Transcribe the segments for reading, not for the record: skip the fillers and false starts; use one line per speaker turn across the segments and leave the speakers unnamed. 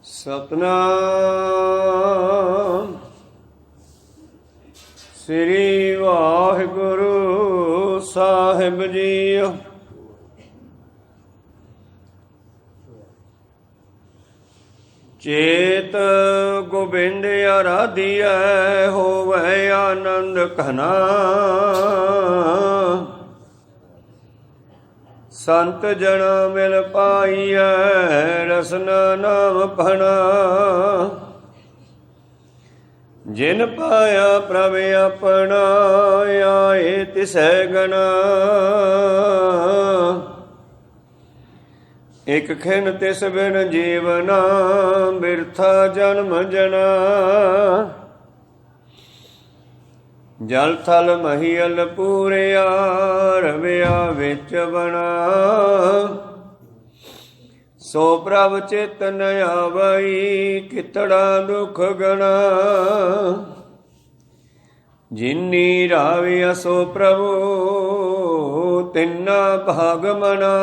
ਸਤਨਾਮ ਸ੍ਰੀ ਵਾਹਿਗੁਰੂ ਸਾਹਿਬ JIO. ਚੇਤ Gobind ਆਰਾਧਿਐ ਹੋਵੈ ਆਨੰਦ ਘਨਾ। ਸੰਤ ਜਨਾ ਮਿਲ ਪਾਈਐ ਰਸਨਾ ਨਾਮ ਭਣਾ। ਜਿਨ ਪਾਇਆ ਪ੍ਰਭ ਆਪਣਾ ਆਏ ਤਿਸੈ ਗਣਾ। ਇਕ ਖਿਨ ਤਿਸ ਬਿਨ ਜੀਵਨਾ ਬਿਰਥਾ ਜਨਮ ਜਨਾ। ਜਲ ਥਲ ਮਹੀਲ ਪੂਰਿਆ ਰਵਿਆ ਵਿੱਚ ਬਣਾ। ਸੋ ਪ੍ਰਭ ਚਿਤ ਨ ਆਵਈ ਕਿਤੜਾ ਦੁਖ ਗਣਾ। ਜਿਨੀ ਰਾਵਿਆ ਸੋ ਪ੍ਰਭੂ ਤਿੰਨਾ ਭਾਗ ਮਨਾ।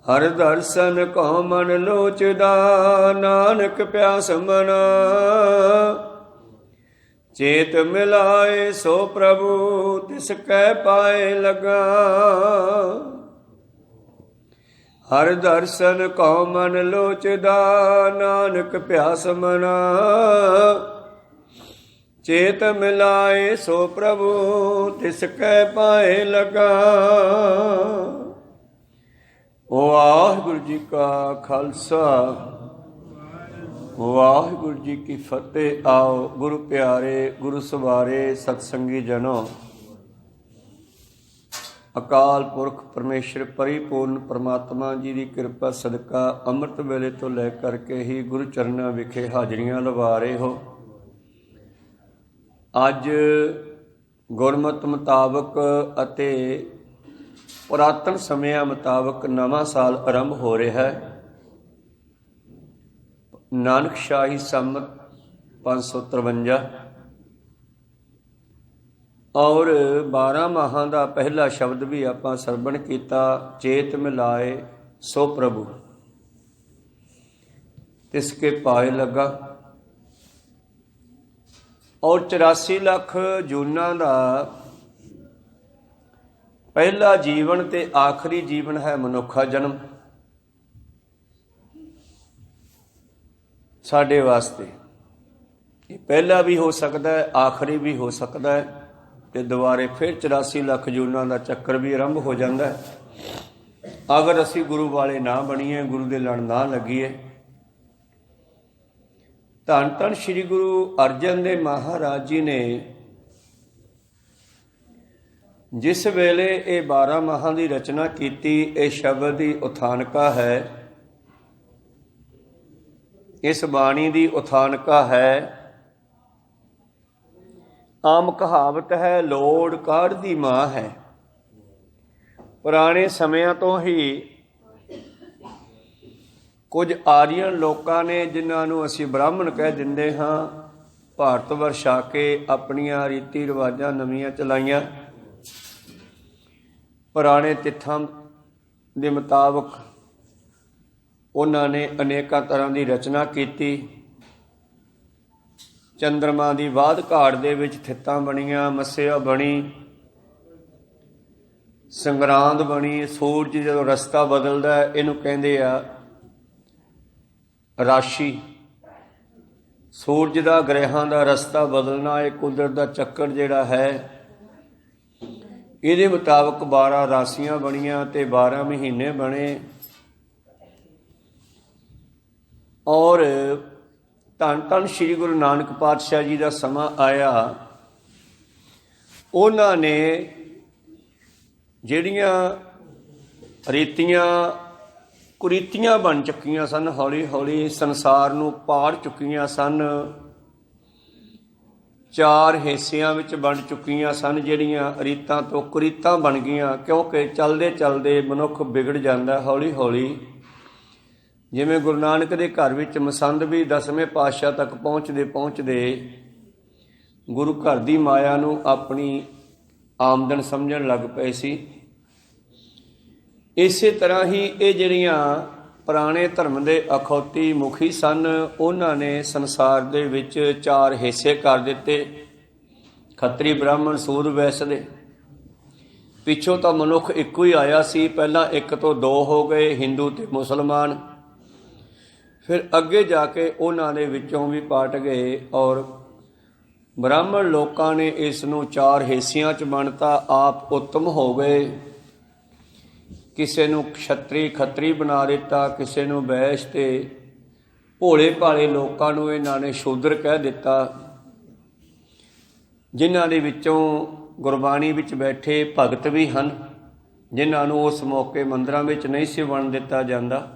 ਹਰ ਦਰਸ਼ਨ ਕੋ ਮਨ ਲੋਚਦਾ ਨਾਨਕ ਪਿਆਸ ਮਨਾ। ਚੇਤ ਮਿਲਾਏ ਸੋ ਪ੍ਰਭੂ ਤਿਸ ਕੈ ਪਾਏ ਲਗਾ। ਹਰ ਦਰਸ਼ਨ ਕੋ ਮਨ ਲੋਚਦਾ ਨਾਨਕ ਪਿਆਸ ਮਨਾ। ਚੇਤ ਮਿਲਾਏ ਸੋ ਪ੍ਰਭੂ ਤਿਸ ਕੈ ਪਾਏ ਲਗਾ। ਵਾਹਿਗੁਰੂ ਜੀ ਕਾ ਖਾਲਸਾ ਵਾਹਿਗੁਰੂ ਜੀ ਕੀ ਫਤਿਹ। ਆਓ ਗੁਰੂ ਪਿਆਰੇ ਗੁਰੂ ਸਵਾਰੇ ਸਤਸੰਗੀ ਜਨੋ, ਅਕਾਲ ਪੁਰਖ ਪਰਮੇਸ਼ਰ ਪਰਿਪੂਰਨ ਪਰਮਾਤਮਾ ਜੀ ਦੀ ਕਿਰਪਾ ਸਦਕਾ ਅੰਮ੍ਰਿਤ ਵੇਲੇ ਤੋਂ ਲੈ ਕਰਕੇ ਹੀ ਗੁਰੂ ਚਰਨਾਂ ਵਿਖੇ ਹਾਜ਼ਰੀਆਂ ਲਵਾ ਰਹੇ ਹੋ। ਅੱਜ ਗੁਰਮਤ ਮੁਤਾਬਕ ਅਤੇ ਪੁਰਾਤਨ ਸਮਿਆਂ ਮੁਤਾਬਕ ਨਵਾਂ ਸਾਲ ਆਰੰਭ ਹੋ ਰਿਹਾ ਹੈ। ਨਾਨਕਸ਼ਾਹੀ ਸੰਮਤ 553 ਔਰ 12 ਮਾਹਾਂ ਦਾ ਪਹਿਲਾ ਸ਼ਬਦ ਵੀ ਆਪਾਂ ਸਰਵਣ ਕੀਤਾ। ਚੇਤ ਮਿਲਾਏ ਸੋ ਪ੍ਰਭੂ ਤਿਸ ਕੇ ਪਾਏ ਲੱਗਾ। ਔਰ 84 ਲੱਖ ਜੂਨਾਂ ਦਾ ਪਹਿਲਾ ਜੀਵਨ ਤੇ ਆਖਰੀ ਜੀਵਨ ਹੈ ਮਨੁੱਖਾ ਜਨਮ। ਸਾਡੇ ਵਾਸਤੇ ਇਹ ਪਹਿਲਾ ਵੀ ਹੋ ਸਕਦਾ ਹੈ, ਆਖਰੀ ਵੀ ਹੋ ਸਕਦਾ ਹੈ, ਤੇ ਦੁਬਾਰੇ ਫਿਰ 84 ਲੱਖ ਜੂਨਾਂ ਦਾ ਚੱਕਰ ਵੀ ਆਰੰਭ ਹੋ ਜਾਂਦਾ ਹੈ ਅਗਰ ਅਸੀਂ ਗੁਰੂ ਵਾਲੇ ਨਾ ਬਣੀਏ, ਗੁਰੂ ਦੇ ਲੜ ਨਾ ਲੱਗੀਏ। ਧੰਨ ਧੰਨ ਸ੍ਰੀ ਗੁਰੂ ਅਰਜਨ ਦੇਵ ਮਹਾਰਾਜ ਜੀ ਨੇ ਜਿਸ ਵੇਲੇ ਇਹ 12 ਮਾਹਾਂ ਦੀ ਰਚਨਾ ਕੀਤੀ, ਇਹ ਸ਼ਬਦ ਦੀ ਉਥਾਨਕਾ ਹੈ, ਇਸ ਬਾਣੀ ਦੀ ਉਥਾਨਕਾ ਹੈ। ਆਮ ਕਹਾਵਤ ਹੈ ਲੋੜ ਕਾਢ ਦੀ ਮਾਂ ਹੈ। ਪੁਰਾਣੇ ਸਮਿਆਂ ਤੋਂ ਹੀ ਕੁਝ ਆਰੀਅਨ ਲੋਕਾਂ ਨੇ, ਜਿਨ੍ਹਾਂ ਨੂੰ ਅਸੀਂ ਬ੍ਰਾਹਮਣ ਕਹਿ ਦਿੰਦੇ ਹਾਂ, ਭਾਰਤ ਵਰਸ਼ ਆ ਕੇ ਆਪਣੀਆਂ ਰੀਤੀ ਰਿਵਾਜਾਂ ਨਵੀਆਂ ਚਲਾਈਆਂ। ਪੁਰਾਣੇ ਤਿੱਥਾਂ ਦੇ ਮੁਤਾਬਕ ਉਹਨਾਂ ਨੇ ਅਨੇਕਾਂ ਤਰ੍ਹਾਂ ਦੀ ਰਚਨਾ ਕੀਤੀ। ਚੰਦਰਮਾ ਦੀ ਬਾਧ ਘਾਟ ਦੇ ਵਿੱਚ ਥਿੱਤਾਂ ਬਣੀਆਂ, ਮੱਸਿਆ ਬਣੀ, ਸੰਗਰਾਂਦ ਬਣੀ। ਸੂਰਜ ਜਦੋਂ ਰਸਤਾ ਬਦਲਦਾ ਇਹਨੂੰ ਕਹਿੰਦੇ ਆ ਰਾਸ਼ੀ। ਸੂਰਜ ਦਾ ਗ੍ਰਹਿਾਂ ਦਾ ਰਸਤਾ ਬਦਲਣਾ ਇਹ ਕੁਦਰਤ ਦਾ ਚੱਕਰ ਜਿਹੜਾ ਹੈ। ਇਹਦੇ ਮੁਤਾਬਕ 12 ਰਾਸ਼ੀਆਂ ਬਣੀਆਂ ਤੇ 12 ਮਹੀਨੇ ਬਣੇ। ਔਰ ਧੰਨ ਧੰਨ ਸ੍ਰੀ ਗੁਰੂ ਨਾਨਕ ਪਾਤਸ਼ਾਹ ਜੀ ਦਾ ਸਮਾਂ ਆਇਆ, ਉਹਨਾਂ ਨੇ ਜਿਹੜੀਆਂ ਰੀਤੀਆਂ ਕੁਰੀਤੀਆਂ ਬਣ ਚੁੱਕੀਆਂ ਸਨ, ਹੌਲੀ ਹੌਲੀ ਸੰਸਾਰ ਨੂੰ ਪਾੜ ਚੁੱਕੀਆਂ ਸਨ। 4 ਹਿੱਸਿਆਂ ਵਿੱਚ ਵੰਡ ਚੁੱਕੀਆਂ ਸਨ। ਜਿਹੜੀਆਂ ਰੀਤਾਂ ਤੋਂ ਕੁਰੀਤਾਂ ਬਣ ਗਈਆਂ, ਕਿਉਂਕਿ ਚਲਦੇ ਚਲਦੇ ਮਨੁੱਖ ਵਿਗੜ ਜਾਂਦਾ ਹੌਲੀ ਹੌਲੀ। ਜਿਵੇਂ ਗੁਰੂ ਨਾਨਕ ਦੇ ਘਰ ਵਿੱਚ ਮਸੰਦ ਵੀ 10ਵੇਂ ਪਾਤਸ਼ਾਹ ਤੱਕ ਪਹੁੰਚਦੇ ਪਹੁੰਚਦੇ ਗੁਰੂ ਘਰ ਦੀ ਮਾਇਆ ਨੂੰ ਆਪਣੀ ਆਮਦਨ ਸਮਝਣ ਲੱਗ ਪਏ ਸੀ। ਇਸੇ ਤਰ੍ਹਾਂ ਹੀ ਇਹ ਜਿਹੜੀਆਂ ਪੁਰਾਣੇ ਧਰਮ ਦੇ ਅਖੌਤੀ ਮੁਖੀ ਸਨ। ਉਹਨਾਂ ਨੇ ਸੰਸਾਰ ਦੇ ਵਿੱਚ 4 ਹਿੱਸੇ ਕਰ ਦਿੱਤੇ, ਖੱਤਰੀ, ਬ੍ਰਾਹਮਣ, ਸੂਦ, ਵੈਸ਼ ਦੇ। ਪਿੱਛੋਂ ਤਾਂ ਮਨੁੱਖ ਇੱਕੋ ਹੀ ਆਇਆ ਸੀ, ਪਹਿਲਾਂ 1 ਤੋਂ 2 ਹੋ ਗਏ, ਹਿੰਦੂ ਤੇ ਮੁਸਲਮਾਨ। ਫਿਰ ਅੱਗੇ ਜਾ ਕੇ ਉਹਨਾਂ ਦੇ ਵਿੱਚੋਂ ਵੀ ਪਾਟ ਗਏ ਔਰ ਬ੍ਰਾਹਮਣ ਲੋਕਾਂ ਨੇ ਇਸ ਨੂੰ 4 ਹਿੱਸਿਆਂ 'ਚ ਵੰਡਤਾ, ਆਪ ਉੱਤਮ ਹੋ ਗਏ। ਕਿਸੇ ਨੂੰ ਖੱਤਰੀ ਬਣਾ ਦਿੱਤਾ, ਕਿਸੇ ਨੂੰ ਵੈਸ਼, ਤੇ ਭੋਲੇ ਭਾਲੇ ਲੋਕਾਂ ਨੂੰ ਇਹਨਾਂ ਨੇ ਸ਼ੂਦਰ ਕਹਿ ਦਿੱਤਾ। ਜਿਨ੍ਹਾਂ ਦੇ ਵਿੱਚੋਂ ਗੁਰਬਾਣੀ ਵਿੱਚ ਬੈਠੇ ਭਗਤ ਵੀ ਹਨ, ਜਿਨ੍ਹਾਂ ਨੂੰ ਉਸ ਮੌਕੇ ਮੰਦਰਾਂ ਵਿੱਚ ਨਹੀਂ ਸੀ ਵੰਡ ਦਿੱਤਾ ਜਾਂਦਾ।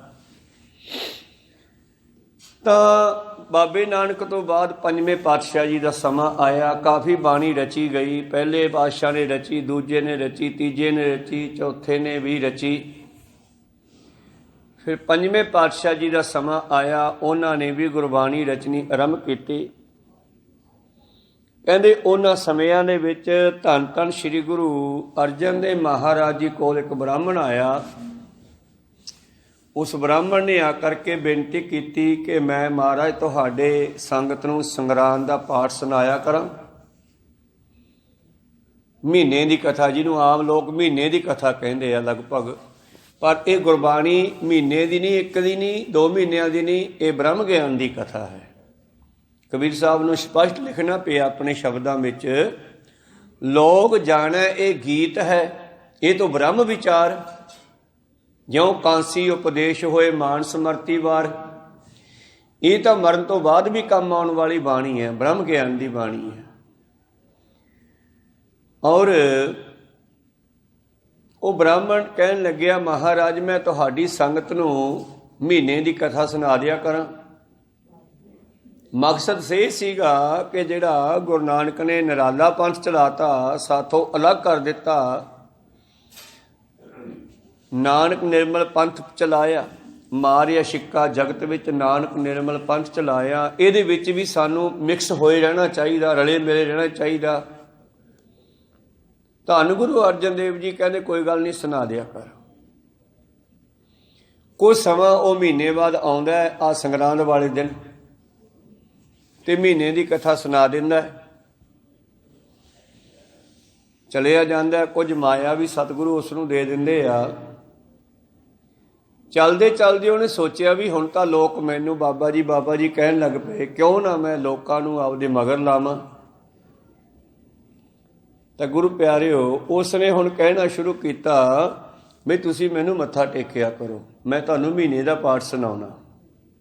ਤਾਂ ਬਾਬੇ ਨਾਨਕ ਤੋਂ ਬਾਅਦ 5ਵੇਂ ਪਾਤਸ਼ਾਹ ਜੀ ਦਾ ਸਮਾਂ ਆਇਆ। ਕਾਫੀ ਬਾਣੀ ਰਚੀ ਗਈ। ਪਹਿਲੇ ਪਾਤਸ਼ਾਹ ਨੇ ਰਚੀ, ਦੂਜੇ ਨੇ ਰਚੀ, ਤੀਜੇ ਨੇ ਰਚੀ, ਚੌਥੇ ਨੇ ਵੀ ਰਚੀ। ਫਿਰ 5ਵੇਂ ਪਾਤਸ਼ਾਹ ਜੀ ਦਾ ਸਮਾਂ ਆਇਆ, ਉਹਨਾਂ ਨੇ ਵੀ ਗੁਰਬਾਣੀ ਰਚਨੀ ਆਰੰਭ ਕੀਤੀ। ਕਹਿੰਦੇ ਉਹਨਾਂ ਸਮਿਆਂ ਦੇ ਵਿੱਚ ਧੰਨ ਧੰਨ ਸ੍ਰੀ ਗੁਰੂ ਅਰਜਨ ਦੇਵ ਮਹਾਰਾਜ ਜੀ ਕੋਲ ਇੱਕ ਬ੍ਰਾਹਮਣ ਆਇਆ। ਉਸ ਬ੍ਰਾਹਮਣ ਨੇ ਆ ਕਰਕੇ ਬੇਨਤੀ ਕੀਤੀ ਕਿ ਮੈਂ ਮਹਾਰਾਜ ਤੁਹਾਡੇ ਸੰਗਤ ਨੂੰ ਸੰਗਰਾਂਦ ਦਾ ਪਾਠ ਸੁਣਾਇਆ ਕਰਾਂ। ਮਹੀਨੇ ਦੀ ਕਥਾ, ਜਿਹਨੂੰ ਆਮ ਲੋਕ ਮਹੀਨੇ ਦੀ ਕਥਾ ਕਹਿੰਦੇ ਆ ਲਗਭਗ, ਪਰ ਇਹ ਗੁਰਬਾਣੀ ਮਹੀਨੇ ਦੀ ਨਹੀਂ, 1 ਦੀ ਨਹੀਂ, 2 ਮਹੀਨਿਆਂ ਦੀ ਨਹੀਂ, ਇਹ ਬ੍ਰਹਮ ਗਿਆਨ ਦੀ ਕਥਾ ਹੈ। ਕਬੀਰ ਸਾਹਿਬ ਨੂੰ ਸਪਸ਼ਟ ਲਿਖਣਾ ਪਿਆ ਆਪਣੇ ਸ਼ਬਦਾਂ ਵਿੱਚ, ਲੋਕ ਜਾਣੈ ਇਹ ਗੀਤ ਹੈ, ਇਹ ਤੋਂ ਬ੍ਰਹਮ ਵਿਚਾਰ, ਜਿਉਂ ਕਾਂਸੀ ਉਪਦੇਸ਼ ਹੋਏ ਮਾਨ ਸਮਰਤੀ ਵਾਰ। ਇਹ ਤਾਂ ਮਰਨ ਤੋਂ ਬਾਅਦ ਵੀ ਕੰਮ ਆਉਣ ਵਾਲੀ ਬਾਣੀ ਹੈ, ਬ੍ਰਹਮ ਗਿਆਨ ਦੀ ਬਾਣੀ ਹੈ। ਔਰ ਉਹ ਬ੍ਰਾਹਮਣ ਕਹਿਣ ਲੱਗਿਆ, ਮਹਾਰਾਜ ਮੈਂ ਤੁਹਾਡੀ ਸੰਗਤ ਨੂੰ ਮਹੀਨੇ ਦੀ ਕਥਾ ਸੁਣਾ ਦਿਆ ਕਰਾਂ। ਮਕਸਦ ਸੇ ਸੀਗਾ ਕਿ ਜਿਹੜਾ ਗੁਰੂ ਨਾਨਕ ਨੇ ਨਿਰਾਲਾ ਪੰਥ ਚਲਾਤਾ, ਸਾਥੋਂ ਅਲੱਗ ਕਰ ਦਿੱਤਾ, ਨਾਨਕ ਨਿਰਮਲ ਪੰਥ ਚਲਾਇਆ, ਮਾਰਿਆ ਸਿੱਕਾ ਜਗਤ ਵਿੱਚ, ਨਾਨਕ ਨਿਰਮਲ ਪੰਥ ਚਲਾਇਆ। ਇਹਦੇ ਵਿੱਚ ਵੀ ਸਾਨੂੰ ਮਿਕਸ ਹੋਏ ਰਹਿਣਾ ਚਾਹੀਦਾ, ਰਲੇ ਮਿਲੇ ਰਹਿਣਾ ਚਾਹੀਦਾ। ਧੰਨ ਗੁਰੂ ਅਰਜਨ ਦੇਵ ਜੀ ਕਹਿੰਦੇ ਕੋਈ ਗੱਲ ਨਹੀਂ, ਸੁਣਾ ਦਿਆ ਕਰ। ਕੁਝ ਸਮਾਂ ਉਹ ਮਹੀਨੇ ਬਾਅਦ ਆਉਂਦਾ, ਆ ਸੰਗਰਾਂਦ ਵਾਲੇ ਦਿਨ, ਤੇ ਮਹੀਨੇ ਦੀ ਕਥਾ ਸੁਣਾ ਦਿੰਦਾ, ਚਲਿਆ ਜਾਂਦਾ। ਕੁਝ ਮਾਇਆ ਵੀ ਸਤਿਗੁਰੂ ਉਸ ਨੂੰ ਦੇ ਦਿੰਦੇ ਆ। ਚਲਦੇ ਚਲਦੇ ਉਹਨੇ ਸੋਚਿਆ ਵੀ ਹੁਣ ਤਾਂ ਲੋਕ ਮੈਨੂੰ ਬਾਬਾ ਜੀ ਕਹਿਣ ਲੱਗ ਪਏ, ਕਿਉਂ ਨਾ ਮੈਂ ਲੋਕਾਂ ਨੂੰ ਆਪਦੇ ਮਗਰ ਲਾਵਾਂ। ਤਾਂ ਗੁਰੂ ਪਿਆਰਿਓ, ਉਸਨੇ ਹੁਣ ਕਹਿਣਾ ਸ਼ੁਰੂ ਕੀਤਾ ਵੀ ਤੁਸੀਂ ਮੈਨੂੰ ਮੱਥਾ ਟੇਕਿਆ ਕਰੋ, ਮੈਂ ਤੁਹਾਨੂੰ ਮਹੀਨੇ ਦਾ ਪਾਠ ਸੁਣਾਉਣਾ।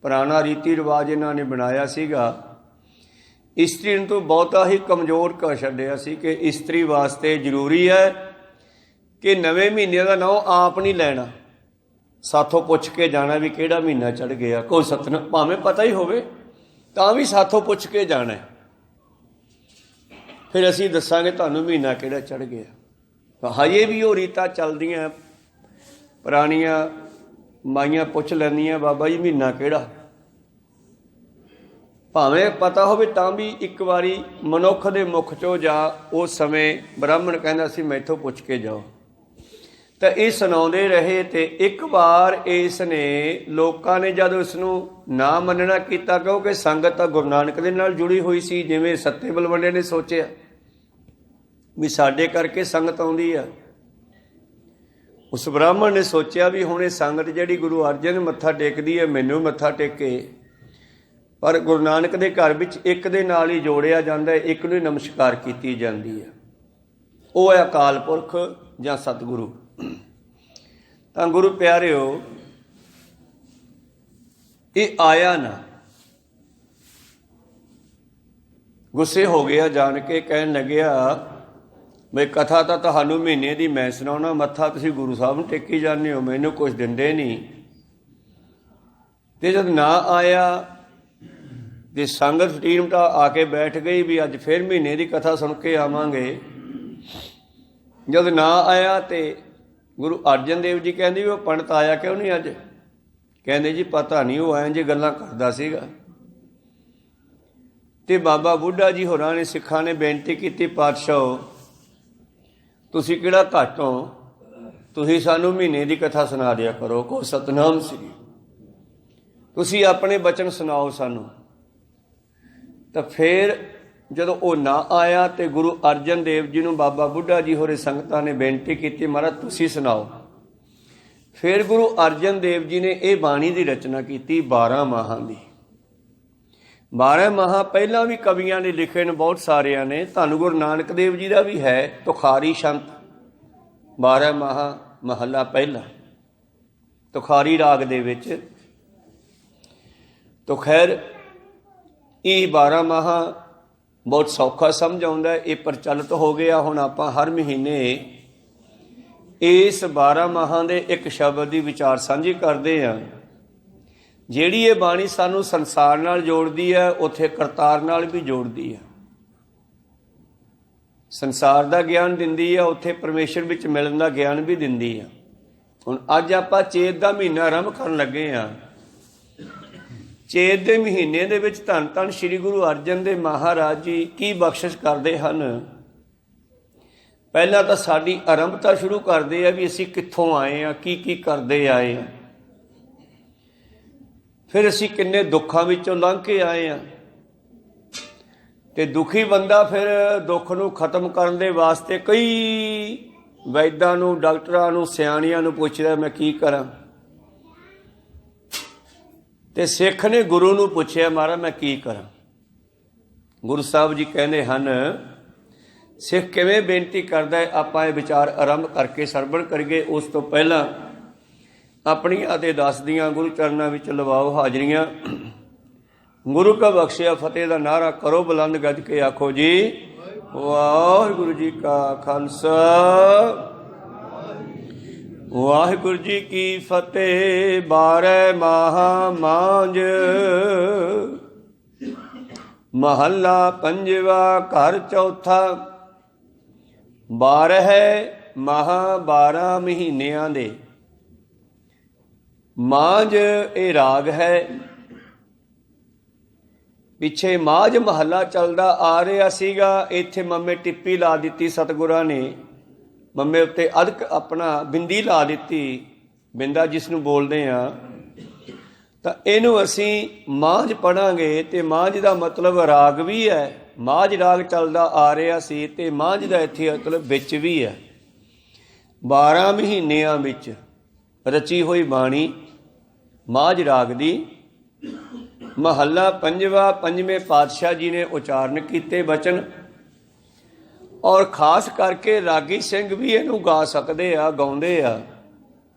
ਪੁਰਾਣਾ ਰੀਤੀ ਰਿਵਾਜ ਇਹਨਾਂ ਨੇ ਬਣਾਇਆ ਸੀਗਾ। ਇਸਤਰੀ ਨੂੰ ਤਾਂ ਬਹੁਤਾ ਹੀ ਕਮਜ਼ੋਰ ਕਰ ਛੱਡਿਆ ਸੀ ਕਿ ਇਸਤਰੀ ਵਾਸਤੇ ਜ਼ਰੂਰੀ ਹੈ ਕਿ ਨਵੇਂ ਮਹੀਨੇ ਦਾ ਨਾਂ ਆਪ ਨਹੀਂ ਲੈਣਾ, ਸਾਥੋਂ ਪੁੱਛ ਕੇ ਜਾਣਾ ਵੀ ਕਿਹੜਾ ਮਹੀਨਾ ਚੜ੍ਹ ਗਿਆ। ਕੋਈ ਸਤਨਾਮ ਭਾਵੇਂ ਪਤਾ ਹੀ ਹੋਵੇ ਤਾਂ ਵੀ ਸਾਥੋਂ ਪੁੱਛ ਕੇ ਜਾਣਾ, ਫਿਰ ਅਸੀਂ ਦੱਸਾਂਗੇ ਤੁਹਾਨੂੰ ਮਹੀਨਾ ਕਿਹੜਾ ਚੜ੍ਹ ਗਿਆ। ਹਜੇ ਵੀ ਉਹ ਰੀਤਾਂ ਚੱਲਦੀਆਂ, ਪੁਰਾਣੀਆਂ ਮਾਈਆਂ ਪੁੱਛ ਲੈਂਦੀਆਂ ਬਾਬਾ ਜੀ ਮਹੀਨਾ ਕਿਹੜਾ, ਭਾਵੇਂ ਪਤਾ ਹੋਵੇ ਤਾਂ ਵੀ ਇੱਕ ਵਾਰੀ ਮਨੁੱਖ ਦੇ ਮੁੱਖ 'ਚੋਂ ਜਾਂ ਉਸ ਸਮੇਂ ਬ੍ਰਾਹਮਣ ਕਹਿੰਦਾ ਸੀ ਮੈਥੋਂ ਪੁੱਛ ਕੇ ਜਾਓ। ਤਾਂ ਇਹ ਸੁਣਾਉਂਦੇ ਰਹੇ। ਤੇ ਇੱਕ ਵਾਰ ਇਸ ਨੇ ਲੋਕਾਂ ਨੇ ਜਦੋਂ ਇਸ ਨੂੰ ਨਾ ਮੰਨਣਾ ਕੀਤਾ, ਕਿਉਂਕਿ ਸੰਗਤ ਤਾਂ ਗੁਰੂ ਨਾਨਕ ਦੇ ਨਾਲ ਜੁੜੀ ਹੋਈ ਸੀ, ਜਿਵੇਂ ਸੱਤੇ ਬਲਵੰਡੇ ਨੇ ਸੋਚਿਆ ਵੀ ਸਾਡੇ ਕਰਕੇ ਸੰਗਤ ਆਉਂਦੀ ਆ। ਉਸ ਬ੍ਰਾਹਮਣ ਨੇ ਸੋਚਿਆ ਵੀ ਹੁਣ ਇਹ ਸੰਗਤ ਜਿਹੜੀ ਗੁਰੂ ਅਰਜਨ ਮੱਥਾ ਟੇਕਦੀ ਹੈ, ਮੈਨੂੰ ਮੱਥਾ ਟੇਕੇ। ਪਰ ਗੁਰੂ ਨਾਨਕ ਦੇ ਘਰ ਵਿੱਚ ਇੱਕ ਦੇ ਨਾਲ ਹੀ ਜੋੜਿਆ ਜਾਂਦਾ, ਇੱਕ ਨੂੰ ਹੀ ਨਮਸਕਾਰ ਕੀਤੀ ਜਾਂਦੀ ਹੈ, ਉਹ ਹੈ ਅਕਾਲ ਪੁਰਖ ਜਾਂ ਸਤਿਗੁਰੂ। ਤਾਂ ਗੁਰੂ ਪਿਆਰਿਓ, ਇਹ ਆਇਆ ਨਾ, ਗੁੱਸੇ ਹੋ ਗਿਆ ਜਾਣ ਕੇ, ਕਹਿਣ ਲੱਗਿਆ ਬਈ ਕਥਾ ਤਾਂ ਤੁਹਾਨੂੰ ਮਹੀਨੇ ਦੀ ਮੈਂ ਸੁਣਾਉਣਾ, ਮੱਥਾ ਤੁਸੀਂ ਗੁਰੂ ਸਾਹਿਬ ਨੂੰ ਟੇਕੀ ਜਾਂਦੇ ਹੋ, ਮੈਨੂੰ ਕੁਛ ਦਿੰਦੇ ਨਹੀਂ। ਤੇ ਜਦ ਨਾ ਆਇਆ ਤੇ ਸੰਗਤ ਟੀਮ ਤਾਂ ਆ ਕੇ ਬੈਠ ਗਈ ਵੀ ਅੱਜ ਫਿਰ ਮਹੀਨੇ ਦੀ ਕਥਾ ਸੁਣ ਕੇ ਆਵਾਂਗੇ। ਜਦ ਨਾ ਆਇਆ ਤੇ ਗੁਰੂ ਅਰਜਨ ਦੇਵ ਜੀ ਕਹਿੰਦੇ ਵੀ ਉਹ ਪੰਡਤ ਆਇਆ ਕਿਉਂ ਨਹੀਂ ਅੱਜ? ਕਹਿੰਦੇ ਜੀ ਪਤਾ ਨਹੀਂ, ਉਹ ਐਂ ਜੇ ਗੱਲਾਂ ਕਰਦਾ ਸੀਗਾ। ਤੇ ਬਾਬਾ ਬੁੱਢਾ ਜੀ ਹੋਰਾਂ ਨੇ, ਸਿੱਖਾਂ ਨੇ ਬੇਨਤੀ ਕੀਤੀ, ਪਾਤਸ਼ਾਹ ਤੁਸੀਂ ਕਿਹੜਾ ਘੱਟ ਹੋ, ਤੁਸੀਂ ਸਾਨੂੰ ਮਹੀਨੇ ਦੀ ਕਥਾ ਸੁਣਾ ਦਿਆ ਕਰੋ। ਕੋ ਸਤਨਾਮ ਸ੍ਰੀ। ਤੁਸੀਂ ਆਪਣੇ ਬਚਨ ਸੁਣਾਓ ਸਾਨੂੰ। ਤਾਂ ਫਿਰ ਜਦੋਂ ਉਹ ਨਾ ਆਇਆ ਤੇ ਗੁਰੂ ਅਰਜਨ ਦੇਵ ਜੀ ਨੂੰ ਬਾਬਾ ਬੁੱਢਾ ਜੀ ਹੋਰੇ ਸੰਗਤਾਂ ਨੇ ਬੇਨਤੀ ਕੀਤੀ, ਮਹਾਰਾਜ ਤੁਸੀਂ ਸੁਣਾਓ। ਫਿਰ ਗੁਰੂ ਅਰਜਨ ਦੇਵ ਜੀ ਨੇ ਇਹ ਬਾਣੀ ਦੀ ਰਚਨਾ ਕੀਤੀ 12 ਮਾਹਾਂ ਦੀ। 12 ਮਾਹਾਂ ਪਹਿਲਾਂ ਵੀ ਕਵੀਆਂ ਨੇ ਲਿਖੇ ਨੇ, ਬਹੁਤ ਸਾਰਿਆਂ ਨੇ। ਧੰਨ ਗੁਰੂ ਨਾਨਕ ਦੇਵ ਜੀ ਦਾ ਵੀ ਹੈ ਤੁਖਾਰੀ ਸ਼ੰਤ 12 ਮਾਹਾਂ ਮਹੱਲਾ ਪਹਿਲਾ ਤੁਖਾਰੀ ਰਾਗ ਦੇ ਵਿੱਚ। ਤੋ ਖੈਰ ਇਹ 12 ਮਾਹਾਂ ਬਹੁਤ ਸੌਖਾ ਸਮਝ ਆਉਂਦਾ, ਇਹ ਪ੍ਰਚਲਿਤ ਹੋ ਗਿਆ। ਹੁਣ ਆਪਾਂ ਹਰ ਮਹੀਨੇ ਇਸ 12 ਮਾਹਾਂ ਦੇ ਇੱਕ ਸ਼ਬਦ ਦੀ ਵਿਚਾਰ ਸਾਂਝੀ ਕਰਦੇ ਹਾਂ। ਜਿਹੜੀ ਇਹ ਬਾਣੀ ਸਾਨੂੰ ਸੰਸਾਰ ਨਾਲ ਜੋੜਦੀ ਹੈ, ਉੱਥੇ ਕਰਤਾਰ ਨਾਲ ਵੀ ਜੋੜਦੀ ਹੈ। ਸੰਸਾਰ ਦਾ ਗਿਆਨ ਦਿੰਦੀ ਹੈ, ਉੱਥੇ ਪਰਮੇਸ਼ਰ ਵਿੱਚ ਮਿਲਣ ਦਾ ਗਿਆਨ ਵੀ ਦਿੰਦੀ ਹੈ। ਹੁਣ ਅੱਜ ਆਪਾਂ ਚੇਤ ਦਾ ਮਹੀਨਾ ਆਰੰਭ ਕਰਨ ਲੱਗੇ ਹਾਂ। ਚੇਤ ਦੇ ਮਹੀਨੇ ਦੇ ਵਿੱਚ ਧੰਨ ਧੰਨ ਸ੍ਰੀ ਗੁਰੂ ਅਰਜਨ ਦੇਵ ਮਹਾਰਾਜ ਜੀ ਕੀ ਬਖਸ਼ਿਸ਼ ਕਰਦੇ ਹਨ। ਪਹਿਲਾਂ ਤਾਂ ਸਾਡੀ ਆਰੰਭਤਾ ਸ਼ੁਰੂ ਕਰਦੇ ਆ ਵੀ ਅਸੀਂ ਕਿੱਥੋਂ ਆਏ ਹਾਂ, ਕੀ ਕੀ ਕਰਦੇ ਆਏ ਹਾਂ। ਫਿਰ ਅਸੀਂ ਕਿੰਨੇ ਦੁੱਖਾਂ ਵਿੱਚੋਂ ਲੰਘ ਕੇ ਆਏ ਹਾਂ। ਤੇ ਦੁਖੀ ਬੰਦਾ ਫਿਰ ਦੁੱਖ ਨੂੰ ਖਤਮ ਕਰਨ ਦੇ ਵਾਸਤੇ ਕਈ ਵੈਦਾਂ ਨੂੰ, ਡਾਕਟਰਾਂ ਨੂੰ, ਸਿਆਣਿਆਂ ਨੂੰ ਪੁੱਛਦਾ ਮੈਂ ਕੀ ਕਰਾਂ। ਤੇ ਸਿੱਖ ਨੇ ਗੁਰੂ ਨੂੰ ਪੁੱਛਿਆ ਮਹਾਰਾਜ ਮੈਂ ਕੀ ਕਰਾਂ। ਗੁਰੂ ਸਾਹਿਬ ਜੀ ਕਹਿੰਦੇ ਹਨ ਸਿੱਖ ਕਿਵੇਂ ਬੇਨਤੀ ਕਰਦਾ ਹੈ, ਆਪਾਂ ਇਹ ਵਿਚਾਰ ਆਰੰਭ ਕਰਕੇ ਸਰਵਣ ਕਰੀਏ। ਉਸ ਤੋਂ ਪਹਿਲਾਂ ਆਪਣੀਆਂ ਅਤੇ ਦੱਸਦੀਆਂ ਗੁਰੂ ਚਰਨਾਂ ਵਿੱਚ ਲਵਾਓ ਹਾਜ਼ਰੀਆਂ। ਗੁਰੂ ਕਾ ਬਖਸ਼ਿਆ ਫਤਿਹ ਦਾ ਨਾਅਰਾ ਕਰੋ ਬੁਲੰਦ ਗੱਜ ਕੇ ਆਖੋ ਜੀ ਵਾਹਿਗੁਰੂ ਜੀ ਕਾ ਖਾਲਸਾ ਵਾਹਿਗੁਰੂ ਜੀ ਕੀ ਫਤਿਹ। 12 ਮਾਹਾਂ ਮਾਂਝ ਮਹੱਲਾ ਪੰਜਵਾ ਘਰ ਚੌਥਾ। 12 ਮਾਹਾਂ 12 ਮਹੀਨਿਆਂ ਦੇ। ਮਾਂਝ ਇਹ ਰਾਗ ਹੈ। ਪਿੱਛੇ ਮਾਝ ਮਹੱਲਾ ਚੱਲਦਾ ਆ ਰਿਹਾ ਸੀਗਾ, ਇੱਥੇ ਮੰਮੇ ਟਿੱਪੀ ਲਾ ਦਿੱਤੀ ਸਤਿਗੁਰਾਂ ਨੇ। ਮੰਮੇ ਉੱਤੇ ਅਦਕ ਆਪਣਾ ਬਿੰਦੀ ਲਾ ਦਿੱਤੀ, ਬਿੰਦਾ ਜਿਸ ਨੂੰ ਬੋਲਦੇ ਆ। ਤਾਂ ਇਹਨੂੰ ਅਸੀਂ ਮਾਝ ਪੜਾਂਗੇ ਤੇ ਮਾਝ ਦਾ ਮਤਲਬ ਰਾਗ ਵੀ ਹੈ। ਮਾਝ ਰਾਗ ਚੱਲਦਾ ਆ ਰਿਹਾ ਸੀ ਤੇ ਮਾਝ ਦਾ ਇੱਥੇ ਮਤਲਬ ਵਿੱਚ ਵੀ ਹੈ। 12 ਮਹੀਨਿਆਂ ਵਿੱਚ ਰਚੀ ਹੋਈ ਬਾਣੀ ਮਾਝ ਰਾਗ ਦੀ। ਮਹੱਲਾ ਪੰਜਵਾ, ਪੰਜਵੇਂ ਪਾਤਸ਼ਾਹ ਜੀ ਨੇ ਉਚਾਰਨ ਕੀਤੇ ਬਚਨ। ਔਰ ਖਾਸ ਕਰਕੇ ਰਾਗੀ ਸਿੰਘ ਵੀ ਇਹਨੂੰ ਗਾ ਸਕਦੇ ਆ, ਗਾਉਂਦੇ ਆ।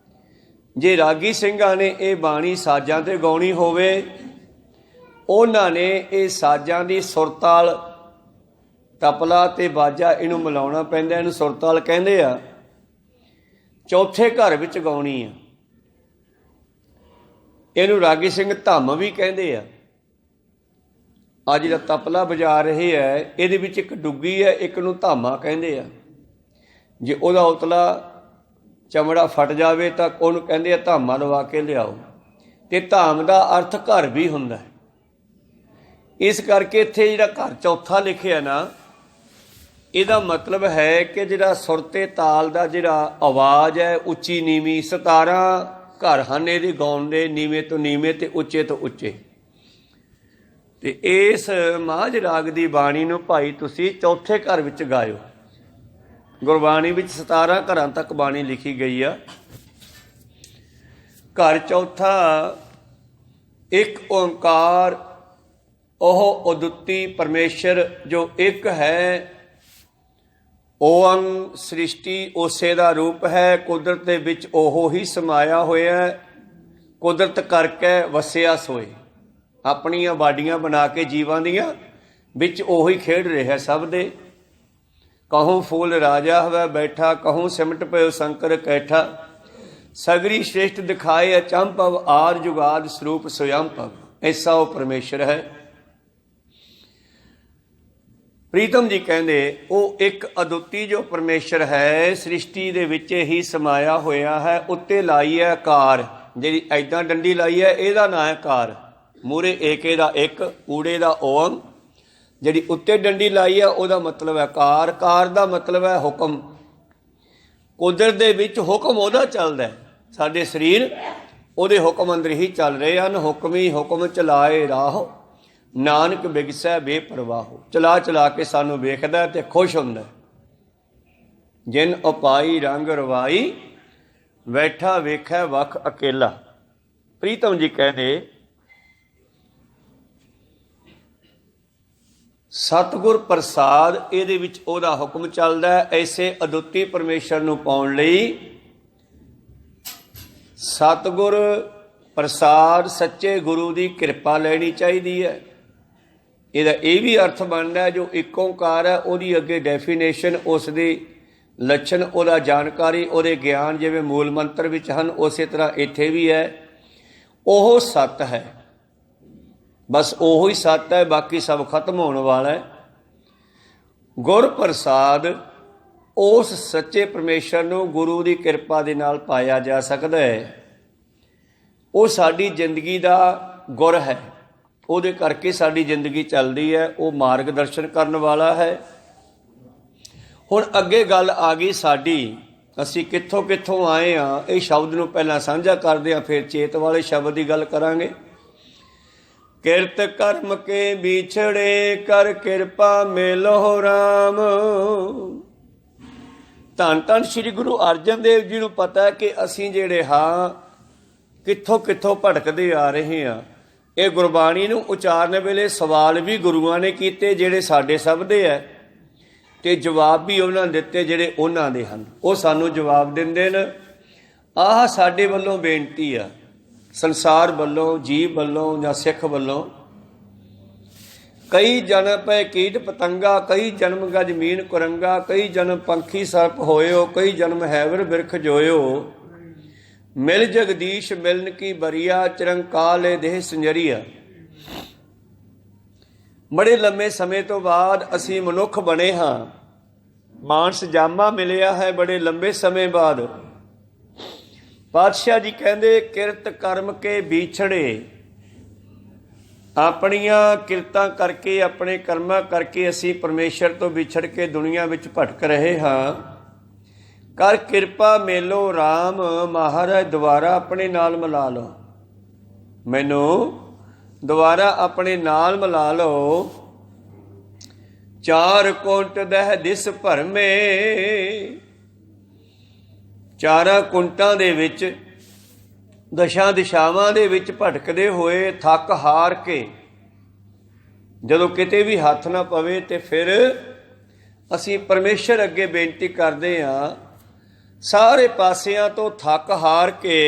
ਜੇ ਰਾਗੀ ਸਿੰਘਾਂ ਨੇ ਇਹ ਬਾਣੀ ਸਾਜ਼ਾਂ ਤੇ ਗਾਉਣੀ ਹੋਵੇ, ਉਹਨਾਂ ਨੇ ਇਹ ਸਾਜ਼ਾਂ ਦੀ ਸੁਰਤਾਲ, ਤਪਲਾ ਤੇ ਬਾਜਾ ਇਹਨੂੰ ਮਿਲਾਉਣਾ ਪੈਂਦਾ। ਇਹਨੂੰ ਸੁਰਤਾਲ ਕਹਿੰਦੇ ਆ। ਚੌਥੇ ਘਰ ਵਿੱਚ ਗਾਉਣੀ ਆ। ਇਹਨੂੰ ਰਾਗੀ ਸਿੰਘ ਧੰਮ ਵੀ ਕਹਿੰਦੇ ਆ। ਅੱਜ ਜਿਹੜਾ ਤਪਲਾ ਵਜਾ ਰਹੇ ਹੈ, ਇਹਦੇ ਵਿੱਚ ਇੱਕ ਡੁੱਗੀ ਹੈ, ਇੱਕ ਨੂੰ ਧਾਮਾ ਕਹਿੰਦੇ ਆ। ਜੇ ਉਹਦਾ ਉਤਲਾ ਚਮੜਾ ਫਟ ਜਾਵੇ ਤਾਂ ਉਹਨੂੰ ਕਹਿੰਦੇ ਆ ਧਾਮਾ ਲਵਾ ਕੇ ਲਿਆਓ। ਤੇ ਧਾਮ ਦਾ ਅਰਥ ਘਰ ਵੀ ਹੁੰਦਾ ਹੈ। ਇਸ ਕਰਕੇ ਇੱਥੇ ਜਿਹੜਾ ਘਰ ਚੌਥਾ ਲਿਖਿਆ ਨਾ, ਇਹਦਾ ਮਤਲਬ ਹੈ ਕਿ ਜਿਹੜਾ ਸੁਰ ਤੇ ਤਾਲ ਦਾ ਜਿਹੜਾ ਆਵਾਜ਼ ਹੈ, ਉੱਚੀ ਨੀਵੀਂ 17 ਘਰ ਹਨ ਇਹਦੇ ਗਾਉਣ ਦੇ, ਨੀਵੇਂ ਤੋਂ ਨੀਵੇਂ ਤੇ ਉੱਚੇ ਤੋਂ ਉੱਚੇ। ਤੇ ਇਸ ਮਾਝ ਰਾਗ ਦੀ ਬਾਣੀ ਨੂੰ ਭਾਈ ਤੁਸੀਂ ਚੌਥੇ ਘਰ ਵਿੱਚ ਗਾਇਓ। ਗੁਰਬਾਣੀ ਵਿੱਚ 17 ਘਰਾਂ ਤੱਕ ਬਾਣੀ ਲਿਖੀ ਗਈ ਆ। ਘਰ ਚੌਥਾ ਇੱਕ ਓਂਕਾਰ, ਉਹ ਅਦੁੱਤੀ ਪਰਮੇਸ਼ਰ ਜੋ ਇੱਕ ਹੈ। ਓੰ ਸ੍ਰਿਸ਼ਟੀ ਉਸੇ ਦਾ ਰੂਪ ਹੈ। ਕੁਦਰਤ ਦੇ ਵਿੱਚ ਉਹ ਹੀ ਸਮਾਇਆ ਹੋਇਆ। ਕੁਦਰਤ ਕਰਕੇ ਵਸਿਆ ਸੋਏ। ਆਪਣੀਆਂ ਬਾਡੀਆਂ ਬਣਾ ਕੇ ਜੀਵਾਂ ਦੀਆਂ ਵਿੱਚ ਉਹੀ ਖੇਡ ਰਿਹਾ ਸਭ ਦੇ। ਕਹੂੰ ਫੂਲ ਰਾਜਾ ਹੋਵੇ ਬੈਠਾ, ਕਹੂੰ ਸਿਮਟ ਪਇਓ ਸ਼ੰਕਰ ਕੈਠਾ। ਸਗਰੀ ਸ਼੍ਰੇਸ਼ਟ ਦਿਖਾਏ ਅਚੰਭਵ, ਆਦ ਜੁਗਾਦ ਸਰੂਪ ਸਵਯੰਭਵ। ਐਸਾ ਉਹ ਪਰਮੇਸ਼ਰ ਹੈ। ਪ੍ਰੀਤਮ ਜੀ ਕਹਿੰਦੇ ਉਹ ਇੱਕ ਅਦੁੱਤੀ ਜੋ ਪਰਮੇਸ਼ਰ ਹੈ, ਸ੍ਰਿਸ਼ਟੀ ਦੇ ਵਿੱਚ ਹੀ ਸਮਾਇਆ ਹੋਇਆ ਹੈ। ਉੱਤੇ ਲਾਈ ਹੈ ਕਾਰ, ਜਿਹੜੀ ਐਦਾਂ ਡੰਡੀ ਲਾਈ ਹੈ, ਇਹਦਾ ਨਾਂ ਹੈ ਕਾਰ। ਮੂਹਰੇ ਏਕੇ ਦਾ ਇੱਕ, ਊੜੇ ਦਾ ਓਮ। ਜਿਹੜੀ ਉੱਤੇ ਡੰਡੀ ਲਾਈ ਹੈ ਉਹਦਾ ਮਤਲਬ ਹੈ ਕਾਰ। ਕਾਰ ਦਾ ਮਤਲਬ ਹੈ ਹੁਕਮ। ਕੁਦਰਤ ਦੇ ਵਿੱਚ ਹੁਕਮ ਉਹਦਾ ਚੱਲਦਾ ਹੈ। ਸਾਡੇ ਸਰੀਰ ਉਹਦੇ ਹੁਕਮ ਅੰਦਰ ਹੀ ਚੱਲ ਰਹੇ ਹਨ। ਹੁਕਮੀ ਹੁਕਮ ਚਲਾਏ ਰਾਹੋ, ਨਾਨਕ ਬਿਗਸੈ ਬੇਪਰਵਾਹੋ। ਚਲਾ ਚਲਾ ਕੇ ਸਾਨੂੰ ਵੇਖਦਾ ਤੇ ਖੁਸ਼ ਹੁੰਦਾ। ਜਿਨ ਉਪਾਈ ਰੰਗ ਰਵਾਈ, ਬੈਠਾ ਵੇਖੈ ਵਖ ਅਕੇਲਾ। ਪ੍ਰੀਤਮ ਜੀ ਕਹਿੰਦੇ ਸਤਿਗੁਰ ਪ੍ਰਸਾਦ, ਇਹਦੇ ਵਿੱਚ ਉਹਦਾ ਹੁਕਮ ਚੱਲਦਾ ਹੈ। ਐਸੇ ਅਦੁੱਤੀ ਪਰਮੇਸ਼ਰ ਨੂੰ ਪਾਉਣ ਲਈ ਸਤਿਗੁਰ ਪ੍ਰਸਾਦ, ਸੱਚੇ ਗੁਰੂ ਦੀ ਕਿਰਪਾ ਲੈਣੀ ਚਾਹੀਦੀ ਹੈ। ਇਹਦਾ ਇਹ ਵੀ ਅਰਥ ਬਣਦਾ ਜੋ ਇੱਕ ਓਂਕਾਰ ਹੈ, ਉਹਦੀ ਅੱਗੇ ਡੈਫੀਨੇਸ਼ਨ, ਉਸ ਦੀ ਲੱਛਣ, ਉਹਦਾ ਜਾਣਕਾਰੀ, ਉਹਦੇ ਗਿਆਨ ਜਿਵੇਂ ਮੂਲ ਮੰਤਰ ਵਿੱਚ ਹਨ, ਉਸੇ ਤਰ੍ਹਾਂ ਇੱਥੇ ਵੀ ਹੈ। ਉਹ ਸੱਤ ਹੈ, ਬਸ ਉਹੋ ਹੀ ਸੱਤ ਹੈ, ਬਾਕੀ ਸਭ ਖਤਮ ਹੋਣ ਵਾਲਾ ਹੈ। ਗੁਰ ਪ੍ਰਸਾਦ, ਉਸ ਸੱਚੇ ਪਰਮੇਸ਼ਰ ਨੂੰ ਗੁਰੂ ਦੀ ਕਿਰਪਾ ਦੇ ਨਾਲ ਪਾਇਆ ਜਾ ਸਕਦਾ ਹੈ। ਉਹ ਸਾਡੀ ਜ਼ਿੰਦਗੀ ਦਾ ਗੁਰ ਹੈ, ਉਹਦੇ ਕਰਕੇ ਸਾਡੀ ਜ਼ਿੰਦਗੀ ਚੱਲਦੀ ਹੈ। ਉਹ ਮਾਰਗ ਦਰਸ਼ਨ ਕਰਨ ਵਾਲਾ ਹੈ। ਹੁਣ ਅੱਗੇ ਗੱਲ ਆ ਗਈ ਸਾਡੀ, ਅਸੀਂ ਕਿੱਥੋਂ ਕਿੱਥੋਂ ਆਏ ਹਾਂ। ਇਹ ਸ਼ਬਦ ਨੂੰ ਪਹਿਲਾਂ ਸਾਂਝਾ ਕਰਦੇ ਹਾਂ, ਫਿਰ ਚੇਤ ਵਾਲੇ ਸ਼ਬਦ ਦੀ ਗੱਲ ਕਰਾਂਗੇ। ਕਿਰਤ ਕਰਮ ਕੇ ਵਿਛੜੇ, ਕਰ ਕਿਰਪਾ ਮਿਲੋ ਰਾਮ। ਧੰਨ ਧੰਨ ਸ੍ਰੀ ਗੁਰੂ ਅਰਜਨ ਦੇਵ ਜੀ ਨੂੰ ਪਤਾ ਹੈ ਕਿ ਅਸੀਂ ਜਿਹੜੇ ਹਾਂ ਕਿੱਥੋਂ ਕਿੱਥੋਂ ਭਟਕਦੇ ਆ ਰਹੇ ਹਾਂ। ਇਹ ਗੁਰਬਾਣੀ ਨੂੰ ਉਚਾਰਨ ਵੇਲੇ ਸਵਾਲ ਵੀ ਗੁਰੂਆਂ ਨੇ ਕੀਤੇ ਜਿਹੜੇ ਸਾਡੇ ਸਭ ਦੇ ਹੈ, ਤੇ ਜਵਾਬ ਵੀ ਉਹਨਾਂ ਦਿੱਤੇ ਜਿਹੜੇ ਉਹਨਾਂ ਦੇ ਹਨ। ਉਹ ਸਾਨੂੰ ਜਵਾਬ ਦਿੰਦੇ ਨੇ। ਆਹ ਸਾਡੇ ਵੱਲੋਂ ਬੇਨਤੀ ਆ, ਸੰਸਾਰ ਵੱਲੋਂ, ਜੀਵ ਵੱਲੋਂ ਜਾਂ ਸਿੱਖ ਵੱਲੋਂ। ਕਈ ਜਨਮ ਪੈ ਕੀਟ ਪਤੰਗਾ, ਕਈ ਜਨਮ ਗਜ ਮੀਨ ਕੁਰੰਗਾ, ਕਈ ਜਨਮ ਪੰਖੀ ਸਰਪ ਹੋਇਓ, ਕਈ ਜਨਮ ਹੈਵਰ ਬਿਰਖ ਜੋਇਓ। ਮਿਲ ਜਗਦੀਸ਼ ਮਿਲਨ ਕੀ ਬਰੀਆ, ਚਿਰੰਕਾਲੇ ਦੇਹ ਸੰਜਰੀਆ। ਬੜੇ ਲੰਮੇ ਸਮੇਂ ਤੋਂ ਬਾਅਦ ਅਸੀਂ ਮਨੁੱਖ ਬਣੇ ਹਾਂ। ਮਾਨਸ ਜਾਮਾ ਮਿਲਿਆ ਹੈ ਬੜੇ ਲੰਬੇ ਸਮੇਂ ਬਾਅਦ। ਪਾਤਸ਼ਾਹ ਜੀ ਕਹਿੰਦੇ ਕਿਰਤ ਕਰਮ ਕੇ ਵਿਛੜੇ, ਆਪਣੀਆਂ ਕਿਰਤਾਂ ਕਰਕੇ, ਆਪਣੇ ਕਰਮਾਂ ਕਰਕੇ ਅਸੀਂ ਪਰਮੇਸ਼ਰ ਤੋਂ ਵਿਛੜ ਕੇ ਦੁਨੀਆ ਵਿੱਚ ਭਟਕ ਰਹੇ ਹਾਂ। ਕਰ ਕਿਰਪਾ ਮੇਲੋ ਰਾਮ, ਮਹਾਰਾਜ ਦੁਬਾਰਾ ਆਪਣੇ ਨਾਲ ਮਿਲਾ ਲਓ, ਮੈਨੂੰ ਦੁਬਾਰਾ ਆਪਣੇ ਨਾਲ ਮਿਲਾ ਲਓ। ਚਾਰ ਕੁੰਟ ਦਹਿ ਦਿਸ ਭਰਮੇ, ਚਾਰਾਂ ਕੁੰਟਾਂ ਦੇ ਵਿੱਚ, ਦਸ਼ਾਂ ਦਿਸ਼ਾਵਾਂ ਦੇ ਵਿੱਚ ਭਟਕਦੇ ਹੋਏ, ਥੱਕ ਹਾਰ ਕੇ, ਜਦੋਂ ਕਿਤੇ ਵੀ ਹੱਥ ਨਾ ਪਵੇ ਤੇ ਫਿਰ ਅਸੀਂ ਪਰਮੇਸ਼ਰ ਅੱਗੇ ਬੇਨਤੀ ਕਰਦੇ ਹਾਂ। ਸਾਰੇ ਪਾਸਿਆਂ ਤੋਂ ਥੱਕ ਹਾਰ ਕੇ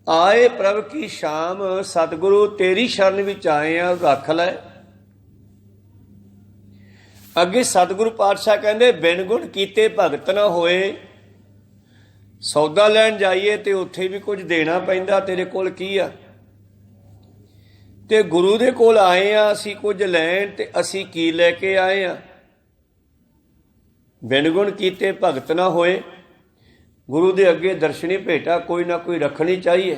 ਆਏ ਪ੍ਰਭ ਕੀ ਸ਼ਾਮ, ਸਤਿਗੁਰੂ ਤੇਰੀ ਸ਼ਰਨ ਵਿੱਚ ਆਏ ਆ, ਰੱਖ ਲੈ। ਅੱਗੇ ਸਤਿਗੁਰੂ ਪਾਤਸ਼ਾਹ ਕਹਿੰਦੇ ਬਿਨ ਗੁਣ ਕੀਤੇ ਭਗਤ ਨਾ ਹੋਏ। ਸੌਦਾ ਲੈਣ ਜਾਈਏ ਤੇ ਉੱਥੇ ਵੀ ਕੁਝ ਦੇਣਾ ਪੈਂਦਾ, ਤੇਰੇ ਕੋਲ ਕੀ ਆ। ਤੇ ਗੁਰੂ ਦੇ ਕੋਲ ਆਏ ਆ ਅਸੀਂ ਕੁਝ ਲੈਣ, ਤੇ ਅਸੀਂ ਕੀ ਲੈ ਕੇ ਆਏ ਆ। ਬਿਨ ਗੁਣ ਕੀਤੇ ਭਗਤ ਨਾ ਹੋਏ। ਗੁਰੂ ਦੇ ਅੱਗੇ ਦਰਸ਼ਨੀ ਭੇਟਾ ਕੋਈ ਨਾ ਕੋਈ ਰੱਖਣੀ ਚਾਹੀਏ।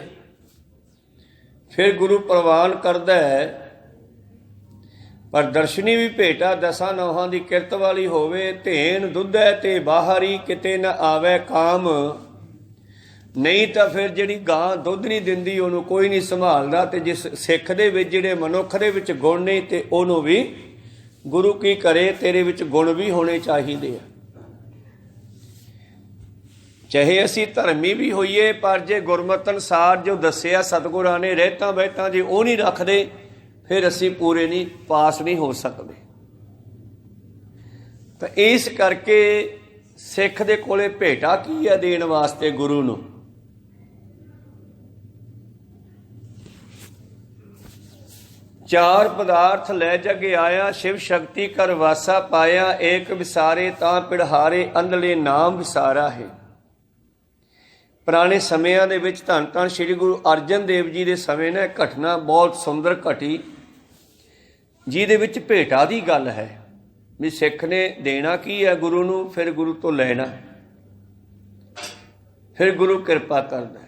ਫਿਰ ਗੁਰੂ ਪ੍ਰਵਾਨ ਕਰਦਾ ਹੈ, ਪਰ ਦਰਸ਼ਨੀ ਵੀ ਭੇਟਾ ਦਸਾਂ ਨੌਹਾਂ ਦੀ ਕਿਰਤ ਵਾਲੀ ਹੋਵੇ। ਧੇਨ ਦੁੱਧੈ ਤੇ ਬਾਹਰੀ, ਕਿਤੇ ਨਾ ਆਵੇ ਕਾਮ। ਨਹੀਂ ਤਾਂ ਫਿਰ ਜਿਹੜੀ ਗਾਂ ਦੁੱਧ ਨਹੀਂ ਦਿੰਦੀ ਉਹਨੂੰ ਕੋਈ ਨਹੀਂ ਸੰਭਾਲਦਾ। ਤੇ ਜਿਸ ਸਿੱਖ ਦੇ ਵਿੱਚ, ਜਿਹੜੇ ਮਨੁੱਖ ਦੇ ਵਿੱਚ ਗੁਣ ਨਹੀਂ, ਤੇ ਉਹਨੂੰ ਵੀ ਗੁਰੂ ਕੀ ਕਰੇ। ਤੇਰੇ ਵਿੱਚ ਗੁਣ ਵੀ ਹੋਣੇ ਚਾਹੀਦੇ ਆ। ਚਾਹੇ ਅਸੀਂ ਧਰਮੀ ਵੀ ਹੋਈਏ, ਪਰ ਜੇ ਗੁਰਮਤਿ ਅਨੁਸਾਰ ਜੋ ਦੱਸਿਆ ਸਤਿਗੁਰਾਂ ਨੇ ਰਹਿਤਾਂ ਬਹਿਤਾਂ ਜੇ ਉਹ ਨਹੀਂ ਰੱਖਦੇ, ਫਿਰ ਅਸੀਂ ਪੂਰੇ ਨਹੀਂ, ਪਾਸ ਨਹੀਂ ਹੋ ਸਕਦੇ। ਤਾਂ ਇਸ ਕਰਕੇ ਸਿੱਖ ਦੇ ਕੋਲੇ ਭੇਟਾ ਕੀ ਹੈ ਦੇਣ ਵਾਸਤੇ ਗੁਰੂ ਨੂੰ। ਚਾਰ ਪਦਾਰਥ ਲੈ ਜਗ ਆਇਆ, ਸ਼ਿਵ ਸ਼ਕਤੀ ਕਰ ਵਾਸਾ ਪਾਇਆ। ਏਕ ਵਿਸਾਰੇ ਤਾਂ ਪਿੜਹਾਰੇ, ਅੰਧਲੇ ਨਾਮ ਵਿਸਾਰਾ ਹੈ। ਪੁਰਾਣੇ ਸਮਿਆਂ ਦੇ ਵਿੱਚ ਧੰਨ ਧੰਨ ਸ੍ਰੀ ਗੁਰੂ ਅਰਜਨ ਦੇਵ ਜੀ ਦੇ ਸਮੇਂ ਨੇ ਘਟਨਾ ਬਹੁਤ ਸੁੰਦਰ ਘਟੀ, ਜਿਹਦੇ ਵਿੱਚ ਭੇਟਾ ਦੀ ਗੱਲ ਹੈ ਵੀ ਸਿੱਖ ਨੇ ਦੇਣਾ ਕੀ ਹੈ ਗੁਰੂ ਨੂੰ, ਫਿਰ ਗੁਰੂ ਤੋਂ ਲੈਣਾ, ਫਿਰ ਗੁਰੂ ਕਿਰਪਾ ਕਰਦਾ।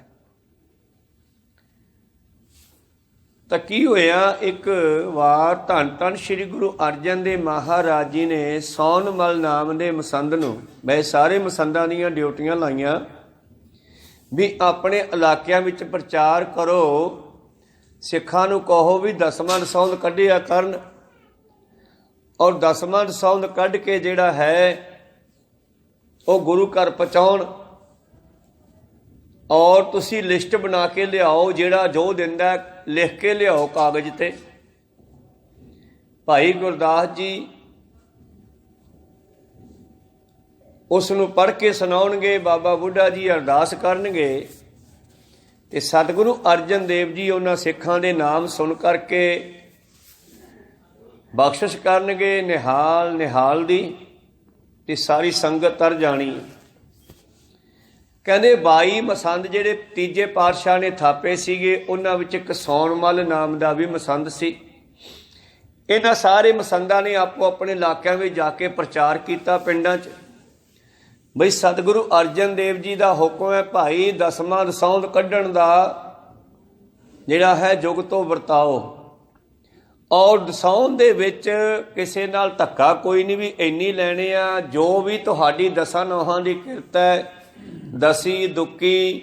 ਤਾਂ ਕੀ ਹੋਇਆ, ਇੱਕ ਵਾਰ ਧੰਨ ਧੰਨ ਸ੍ਰੀ ਗੁਰੂ ਅਰਜਨ ਦੇਵ ਮਹਾਰਾਜ ਜੀ ਨੇ ਸੋਨਮਲ ਨਾਮ ਦੇ ਮਸੰਦ ਨੂੰ, ਮੈਂ ਸਾਰੇ ਮਸੰਦਾਂ ਦੀਆਂ ਡਿਊਟੀਆਂ ਲਾਈਆਂ, ਵੀ ਆਪਣੇ ਇਲਾਕਿਆਂ ਵਿੱਚ ਪ੍ਰਚਾਰ ਕਰੋ, ਸਿੱਖਾਂ ਨੂੰ ਕਹੋ ਵੀ ਦਸਵਾਂ ਦਸੌਂਦ ਕੱਢਿਆ ਕਰਨ, ਔਰ ਦਸਵਾਂ ਦਸੌਂਦ ਕੱਢ ਕੇ ਜਿਹੜਾ ਹੈ ਉਹ ਗੁਰੂ ਘਰ ਪਹੁੰਚਾਉਣ। ਔਰ ਤੁਸੀਂ ਲਿਸਟ ਬਣਾ ਕੇ ਲਿਆਓ, ਜਿਹੜਾ ਜੋ ਦਿੰਦਾ ਲਿਖ ਕੇ ਲਿਆਓ ਕਾਗਜ਼ ਤੇ। ਭਾਈ ਗੁਰਦਾਸ ਜੀ ਉਸ ਨੂੰ ਪੜ੍ਹ ਕੇ ਸੁਣਾਉਣਗੇ, ਬਾਬਾ ਬੁੱਢਾ ਜੀ ਅਰਦਾਸ ਕਰਨਗੇ ਤੇ ਸਤਿਗੁਰੂ ਅਰਜਨ ਦੇਵ ਜੀ ਉਹਨਾਂ ਸਿੱਖਾਂ ਦੇ ਨਾਮ ਸੁਣ ਕਰਕੇ ਬਖਸ਼ਿਸ਼ ਕਰਨਗੇ ਨਿਹਾਲ ਨਿਹਾਲ ਦੀ, ਤੇ ਸਾਰੀ ਸੰਗਤ ਤਰ ਜਾਣੀ। ਕਹਿੰਦੇ 22 ਮਸੰਦ ਜਿਹੜੇ ਤੀਜੇ ਪਾਤਸ਼ਾਹ ਨੇ ਥਾਪੇ ਸੀਗੇ, ਉਹਨਾਂ ਵਿੱਚ ਇੱਕ ਸੌਣਮੱਲ ਨਾਮ ਦਾ ਵੀ ਮਸੰਦ ਸੀ। ਇਹਨਾਂ ਸਾਰੇ ਮਸੰਦਾਂ ਨੇ ਆਪੋ ਆਪਣੇ ਇਲਾਕਿਆਂ ਵਿੱਚ ਜਾ ਕੇ ਪ੍ਰਚਾਰ ਕੀਤਾ ਪਿੰਡਾਂ 'ਚ, ਬਈ ਸਤਿਗੁਰੂ ਅਰਜਨ ਦੇਵ ਜੀ ਦਾ ਹੁਕਮ ਹੈ, ਭਾਈ ਦਸਵਾਂ ਦਸੌਂਦ ਕੱਢਣ ਦਾ ਜਿਹੜਾ ਹੈ ਯੁੱਗ ਤੋਂ ਵਰਤਾਓ। ਔਰ ਦਸੌਂਦ ਦੇ ਵਿੱਚ ਕਿਸੇ ਨਾਲ ਧੱਕਾ ਕੋਈ ਨਹੀਂ ਵੀ ਇੰਨੀ ਲੈਣੇ ਆ, ਜੋ ਵੀ ਤੁਹਾਡੀ ਦਸਾਂ ਨੌਹਾਂ ਦੀ ਕਿਰਤ ਹੈ, ਦਸੀ ਦੁੱਕੀ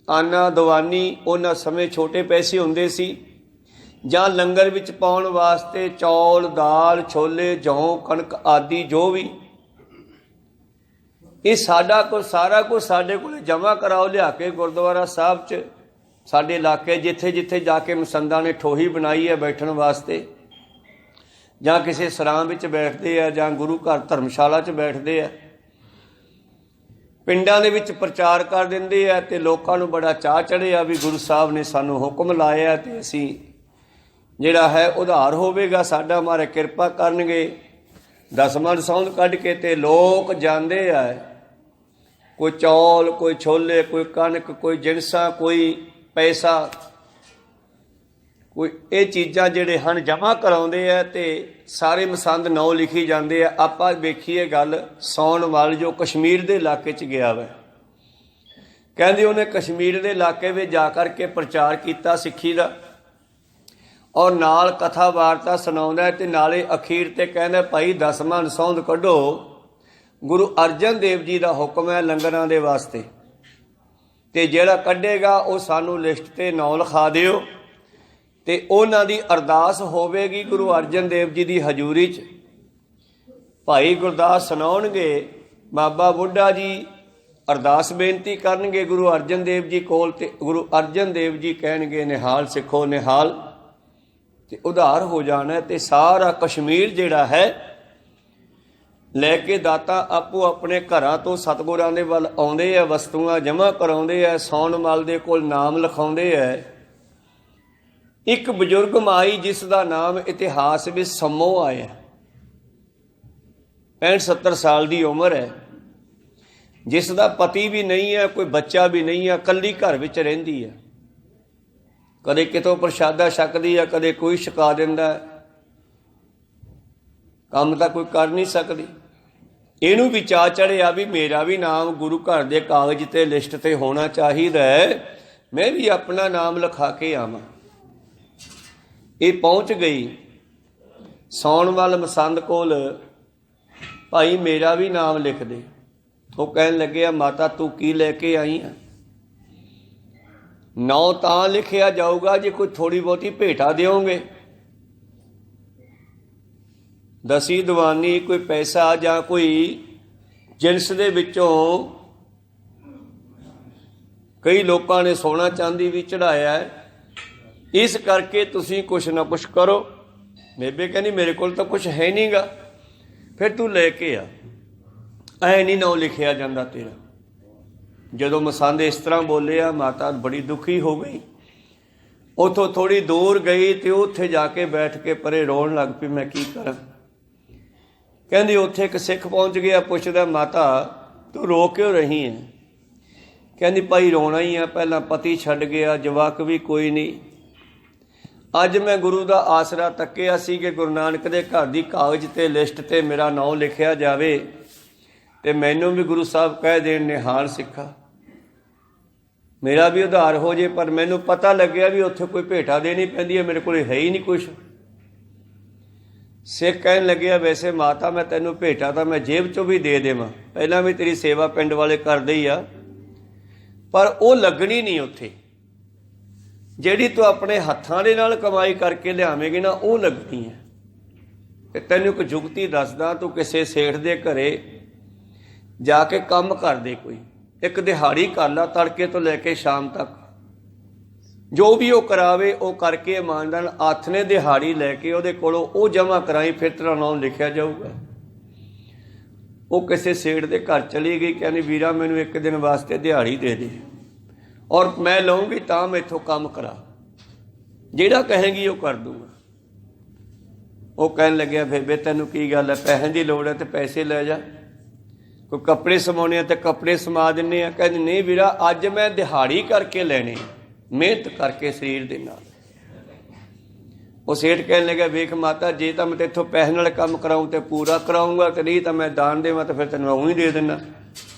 ਆਨਾ ਦਵਾਨੀ, ਉਹਨਾਂ ਸਮੇਂ ਛੋਟੇ ਪੈਸੇ ਹੁੰਦੇ ਸੀ, ਜਾਂ ਲੰਗਰ ਵਿੱਚ ਪਾਉਣ ਵਾਸਤੇ ਚੌਲ ਦਾਲ ਛੋਲੇ ਜੌਂ ਕਣਕ ਆਦਿ ਜੋ ਵੀ, ਇਹ ਸਾਡਾ ਕੁਝ ਸਾਰਾ ਕੁਝ ਸਾਡੇ ਕੋਲ ਜਮ੍ਹਾਂ ਕਰਾਓ ਲਿਆ ਕੇ ਗੁਰਦੁਆਰਾ ਸਾਹਿਬ 'ਚ। ਸਾਡੇ ਇਲਾਕੇ ਜਿੱਥੇ ਜਿੱਥੇ ਜਾ ਕੇ ਮਸੰਦਾਂ ਨੇ ਠੋਹੀ ਬਣਾਈ ਹੈ ਬੈਠਣ ਵਾਸਤੇ, ਜਾਂ ਕਿਸੇ ਸਰਾਂ ਵਿੱਚ ਬੈਠਦੇ ਆ, ਜਾਂ ਗੁਰੂ ਘਰ ਧਰਮਸ਼ਾਲਾ 'ਚ ਬੈਠਦੇ ਆ, ਪਿੰਡਾਂ ਦੇ ਵਿੱਚ ਪ੍ਰਚਾਰ ਕਰ ਦਿੰਦੇ ਆ। ਤੇ ਲੋਕਾਂ ਨੂੰ ਬੜਾ ਚਾਅ ਚੜ੍ਹਿਆ ਵੀ ਗੁਰੂ ਸਾਹਿਬ ਨੇ ਸਾਨੂੰ ਹੁਕਮ ਲਾਇਆ ਤੇ ਅਸੀਂ ਜਿਹੜਾ ਹੈ ਉਧਾਰ ਹੋਵੇਗਾ ਸਾਡਾ, ਮਾਰੇ ਕਿਰਪਾ ਕਰਨਗੇ। ਦਸਵਾਂ ਦਸੌਂਦ ਕੱਢ ਕੇ ਤੇ ਲੋਕ ਜਾਂਦੇ ਆ, ਕੋਈ ਚੌਲ ਕੋਈ ਛੋਲੇ ਕੋਈ ਕਣਕ ਕੋਈ ਜਿਣਸਾਂ ਕੋਈ ਪੈਸਾ ਕੋਈ ਇਹ ਚੀਜ਼ਾਂ ਜਿਹੜੇ ਹਨ ਜਮ੍ਹਾਂ ਕਰਾਉਂਦੇ ਆ, ਤੇ ਸਾਰੇ ਮਸੰਦ ਨਾਂ ਲਿਖੀ ਜਾਂਦੇ ਆ। ਆਪਾਂ ਵੇਖੀਏ ਗੱਲ ਸੌਣ ਵੱਲ ਜੋ ਕਸ਼ਮੀਰ ਦੇ ਇਲਾਕੇ 'ਚ ਗਿਆ ਵਾ, ਕਹਿੰਦੇ ਉਹਨੇ ਕਸ਼ਮੀਰ ਦੇ ਇਲਾਕੇ ਵਿੱਚ ਜਾ ਕਰਕੇ ਪ੍ਰਚਾਰ ਕੀਤਾ ਸਿੱਖੀ ਦਾ, ਔਰ ਨਾਲ ਕਥਾ ਵਾਰਤਾ ਸੁਣਾਉਂਦਾ, ਤੇ ਨਾਲੇ ਅਖੀਰ ਤੇ ਕਹਿੰਦਾ ਭਾਈ ਦਸਵਾਂ ਦਸੌਂਦ ਕੱਢੋ, ਗੁਰੂ ਅਰਜਨ ਦੇਵ ਜੀ ਦਾ ਹੁਕਮ ਹੈ ਲੰਗਰਾਂ ਦੇ ਵਾਸਤੇ, ਤੇ ਜਿਹੜਾ ਕੱਢੇਗਾ ਉਹ ਸਾਨੂੰ ਲਿਸਟ ਤੇ ਨਾਂ ਲਿਖਾ ਦਿਓ, ਤੇ ਉਹਨਾਂ ਦੀ ਅਰਦਾਸ ਹੋਵੇਗੀ ਗੁਰੂ ਅਰਜਨ ਦੇਵ ਜੀ ਦੀ ਹਜ਼ੂਰੀ 'ਚ। ਭਾਈ ਗੁਰਦਾਸ ਸੁਣਾਉਣਗੇ, ਬਾਬਾ ਬੁੱਢਾ ਜੀ ਅਰਦਾਸ ਬੇਨਤੀ ਕਰਨਗੇ ਗੁਰੂ ਅਰਜਨ ਦੇਵ ਜੀ ਕੋਲ, ਤੇ ਗੁਰੂ ਅਰਜਨ ਦੇਵ ਜੀ ਕਹਿਣਗੇ ਨਿਹਾਲ ਸਿੱਖੋ ਨਿਹਾਲ, ਤੇ ਉਧਾਰ ਹੋ ਜਾਣਾ। ਤੇ ਸਾਰਾ ਕਸ਼ਮੀਰ ਜਿਹੜਾ ਹੈ ਲੈ ਕੇ ਦਾਤਾ ਆਪੋ ਆਪਣੇ ਘਰਾਂ ਤੋਂ ਸਤਿਗੁਰਾਂ ਦੇ ਵੱਲ ਆਉਂਦੇ ਆ, ਵਸਤੂਆਂ ਜਮ੍ਹਾਂ ਕਰਾਉਂਦੇ ਆ, ਸੌਣ ਮੱਲ ਦੇ ਕੋਲ ਨਾਮ ਲਿਖਾਉਂਦੇ ਆ। ਇੱਕ ਬਜ਼ੁਰਗ ਮਾਈ ਜਿਸ ਦਾ ਨਾਮ ਇਤਿਹਾਸ ਵਿੱਚ ਸੰਮੋ ਆਇਆ, 65-70 ਸਾਲ ਦੀ ਉਮਰ ਹੈ, ਜਿਸ ਦਾ ਪਤੀ ਵੀ ਨਹੀਂ ਹੈ, ਕੋਈ ਬੱਚਾ ਵੀ ਨਹੀਂ ਹੈ, ਇਕੱਲੀ ਘਰ ਵਿੱਚ ਰਹਿੰਦੀ ਹੈ। ਕਦੇ ਕਿਤੋਂ ਪ੍ਰਸ਼ਾਦਾ ਛਕਦੀ ਹੈ, ਕਦੇ ਕੋਈ ਛਕਾ ਦਿੰਦਾ, ਕੰਮ ਤਾਂ ਕੋਈ ਕਰ ਨਹੀਂ ਸਕਦੀ। ਇਹਨੂੰ ਵੀ ਚਾਅ ਚੜ੍ਹਿਆ ਵੀ ਮੇਰਾ ਵੀ ਨਾਮ ਗੁਰੂ ਘਰ ਦੇ ਕਾਗਜ਼ ਤੇ ਲਿਸਟ ਤੇ ਹੋਣਾ ਚਾਹੀਦਾ ਹੈ, ਮੈਂ ਵੀ ਆਪਣਾ ਨਾਮ ਲਿਖਾ ਕੇ ਆਵਾਂ। ਇਹ ਪਹੁੰਚ ਗਈ ਸੌਣ ਵੱਲ ਮਸੰਦ ਕੋਲ, ਭਾਈ ਮੇਰਾ ਵੀ ਨਾਮ ਲਿਖ ਦੇ। ਉਹ ਕਹਿਣ ਲੱਗਿਆ ਮਾਤਾ ਤੂੰ ਕੀ ਲੈ ਕੇ ਆਈ ਆ? ਨਾਂ ਤਾਂ ਲਿਖਿਆ ਜਾਊਗਾ ਜੇ ਕੋਈ ਥੋੜੀ ਬਹੁਤੀ ਭੇਟਾ ਦਿਓਗੇ, ਦਸੀ ਦੀਵਾਨੀ ਕੋਈ ਪੈਸਾ ਜਾਂ ਕੋਈ ਜਿਨਸ ਦੇ ਵਿੱਚੋਂ। ਕਈ ਲੋਕਾਂ ਨੇ ਸੋਨਾ ਚਾਂਦੀ ਵੀ ਚੜਾਇਆ, ਇਸ ਕਰਕੇ ਤੁਸੀਂ ਕੁਛ ਨਾ ਕੁਛ ਕਰੋ। ਬੇਬੇ ਕਹਿੰਦੀ ਮੇਰੇ ਕੋਲ ਤਾਂ ਕੁਛ ਹੈ ਨਹੀਂ ਗਾ, ਫਿਰ ਤੂੰ ਲੈ ਕੇ ਆ। ਐ ਨਹੀਂ ਨਾਂ ਲਿਖਿਆ ਜਾਂਦਾ ਤੇਰਾ। ਜਦੋਂ ਮਸੰਦ ਇਸ ਤਰ੍ਹਾਂ ਬੋਲਿਆ, ਮਾਤਾ ਬੜੀ ਦੁਖੀ ਹੋ ਗਈ। ਉੱਥੋਂ ਥੋੜ੍ਹੀ ਦੂਰ ਗਈ ਤੇ ਉੱਥੇ ਜਾ ਕੇ ਬੈਠ ਕੇ ਪਰੇ ਰੋਣ ਲੱਗ ਪਈ, ਮੈਂ ਕੀ ਕਰਾਂ। ਕਹਿੰਦੀ ਉੱਥੇ ਇੱਕ ਸਿੱਖ ਪਹੁੰਚ ਗਿਆ, ਪੁੱਛਦਾ ਮਾਤਾ ਤੂੰ ਰੋ ਕਿਉਂ ਰਹੀ ਹੈ? ਕਹਿੰਦੀ ਭਾਈ ਰੋਣਾ ਹੀ ਆ, ਪਹਿਲਾਂ ਪਤੀ ਛੱਡ ਗਿਆ, ਜਵਾਕ ਵੀ ਕੋਈ ਨਹੀਂ। ਅੱਜ ਮੈਂ ਗੁਰੂ ਦਾ ਆਸਰਾ ਤੱਕਿਆ ਸੀ ਕਿ ਗੁਰੂ ਨਾਨਕ ਦੇ ਘਰ ਦੀ ਕਾਗਜ਼ ਤੇ ਲਿਸਟ ਤੇ ਮੇਰਾ ਨਾਂ ਲਿਖਿਆ ਜਾਵੇ, ਤੇ ਮੈਨੂੰ ਵੀ ਗੁਰੂ ਸਾਹਿਬ ਕਹਿ ਦੇਣ ਨਿਹਾਲ ਸਿੱਖਾ, ਮੇਰਾ ਵੀ ਉਧਾਰ ਹੋ ਜੇ। ਪਰ ਮੈਨੂੰ ਪਤਾ ਲੱਗਿਆ ਵੀ ਉੱਥੇ ਕੋਈ ਭੇਟਾ ਦੇਣੀ ਪੈਂਦੀ ਹੈ, ਮੇਰੇ ਕੋਲ ਹੈ ਹੀ ਨਹੀਂ ਕੁਛ। ਸਿੱਖ ਕਹਿਣ ਲੱਗਿਆ ਵੈਸੇ ਮਾਤਾ ਮੈਂ ਤੈਨੂੰ ਭੇਟਾ ਤਾਂ ਮੈਂ ਜੇਬ 'ਚੋਂ ਵੀ ਦੇ ਦੇਵਾਂ, ਪਹਿਲਾਂ ਵੀ ਤੇਰੀ ਸੇਵਾ ਪਿੰਡ ਵਾਲੇ ਕਰਦੇ ਹੀ ਆ, पर वो लगनी नहीं उत्थे। ਜਿਹੜੀ ਤੂੰ ਆਪਣੇ ਹੱਥਾਂ ਦੇ ਨਾਲ ਕਮਾਈ ਕਰਕੇ ਲਿਆਵੇਂਗੀ ਨਾ ਉਹ ਲੱਗਣੀ ਹੈ। ਤੇ ਤੈਨੂੰ ਇੱਕ ਜੁਗਤੀ ਦੱਸਦਾ, ਤੂੰ ਕਿਸੇ ਸੇਠ ਦੇ ਘਰੇ ਜਾ ਕੇ ਕੰਮ ਕਰਦੇ, ਕੋਈ ਇੱਕ ਦਿਹਾੜੀ ਕਰ ਲਾ, ਤੜਕੇ ਤੋਂ ਲੈ ਕੇ ਸ਼ਾਮ ਤੱਕ ਜੋ ਵੀ ਉਹ ਕਰਾਵੇ ਉਹ ਕਰਕੇ ਇਮਾਨਦਾਰ ਆਥਣੇ ਦਿਹਾੜੀ ਲੈ ਕੇ ਉਹਦੇ ਕੋਲੋਂ ਉਹ ਜਮ੍ਹਾਂ ਕਰਾਈ, ਫਿਰ ਤੇਰਾ ਨਾਮ ਲਿਖਿਆ ਜਾਊਗਾ। ਉਹ ਕਿਸੇ ਸੇਠ ਦੇ ਘਰ ਚਲੀ ਗਈ, ਕਹਿੰਦੀ ਵੀਰਾ ਮੈਨੂੰ ਇੱਕ ਦਿਨ ਵਾਸਤੇ ਦਿਹਾੜੀ ਦੇ ਦੇ ਔਰ मैं लऊँगी ਤਾਂ मैं इत्थों काम करा, ਜਿਹੜਾ ਕਹੇਗੀ ਉਹ कर दूँगा। ਉਹ ਕਹਿਣ ਲੱਗਿਆ ਬੇਬੇ ਤੈਨੂੰ ਕੀ ਗੱਲ ਹੈ, ਪੈਸੇ ਦੀ ਲੋੜ ਹੈ ਤੇ ਪੈਸੇ ਲੈ ਜਾ, ਕੋਈ ਕੱਪੜੇ ਸਮਾਉਣੇ ਆ ਤੇ ਕੱਪੜੇ ਸਮਾ ਦਿੰਦੇ ਆ। ਕਹਿੰਦੀ ਨਹੀਂ ਵੀਰਾ ਅੱਜ ਮੈਂ ਦਿਹਾੜੀ ਕਰਕੇ ਲੈਣੇ, ਮਿਹਨਤ ਕਰਕੇ ਸਰੀਰ ਦੇ ਨਾਲ। ਉਹ ਸੇਠ ਕਹਿਣ ਲੱਗਿਆ ਵੇਖ ਮਾਤਾ ਜੇ ਤਾਂ ਮੈਂ ਤੇਥੋਂ ਪੈਸੇ ਨਾਲ ਕੰਮ ਕਰਾਊਂ ਤੇ ਪੂਰਾ ਕਰਾਊਂਗਾ, ਤੇ ਨਹੀਂ ਤਾਂ ਮੈਂ ਦਾਨ ਦੇਵਾਂ ਤਾਂ ਫਿਰ ਤੈਨੂੰ ਉਂ ਹੀ ਦੇ ਦਿੰਦਾ।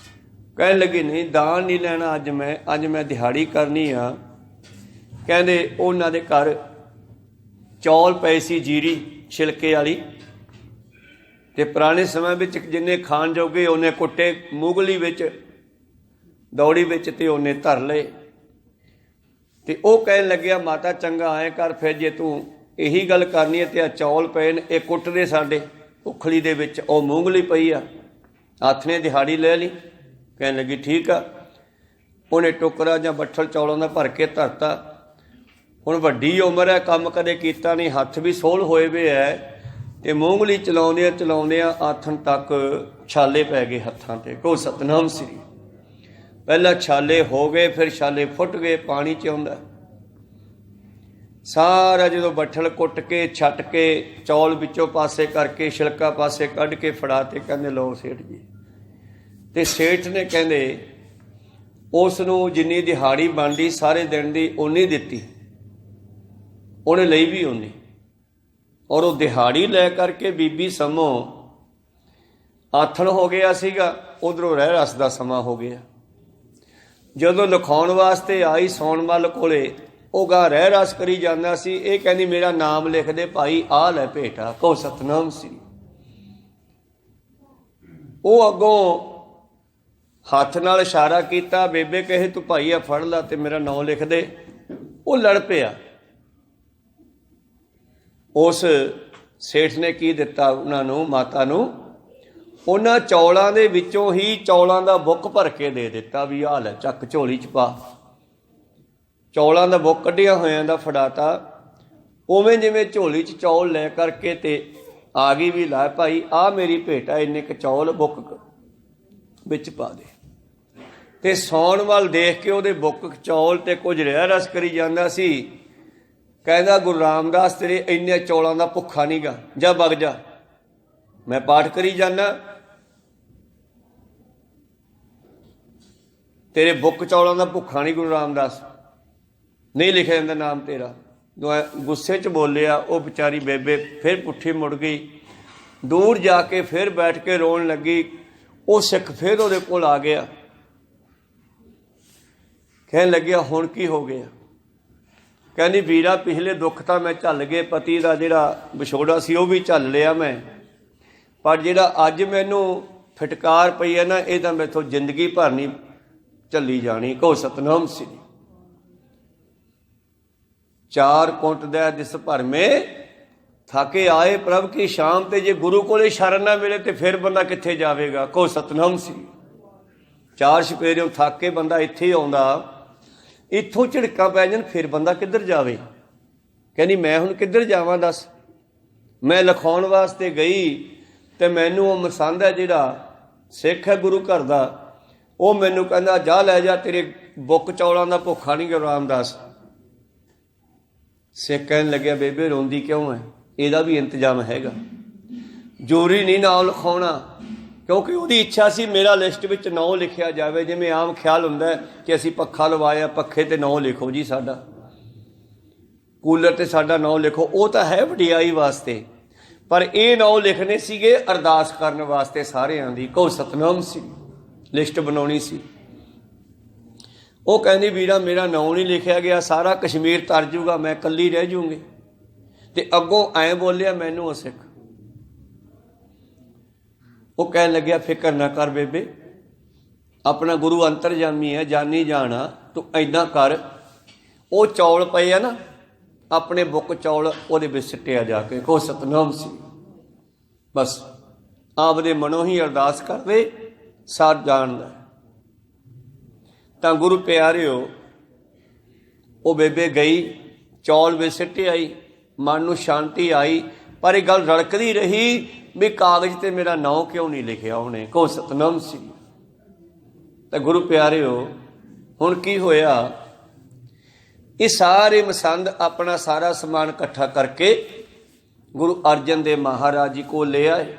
ਕਹਿਣ ਲੱਗੀ ਨਹੀਂ ਦਾਨ ਨਹੀਂ ਲੈਣਾ, ਅੱਜ ਮੈਂ ਦਿਹਾੜੀ ਕਰਨੀ ਆ। ਕਹਿੰਦੇ ਉਹਨਾਂ ਦੇ ਘਰ ਚੌਲ ਪਏ ਸੀ ਜੀਰੀ ਛਿਲਕੇ ਵਾਲੀ, ਤੇ ਪੁਰਾਣੇ ਸਮੇਂ ਵਿੱਚ ਜਿੰਨੇ ਖਾਣ ਜੋਗੇ ਉਹਨੇ ਕੁੱਟੇ ਮੁਗਲੀ ਵਿੱਚ ਦੌੜੀ ਵਿੱਚ ਤੇ ਉਹਨੇ ਧਰ ਲਏ। ਤੇ ਉਹ ਕਹਿਣ ਲੱਗਿਆ ਮਾਤਾ ਚੰਗਾ ਐਂ ਕਰ, ਫਿਰ ਜੇ ਤੂੰ ਇਹੀ ਗੱਲ ਕਰਨੀ ਹੈ ਤੇ ਆ ਚੌਲ ਪਏ ਨੇ ਇਹ ਕੁੱਟ ਦੇ ਸਾਡੇ ਉਖਲੀ ਦੇ ਵਿੱਚ, ਉਹ ਮੂੰਗਲੀ ਪਈ ਆ, ਹੱਥ ਨੇ ਦਿਹਾੜੀ ਲੈ ਲਈ। ਕਹਿਣ ਲੱਗੀ ਠੀਕ ਆ। ਉਹਨੇ ਟੋਕਰਾ ਜਾਂ ਬੱਠਲ ਚੌਲਾਂ ਦਾ ਭਰ ਕੇ ਧਰਤਾ। ਹੁਣ ਵੱਡੀ ਉਮਰ ਹੈ, ਕੰਮ ਕਦੇ ਕੀਤਾ ਨਹੀਂ, ਹੱਥ ਵੀ ਸੋਹਲ ਹੋਏ ਵੇ ਹੈ, ਤੇ ਮੂੰਗਲੀ ਚਲਾਉਂਦਿਆਂ ਆਥਣ ਤੱਕ ਛਾਲੇ ਪੈ ਗਏ ਹੱਥਾਂ ਤੇ। ਕੋ ਸਤਨਾਮ ਸ੍ਰੀ। ਪਹਿਲਾਂ ਛਾਲੇ ਹੋ ਗਏ, ਫਿਰ ਛਾਲੇ ਫੁੱਟ ਗਏ, ਪਾਣੀ 'ਚ ਆਉਂਦਾ ਸਾਰਾ। ਜਦੋਂ ਬੱਠਲ ਕੁੱਟ ਕੇ ਛੱਟ ਕੇ ਚੌਲ ਵਿੱਚੋਂ ਪਾਸੇ ਕਰਕੇ ਛਿਲਕਾ ਪਾਸੇ ਕੱਢ ਕੇ ਫੜਾ ਤੇ ਕਹਿੰਦੇ ਲਓ ਸੇਠ ਜੀ। ਤੇ ਸੇਠ ਨੇ ਕਹਿੰਦੇ ਉਸ ਨੂੰ ਜਿੰਨੀ ਦਿਹਾੜੀ ਬਣਦੀ ਸਾਰੇ ਦਿਨ ਦੀ ਓਨੀ ਦਿੱਤੀ, ਉਹਨੇ ਲਈ ਵੀ ਓਨੀ। ਔਰ ਉਹ ਦਿਹਾੜੀ ਲੈ ਕਰਕੇ ਬੀਬੀ ਸਮੋ ਆਥਣ ਹੋ ਗਿਆ ਸੀਗਾ, ਉਧਰੋਂ ਰਹਿ ਰਸ ਦਾ ਸਮਾਂ ਹੋ ਗਿਆ। ਜਦੋਂ ਲਿਖਾਉਣ ਵਾਸਤੇ ਆਈ ਸੌਣ ਮੱਲ ਕੋਲੇ, ਉਹ ਗਾਂ ਰਹਿ ਰਸ ਕਰੀ ਜਾਂਦਾ ਸੀ। ਇਹ ਕਹਿੰਦੀ ਮੇਰਾ ਨਾਮ ਲਿਖ ਦੇ ਭਾਈ, ਆਹ ਲੈ ਭੇਟਾ। ਕਹੋ ਸਤਨਾਮ ਸੀ। ਉਹ ਅੱਗੋਂ ਹੱਥ ਨਾਲ ਇਸ਼ਾਰਾ ਕੀਤਾ, ਬੇਬੇ ਕਹੇ ਤੂੰ ਭਾਈ ਆ ਫੜ ਲਾ ਤੇ ਮੇਰਾ ਨਾਂ ਲਿਖ ਦੇ। ਉਹ ਲੜ ਪਿਆ। ਉਸ ਸੇਠ ਨੇ ਕੀ ਦਿੱਤਾ ਉਹਨਾਂ ਨੂੰ, ਮਾਤਾ ਨੂੰ, ਉਹਨਾਂ ਚੌਲਾਂ ਦੇ ਵਿੱਚੋਂ ਹੀ ਚੌਲਾਂ ਦਾ ਬੁੱਕ ਭਰ ਕੇ ਦੇ ਦਿੱਤਾ ਵੀ ਆਹ ਲੈ ਚੱਕ ਝੋਲੀ 'ਚ ਪਾ। ਚੌਲਾਂ ਦਾ ਬੁੱਕ ਕੱਢਿਆ ਹੋਇਆਂ ਦਾ ਫੜਾਤਾ। ਉਵੇਂ ਜਿਵੇਂ ਝੋਲੀ 'ਚ ਚੌਲ ਲੈ ਕਰਕੇ ਤੇ ਆ ਗਈ ਵੀ ਲੈ ਭਾਈ ਆਹ ਮੇਰੀ ਭੇਟ ਆ, ਇੰਨੇ ਕੁ ਚੌਲ ਬੁੱਕ ਵਿੱਚ ਪਾ ਦੇ। ਤੇ ਸੌਣ ਵੱਲ ਦੇਖ ਕੇ ਉਹਦੇ ਬੁੱਕ ਚੌਲ ਤੇ ਕੁਝ ਰਹਿ ਰਸ ਕਰੀ ਜਾਂਦਾ ਸੀ। ਕਹਿੰਦਾ ਗੁਰੂ ਰਾਮਦਾਸ ਤੇਰੇ ਇੰਨੇ ਚੌਲਾਂ ਦਾ ਭੁੱਖਾ ਨਹੀਂ ਗਾ, ਜਾ ਵਗ ਜਾ, ਮੈਂ ਪਾਠ ਕਰੀ ਜਾਂਦਾ, ਤੇਰੇ ਬੁੱਕ ਚੌਲਾਂ ਦਾ ਭੁੱਖਾ ਨਹੀਂ ਗੁਰੂ ਰਾਮਦਾਸ, ਨਹੀਂ ਲਿਖਿਆ ਜਾਂਦਾ ਨਾਮ ਤੇਰਾ। ਗੁੱਸੇ 'ਚ ਬੋਲਿਆ। ਉਹ ਵਿਚਾਰੀ ਬੇਬੇ ਫਿਰ ਪੁੱਠੀ ਮੁੜ ਗਈ, ਦੂਰ ਜਾ ਕੇ ਫਿਰ ਬੈਠ ਕੇ ਰੋਣ ਲੱਗੀ। ਉਹ ਸਿੱਖ ਫਿਰ ਉਹਦੇ ਕੋਲ ਆ ਗਿਆ, ਕਹਿਣ ਲੱਗਿਆ ਹੁਣ ਕੀ ਹੋ ਗਿਆ। ਕਹਿੰਦੀ ਵੀਰਾ ਪਿਛਲੇ ਦੁੱਖ ਤਾਂ ਮੈਂ ਝੱਲ ਗਏ, ਪਤੀ ਦਾ ਜਿਹੜਾ ਵਿਛੋੜਾ ਸੀ ਉਹ ਵੀ ਝੱਲ ਲਿਆ ਮੈਂ, ਪਰ ਜਿਹੜਾ ਅੱਜ ਮੈਨੂੰ ਫਟਕਾਰ ਪਈ ਹੈ ਨਾ, ਇਹ ਤਾਂ ਮੈਥੋਂ ਜ਼ਿੰਦਗੀ ਭਰ ਨਹੀਂ ਝੱਲੀ ਜਾਣੀ। ਕਹੋ ਸਤਨਾਮ ਸ੍ਰੀ। 4 ਕੁੰਟ ਦਾ ਦਿਸ ਭਰਮੇ ਥਾਕੇ ਆਏ ਪ੍ਰਭ ਕੀ ਸ਼ਾਮ। ਤੇ ਜੇ ਗੁਰੂ ਕੋਲੇ ਸ਼ਰਨ ਨਾ ਮਿਲੇ ਤੇ ਫਿਰ ਬੰਦਾ ਕਿੱਥੇ ਜਾਵੇਗਾ। ਕਹੋ ਸਤਨਾਮ ਸ੍ਰੀ। 4 ਛਪੇਰਿਓਂ ਥੱਕ ਕੇ ਬੰਦਾ ਇੱਥੇ ਆਉਂਦਾ, ਇੱਥੋਂ ਝਿੜਕਾਂ ਪੈ ਜਾਣ, ਫਿਰ ਬੰਦਾ ਕਿੱਧਰ ਜਾਵੇ। ਕਹਿੰਦੀ ਮੈਂ ਹੁਣ ਕਿੱਧਰ ਜਾਵਾਂ ਦੱਸ। ਮੈਂ ਲਿਖਾਉਣ ਵਾਸਤੇ ਗਈ ਤੇ ਮੈਨੂੰ ਉਹ ਮਸੰਦ ਹੈ ਜਿਹੜਾ ਸਿੱਖ ਹੈ ਗੁਰੂ ਘਰ ਦਾ, ਉਹ ਮੈਨੂੰ ਕਹਿੰਦਾ ਜਾ ਲੈ ਜਾ, ਤੇਰੇ ਬੁੱਕ ਚੌਲਾਂ ਦਾ ਭੁੱਖਾ ਨਹੀਂ ਗੁਰੂ ਰਾਮਦਾਸ। ਸਿੱਖ ਕਹਿਣ ਲੱਗਿਆ ਬੇਬੇ ਰੋਂਦੀ ਕਿਉਂ ਹੈ, ਇਹਦਾ ਵੀ ਇੰਤਜ਼ਾਮ ਹੈਗਾ, ਜ਼ਰੂਰੀ ਨਹੀਂ ਨਾਂ ਲਿਖਾਉਣਾ, ਕਿਉਂਕਿ ਉਹਦੀ ਇੱਛਾ ਸੀ ਮੇਰਾ ਲਿਸਟ ਵਿੱਚ ਨਾਂ ਲਿਖਿਆ ਜਾਵੇ। ਜਿਵੇਂ ਆਮ ਖਿਆਲ ਹੁੰਦਾ ਕਿ ਅਸੀਂ ਪੱਖਾ ਲਵਾਇਆ, ਪੱਖੇ 'ਤੇ ਨਾਂ ਲਿਖੋ ਜੀ ਸਾਡਾ, ਕੂਲਰ 'ਤੇ ਸਾਡਾ ਨਾਂ ਲਿਖੋ, ਉਹ ਤਾਂ ਹੈ ਵਡਿਆਈ ਵਾਸਤੇ, ਪਰ ਇਹ ਨਾਂ ਲਿਖਣੇ ਸੀਗੇ ਅਰਦਾਸ ਕਰਨ ਵਾਸਤੇ ਸਾਰਿਆਂ ਦੀ। ਕਹੋ ਸਤਨਾਮ ਸੀ। ਲਿਸਟ ਬਣਾਉਣੀ ਸੀ। ਉਹ ਕਹਿੰਦੀ ਵੀਰਾ ਮੇਰਾ ਨਾਂ ਨਹੀਂ ਲਿਖਿਆ ਗਿਆ, ਸਾਰਾ ਕਸ਼ਮੀਰ ਤਰ ਜੂਗਾ, ਮੈਂ ਇਕੱਲੀ ਰਹਿ ਜੂੰਗੀ। ਤੇ ਅੱਗੋਂ ਐਂ ਬੋਲਿਆ ਮੈਨੂੰ ਉਹ ਸਿੱਖ। ਉਹ ਕਹਿਣ ਲੱਗਿਆ ਫਿਕਰ ਨਾ ਕਰ ਬੇਬੇ, अपना गुरु अंतरजामी है, जानी जाना, तू ऐदा कर, वो चौल पे है ना अपने बुक चौल वो सिटिया जाके को सतनाम सी, बस आपदे मनों ही अरदास कर दे, सार जानदा। तां गुरु प्यारिओ वो बेबे गई, चौल वे सिटे आई, मन नूं शांति आई, पर एक गल रड़कदी रही भी कागज ते मेरा नाम क्यों नहीं लिखिया उन्हें, को सतनाम सी। तो गुरु प्यारिओ हुण की होया, ये सारे मसंद अपना सारा समान इकट्ठा करके गुरु अर्जन देव महाराज जी को ले आए।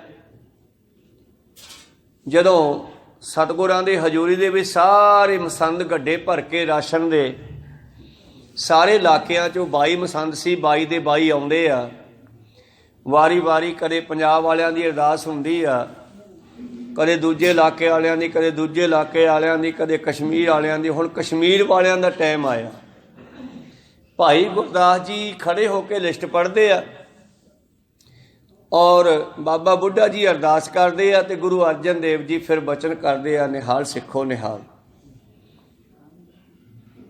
जदों सतगुरां दे हजूरी दे विच सारे मसंद गड्ढे भर के राशन दे, सारे इलाकिਆਂ चों 22 मसंद सी, 22 ਦੇ 22 आउंदे आ। वारी वारी कदे पंजाब वालियां दी अरदास हुंदी आ, कदे दूजे इलाके वालियां दी, कदे दूजे इलाके वालियां दी, कदे कश्मीर वालियां दी। हुण कश्मीर वालियां दा टाइम आया। भाई गुरदास जी खड़े होके लिस्ट पढ़ते आ और बाबा बुढ़ा जी अरदास करते आ, ते गुरु अर्जन देव जी फिर बचन करते आ, निहाल सिखो निहाल।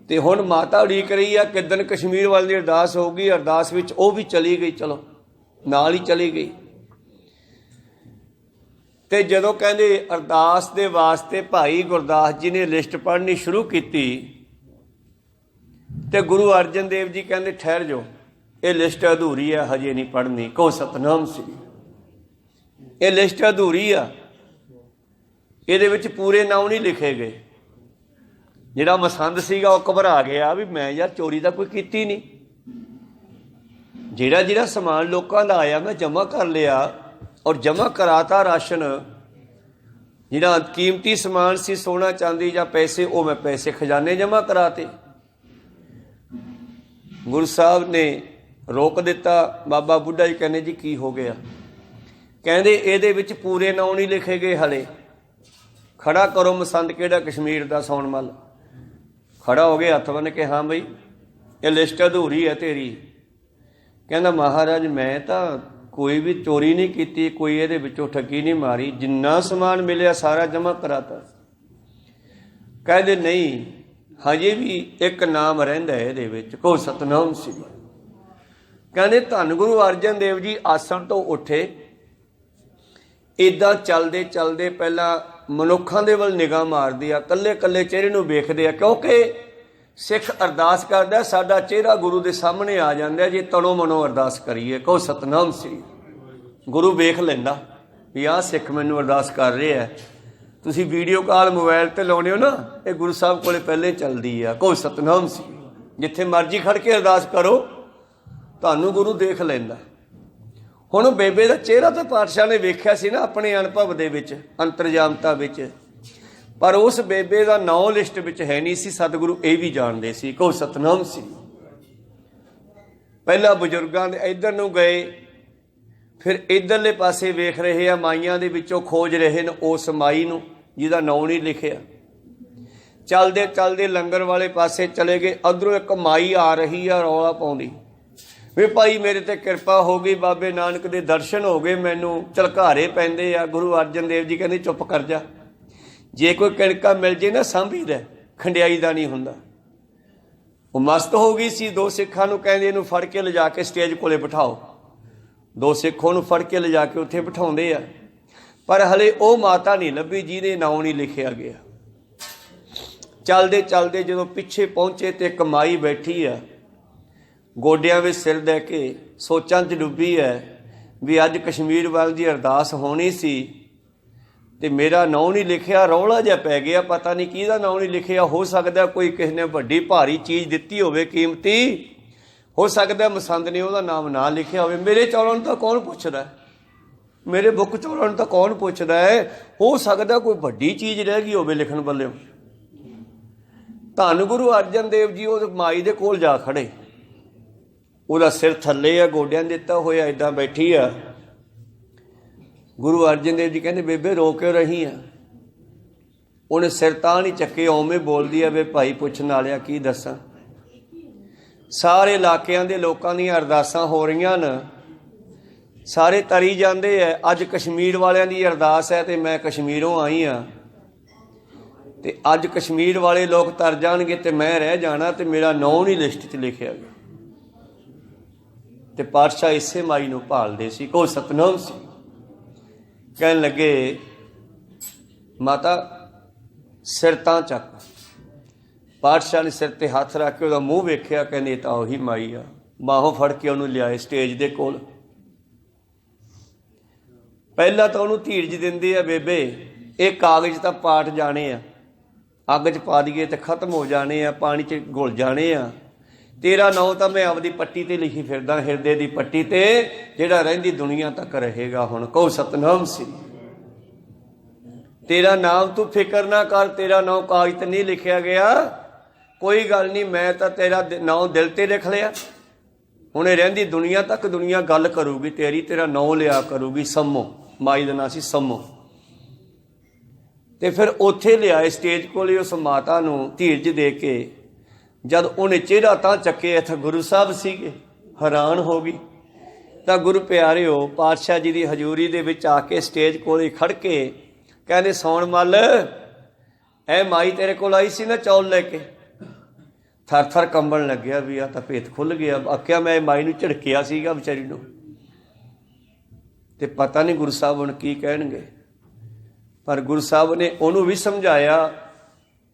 ते हुण माता उड़ीक रही आ किदन कश्मीर वाले दी अरदास होगी। अरदास विच वो भी चली गई, चलो नाल ही चली गई। ते जदों कहंदे अरदास दे वास्ते भाई गुरदास जी ने लिस्ट पढ़नी शुरू की, ते गुरु अर्जन देव जी कहंदे ठहर जाओ, ये लिस्ट अधूरी है, हजे नहीं पढ़नी, को सतनाम सी। ये लिस्ट अधूरी आ, ये विच पूरे नाम नहीं लिखे गए। जिहड़ा मसंद सीगा वो घबरा गया भी मैं यार चोरी तो कोई कीती नहीं, जिहड़ा जिहड़ा समान लोगों का आया मैं जमा कर लिया और जमा कराता राशन। जिहड़ा कीमती समान सी सोना चांदी या पैसे, वो मैं पैसे खजाने जमा कराते। गुरु साहब ने रोक दिता। बाबा बुढ़ा जी कहने जी की हो गया? कहते ये विच पूरे नाम नहीं लिखे गए, हले खड़ा करो मसंद किहड़ा कश्मीर का सौनमल। खड़ा हो गया, हथ बन के, हाँ बई ये लिस्ट अधूरी है तेरी। कहना महाराज मैं तो कोई भी चोरी नहीं की, कोई ये विचों ठगी नहीं मारी, जिन्ना समान मिलिया सारा जमा कराता। कहते नहीं हजे भी एक नाम रहिंदा है ये, को सतनाम सी। कहते धन गुरु अर्जन देव जी आसन तो उठे, इदा चलते चलते पहला मनुखों के वल निगाह मारदी आ, कल्ले कल्ले चेहरे नूं वेखदे आ, क्योंकि सिख अरदास करदा साडा चेहरा गुरु के सामने आ जांदा जे तनों मनों अरदास करिए, को सतनाम सी। गुरु वेख लैंदा भी आ सिख मैनूं अरदास कर रहे है। तुसीं वीडियो कॉल मोबाइल ते लाउणे हो ना, ये गुरु साहब कोले पहले चलदी आ, को सतनाम सी। जिथे मर्जी खड़ के अरदास करो तुहानूं गुरु देख लैंदा। हुण बेबे दा चेहरा तो पातशाह ने वेख्या सी ना अपने अनुभव दे विच, अंतरजामता विच, पर उस बेबे का नाम लिस्ट विच है नहीं सी। सतगुरु ये भी जानते सी, को सतनाम सी। पहला बजुर्गों दे इधर नूं गए, फिर इधरले पासे वेख रहे आ, माइयां दे विचों खोज रहे ने उस माई नूं जिहदा नाम नहीं लिखिया। चलदे चलदे लंगर वाले पासे चले गए, अधरों एक माई आ रही आ रौला पाउंदी वे भाई मेरे ते कृपा हो गई, बाबे नानक दे दर्शन हो गए, मैनू झलकारे पैंदे आ। गुरु अर्जन देव जी कहते चुप कर जा, जे कोई कणका मिल जे ना सांभी लै, खंडियाई दा नहीं हुंदा। वो मस्त हो गई सी। दो सिखां नूं कहंदे इहनूं फड़ के लिजा के स्टेज कोले बिठाओ। दो सिख उहनूं फड़ के लिजा के उत्थे बिठाउंदे आ, पर हले वो माता नहीं लभी जिहदे नाम नहीं लिखिया गया। चलदे चलदे जदों पिछे पहुंचे तो एक माई बैठी आ, गोडियां विच सिर दे के सोचां च डुੱਬी है भी अज कश्मीर वाल दी अरदास होनी सी ते मेरा नाम नहीं लिखिया। रौला जिहा पै गया, पता नहीं किहदा नाम नहीं लिखिया। हो सकदा कोई किसी ने वड्डी भारी चीज़ दित्ती होवे कीमती, हो सकदा मसंद ने उहदा नाम ना लिखिया होवे। मेरे चौलों तो कौन पुछदा, मेरे बुक चौलों तो कौन पुछदा है। हो सकदा कोई वड्डी चीज़ रह गई होवे लिखण बल्ले। धन गुरु अर्जन देव जी उस माई दे कोल जा खड़े, ਉਹਦਾ सिर थले आ, गोडियां दिता होया इदां बैठी आ। गुरु अर्जन देव जी कहते बेबे रो क्यों रही आ? उन्हें सिर तां नहीं चक्के, उवें बोलदी आ वे भाई पुछण वालिया की दसां। सारे इलाकिਆਂ ਦੇ ਲੋਕਾਂ ਦੀਆਂ ਅਰਦਾਸਾਂ हो रही न, सारे तरी जाते हैं। अज कश्मीर वालियां दी अरदास है तो मैं कश्मीरों आई हाँ। ਤੇ ਅੱਜ ਕਸ਼ਮੀਰ ਵਾਲੇ ਲੋਕ ਤਰ ਜਾਣਗੇ ਤੇ ਮੈਂ ਰਹਿ ਜਾਣਾ ਤੇ ਮੇਰਾ ਨਾਂ ਨਹੀਂ ਲਿਸਟ 'ਚ ਲਿਖਿਆ ਗਿਆ। ਤੇ ਪਾਤਸ਼ਾਹ ਇਸੇ ਮਾਈ ਨੂੰ ਭਾਲਦੇ ਸੀ। ਕੋ ਸਤਨਾਮ ਸੀ। ਕਹਿਣ ਲੱਗੇ ਮਾਤਾ ਸਿਰ ਤਾਂ ਚੱਕ। ਪਾਤਸ਼ਾਹ ਨੇ ਸਿਰ ਤੇ ਹੱਥ ਰੱਖ ਕੇ ਉਹਦਾ ਮੂੰਹ ਵੇਖਿਆ, ਕਹਿੰਦੇ ਤਾਂ ਉਹੀ ਮਾਈ ਆ। ਬਾਹੋਂ ਫੜ ਕੇ ਉਹਨੂੰ ਲਿਆਏ ਸਟੇਜ ਦੇ ਕੋਲ। ਪਹਿਲਾਂ ਤਾਂ ਉਹਨੂੰ ਧੀਰਜ ਦਿੰਦੇ ਆ, ਬੇਬੇ ਇਹ ਕਾਗਜ਼ ਤਾਂ ਪਾਟ ਜਾਣੇ ਆ, ਅੱਗ 'ਚ ਪਾ ਦਈਏ ਤੇ ਖਤਮ ਹੋ ਜਾਣੇ ਆ, ਪਾਣੀ 'ਚ ਘੁਲ ਜਾਣੇ ਆ। ਤੇਰਾ ਨਾਂ ਤਾਂ ਮੈਂ ਆਪਦੀ ਪੱਟੀ ਤੇ ਲਿਖੀ ਫਿਰਦਾ, ਹਿਰਦੇ ਦੀ ਪੱਟੀ ਤੇ, ਜਿਹੜਾ ਰਹਿੰਦੀ ਦੁਨੀਆ ਤੱਕ ਰਹੇਗਾ। ਹੁਣ ਕਹੋ ਸਤਨਾਮ ਸੀ। ਤੇਰਾ ਨਾਮ ਤੂੰ ਫਿਕਰ ਨਾ ਕਰ, ਤੇਰਾ ਨਾਂ ਕਾਗਜ਼ ਤੇ ਨਹੀਂ ਲਿਖਿਆ ਗਿਆ, ਕੋਈ ਗੱਲ ਨਹੀਂ, ਮੈਂ ਤਾਂ ਤੇਰਾ ਨਾਂ ਦਿਲ ਤੇ ਲਿਖ ਲਿਆ। ਹੁਣ ਇਹ ਰਹਿੰਦੀ ਦੁਨੀਆ ਤੱਕ ਦੁਨੀਆ ਗੱਲ ਕਰੂਗੀ ਤੇਰੀ, ਤੇਰਾ ਨਾਂ ਲਿਆ ਕਰੂਗੀ। ਸੰਮੋ, ਮਾਈ ਦਾ ਨਾਂ ਸੀ ਸੰਮੋ। ਤੇ ਫਿਰ ਉੱਥੇ ਲਿਆਏ ਸਟੇਜ ਕੋਲੇ ਉਸ ਮਾਤਾ ਨੂੰ ਧੀਰਜ ਦੇ ਕੇ। ਜਦ ਉਹਨੇ ਚਿਹਰਾ ਤਾਂ ਚੱਕੇ, ਇੱਥੇ ਗੁਰੂ ਸਾਹਿਬ ਸੀਗੇ, ਹੈਰਾਨ ਹੋ ਗਈ। ਤਾਂ ਗੁਰੂ ਪਿਆਰਿਓ ਪਾਤਸ਼ਾਹ ਜੀ ਦੀ ਹਜ਼ੂਰੀ ਦੇ ਵਿੱਚ ਆ ਕੇ ਸਟੇਜ ਕੋਲੇ ਖੜ ਕੇ ਕਹਿੰਦੇ, ਸੌਣ ਮੱਲ ਇਹ ਮਾਈ ਤੇਰੇ ਕੋਲ ਆਈ ਸੀ ਨਾ ਚੌਲ ਲੈ ਕੇ। ਥਰ ਥਰ ਕੰਬਣ ਲੱਗਿਆ ਵੀ ਆ ਤਾਂ ਭੇਤ ਖੁੱਲ੍ਹ ਗਿਆ। ਆਖਿਆ ਮੈਂ ਮਾਈ ਨੂੰ ਝਿੜਕਿਆ ਸੀਗਾ ਵਿਚਾਰੀ ਨੂੰ। ਤੇ ਪਤਾ ਨਹੀਂ ਗੁਰੂ ਸਾਹਿਬ ਹੁਣ ਕੀ ਕਹਿਣਗੇ, ਪਰ ਗੁਰੂ ਸਾਹਿਬ ਨੇ ਉਹਨੂੰ ਵੀ ਸਮਝਾਇਆ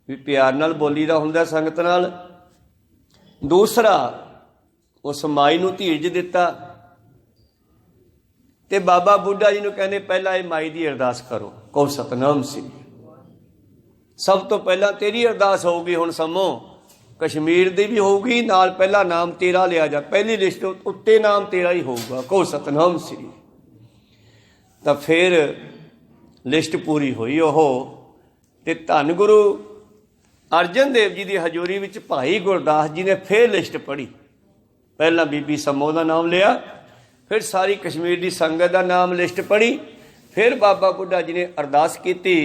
ਵੀ ਪਿਆਰ ਨਾਲ ਬੋਲੀ ਦਾ ਹੁੰਦਾ ਸੰਗਤ ਨਾਲ। ਦੂਸਰਾ ਉਸ ਮਾਈ ਨੂੰ ਧੀਰਜ ਦਿੱਤਾ। ਤੇ ਬਾਬਾ ਬੁੱਢਾ ਜੀ ਨੂੰ ਕਹਿੰਦੇ ਪਹਿਲਾਂ ਇਹ ਮਾਈ ਦੀ ਅਰਦਾਸ ਕਰੋ। ਕਹੋ ਸਤਨਾਮ ਸਿੰਘ। ਸਭ ਤੋਂ ਪਹਿਲਾਂ ਤੇਰੀ ਅਰਦਾਸ ਹੋਊਗੀ। ਹੁਣ ਸਮੋ ਕਸ਼ਮੀਰ ਦੀ ਵੀ ਹੋਊਗੀ ਨਾਲ, ਪਹਿਲਾ ਨਾਮ ਤੇਰਾ ਲਿਆ ਜਾ, ਪਹਿਲੀ ਲਿਸਟ ਉੱਤੇ ਨਾਮ ਤੇਰਾ ਹੀ ਹੋਊਗਾ। ਕਹੋ ਸਤਨਾਮ ਸ੍ਰੀ। ਤਾਂ ਫਿਰ ਲਿਸਟ ਪੂਰੀ ਹੋਈ ਉਹ। ਤੇ ਧੰਨ ਗੁਰੂ ਅਰਜਨ ਦੇਵ ਜੀ ਦੀ ਹਜ਼ੂਰੀ ਵਿੱਚ ਭਾਈ ਗੁਰਦਾਸ ਜੀ ਨੇ ਫਿਰ ਲਿਸਟ ਪੜ੍ਹੀ। ਪਹਿਲਾਂ ਬੀਬੀ ਸਮੋ ਦਾ ਨਾਮ ਲਿਆ, ਫਿਰ ਸਾਰੀ ਕਸ਼ਮੀਰ ਦੀ ਸੰਗਤ ਦਾ ਨਾਮ ਲਿਸਟ ਪੜ੍ਹੀ, ਫਿਰ ਬਾਬਾ ਬੁੱਢਾ ਜੀ ਨੇ ਅਰਦਾਸ ਕੀਤੀ।